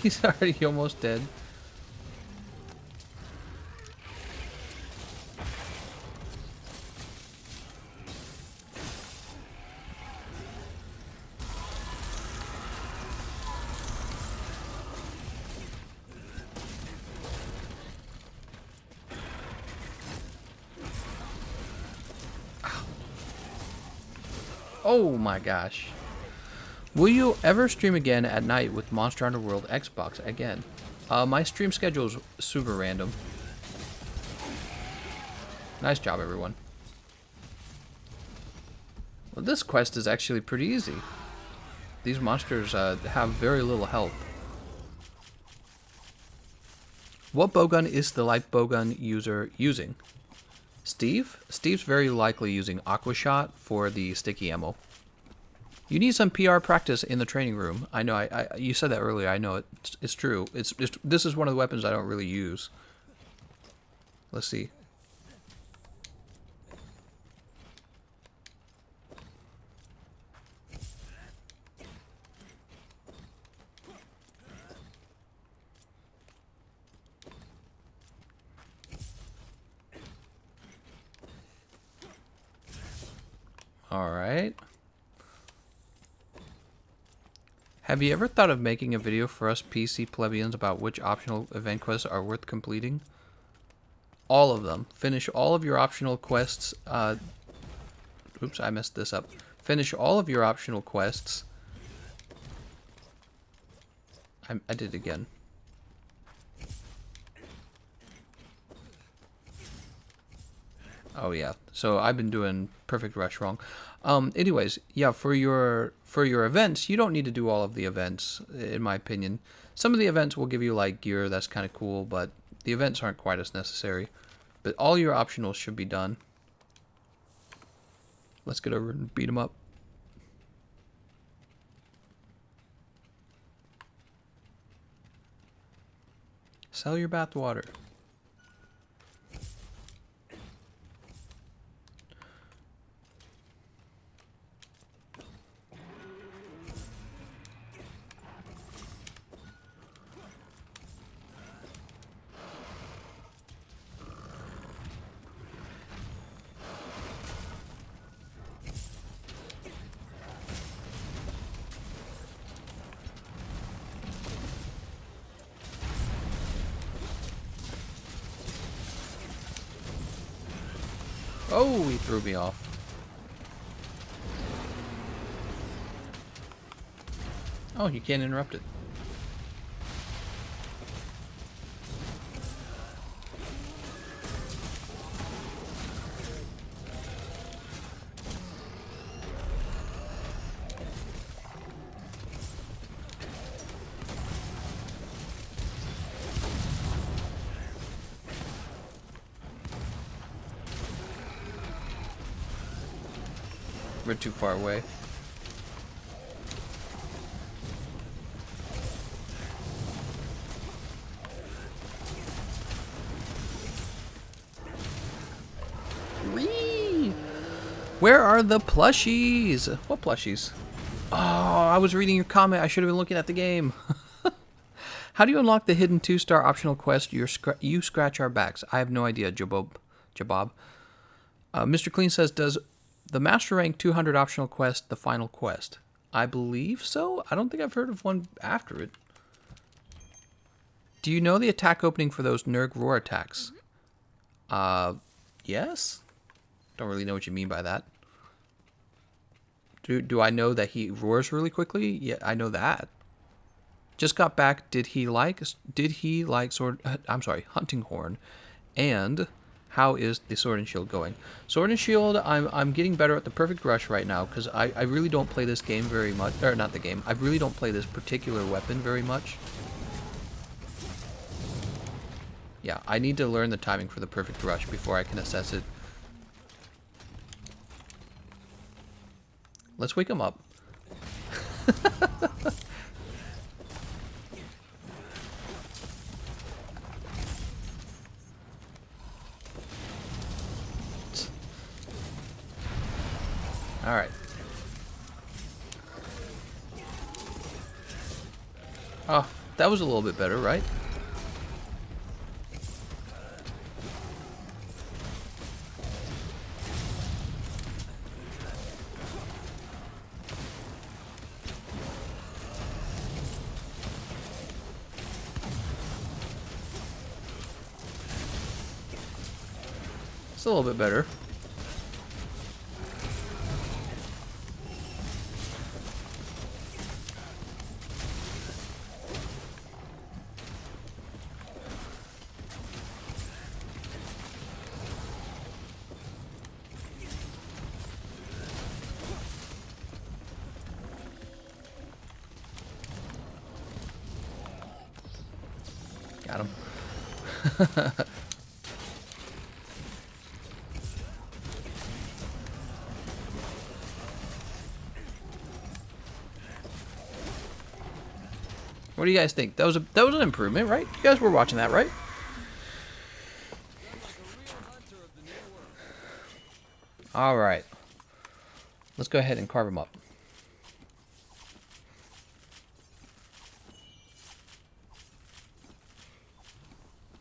He's already almost dead. Oh my gosh. Will you ever stream again at night with Monster Hunter World Xbox again? My stream schedule is super random. Nice job, everyone. Well, this quest is actually pretty easy. These monsters have very little health. What bowgun is the light bowgun user using? Steve? Steve's very likely using Aqua Shot for the sticky ammo. You need some PR practice in the training room. I know. You said that earlier. I know it's true. This is one of the weapons I don't really use. Let's see. All right. Have you ever thought of making a video for us PC plebeians about which optional event quests are worth completing? All of them. Finish all of your optional quests. Oops, I messed this up. Finish all of your optional quests. I did it again. Oh yeah. So I've been doing Perfect Rush wrong. Anyways, yeah, for your events, you don't need to do all of the events, in my opinion. Some of the events will give you like gear that's kind of cool, but the events aren't quite as necessary. But all your optionals should be done. Let's get over and beat them up. Sell your bathwater. Oh, he threw me off. Oh, you can't interrupt it. We're too far away. Whee! Where are the plushies? What plushies? Oh, I was reading your comment. I should have been looking at the game. How do you unlock the hidden 2-star optional quest, You Scratch Our Backs? I have no idea, Jabob. Mr. Clean says, does the Master Rank 200 optional quest the final quest? I believe so. I don't think I've heard of one after it. Do you know the attack opening for those Nerg Roar attacks? Yes. Don't really know what you mean by that. Do I know that he roars really quickly? Yeah, I know that. Just got back. Did he like Hunting Horn? And how is the Sword and Shield going? Sword and Shield, I'm getting better at the Perfect Rush right now because I really don't play this game very much. Or not the game. I really don't play this particular weapon very much. Yeah, I need to learn the timing for the Perfect Rush before I can assess it. Let's wake him up. All right. Oh, that was a little bit better, right? It's a little bit better. Got him. What do you guys think? That was an improvement, right? You guys were watching that, right? All right. Let's go ahead and carve him up.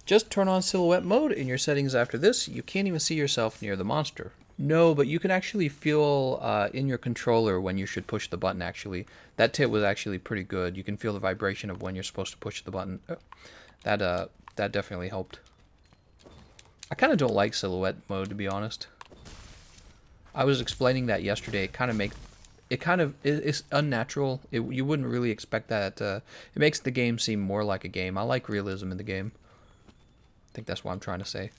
Just turn on silhouette mode in your settings after this. You can't even see yourself near the monster. No, but you can actually feel in your controller when you should push the button, actually. That tip was actually pretty good. You can feel the vibration of when you're supposed to push the button. That definitely helped. I kind of don't like silhouette mode, to be honest. I was explaining that yesterday. It's unnatural. You wouldn't really expect that. It makes the game seem more like a game. I like realism in the game. I think that's what I'm trying to say.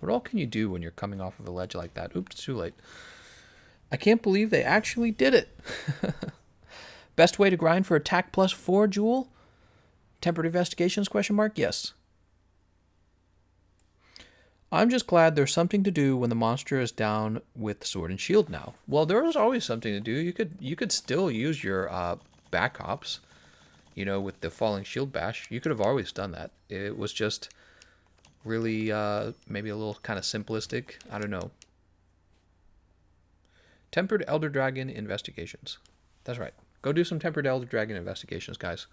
What all can you do when you're coming off of a ledge like that? Oops, too late. I can't believe they actually did it. Best way to grind for attack plus 4, Jewel? Tempered investigations, question mark? Yes. I'm just glad there's something to do when the monster is down with Sword and Shield now. Well, there is always something to do. You could still use your backups, with the Falling Shield Bash. You could have always done that. It was just really maybe a little kind of simplistic. I don't know. Tempered Elder Dragon investigations. That's right. Go do some Tempered Elder Dragon investigations, guys.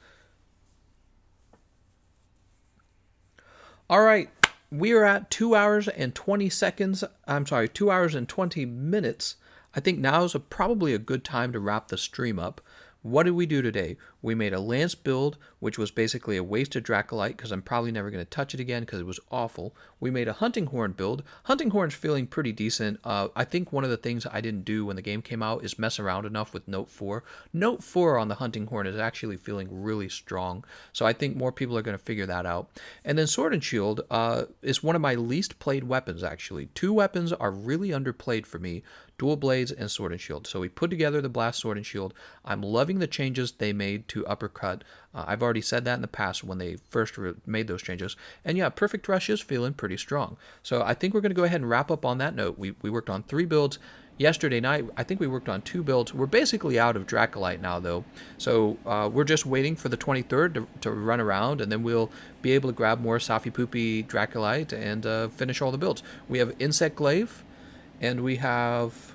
All right. We are at 2 hours and 20 seconds. I'm sorry, 2 hours and 20 minutes. I think now is probably a good time to wrap the stream up. What did we do today? We made a lance build, which was basically a wasted Dracolite because I'm probably never going to touch it again because it was awful. We made a hunting horn build. Hunting horn's feeling pretty decent. I think one of the things I didn't do when the game came out is mess around enough with Note 4. Note 4 on the hunting horn is actually feeling really strong, so I think more people are going to figure that out. And then sword and shield is one of my least played weapons, actually. Two weapons are really underplayed for me: dual blades and sword and shield. So we put together the blast sword and shield. I'm loving the changes they made to uppercut. I've already said that in the past when they first made those changes. And yeah, perfect rush is feeling pretty strong. So I think we're going to go ahead and wrap up on that note. We worked on 3 builds. Yesterday night, I think we worked on 2 builds. We're basically out of Dracolite now, though. So we're just waiting for the 23rd to run around, and then we'll be able to grab more Safi Poopy Dracolite and finish all the builds. We have Insect Glaive, and we have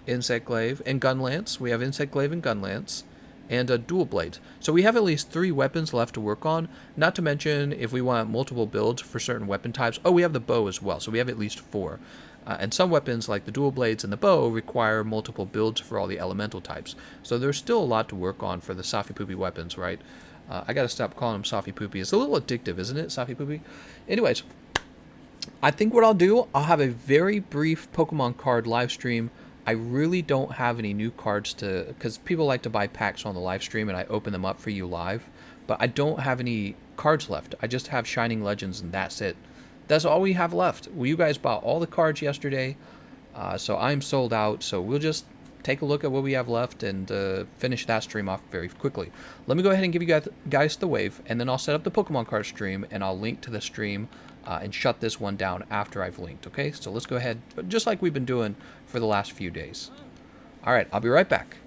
Insect Glaive and Gun Lance. We have Insect Glaive and Gun Lance, and a dual blade. So we have at least 3 weapons left to work on. Not to mention if we want multiple builds for certain weapon types. Oh, we have the bow as well, so we have at least 4. And some weapons like the dual blades and the bow require multiple builds for all the elemental types. So there's still a lot to work on for the Safi Poopy weapons, right? I gotta stop calling them Safi Poopy. It's a little addictive, isn't it, Safi Poopy? Anyways, I think what I'll do, I'll have a very brief Pokemon card live stream. I really don't have any new cards to, because people like to buy packs on the live stream and I open them up for you live, but I don't have any cards left. I just have Shining Legends and that's it. That's all we have left. Well, you guys bought all the cards yesterday, so I'm sold out. So we'll just take a look at what we have left and finish that stream off very quickly. Let me go ahead and give you guys the wave, and then I'll set up the Pokemon card stream, and I'll link to the stream and shut this one down after I've linked, okay? So let's go ahead, just like we've been doing for the last few days. All right, I'll be right back.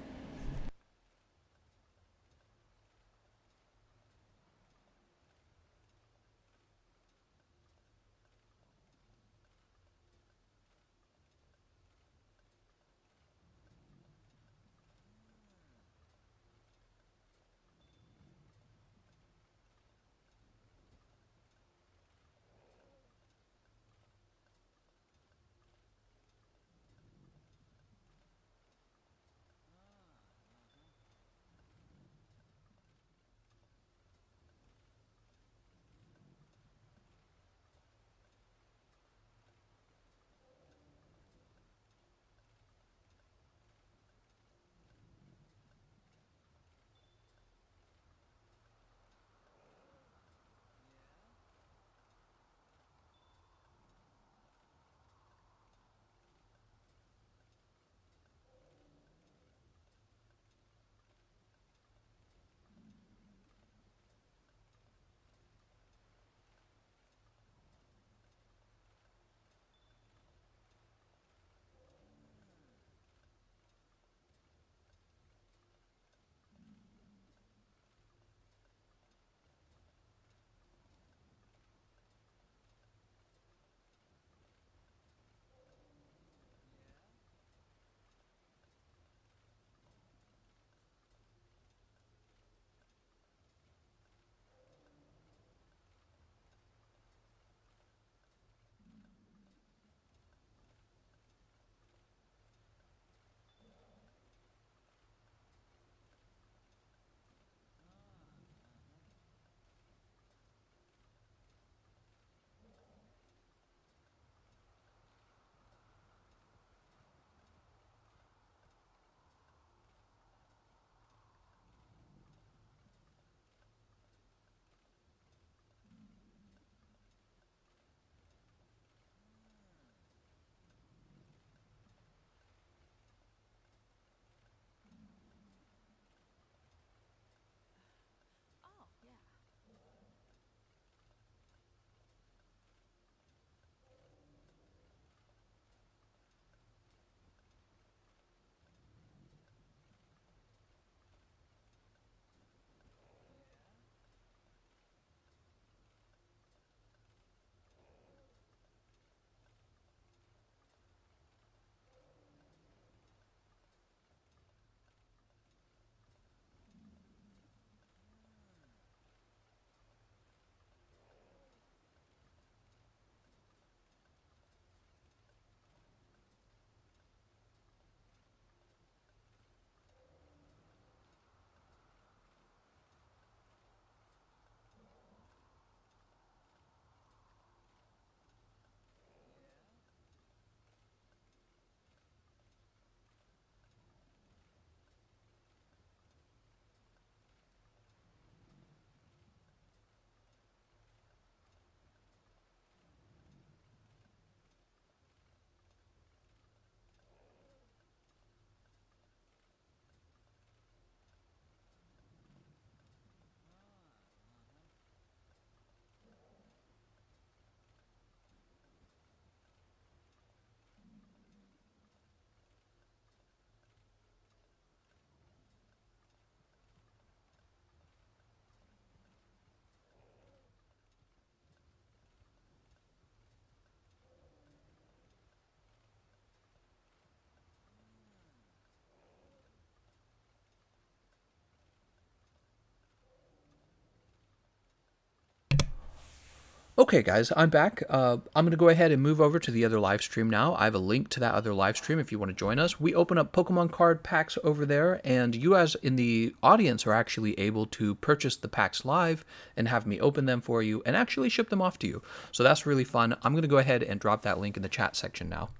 Okay, guys, I'm back. I'm going to go ahead and move over to the other live stream now. I have a link to that other live stream if you want to join us. We open up Pokemon card packs over there, and you guys in the audience are actually able to purchase the packs live and have me open them for you and actually ship them off to you. So that's really fun. I'm going to go ahead and drop that link in the chat section now.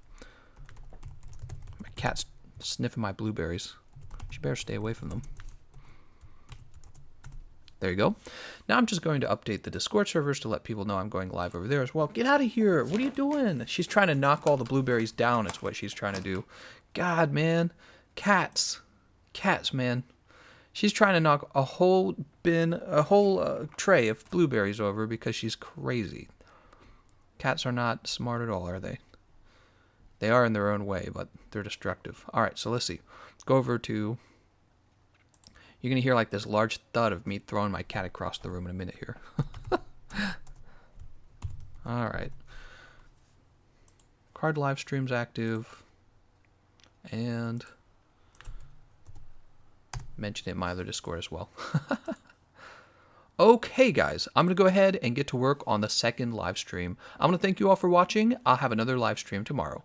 My cat's sniffing my blueberries. She better stay away from them. There you go. Now I'm just going to update the Discord servers to let people know I'm going live over there as well. Get out of here. What are you doing? She's trying to knock all the blueberries down. It's what she's trying to do. God, man. Cats. Cats, man. She's trying to knock a whole tray of blueberries over because she's crazy. Cats are not smart at all, are they? They are in their own way, but they're destructive. All right, so let's see. Go over to... You're going to hear like this large thud of me throwing my cat across the room in a minute here. All right. Card live stream's active. And mention it in my other Discord as well. Okay, guys. I'm going to go ahead and get to work on the second live stream. I'm going to thank you all for watching. I'll have another live stream tomorrow.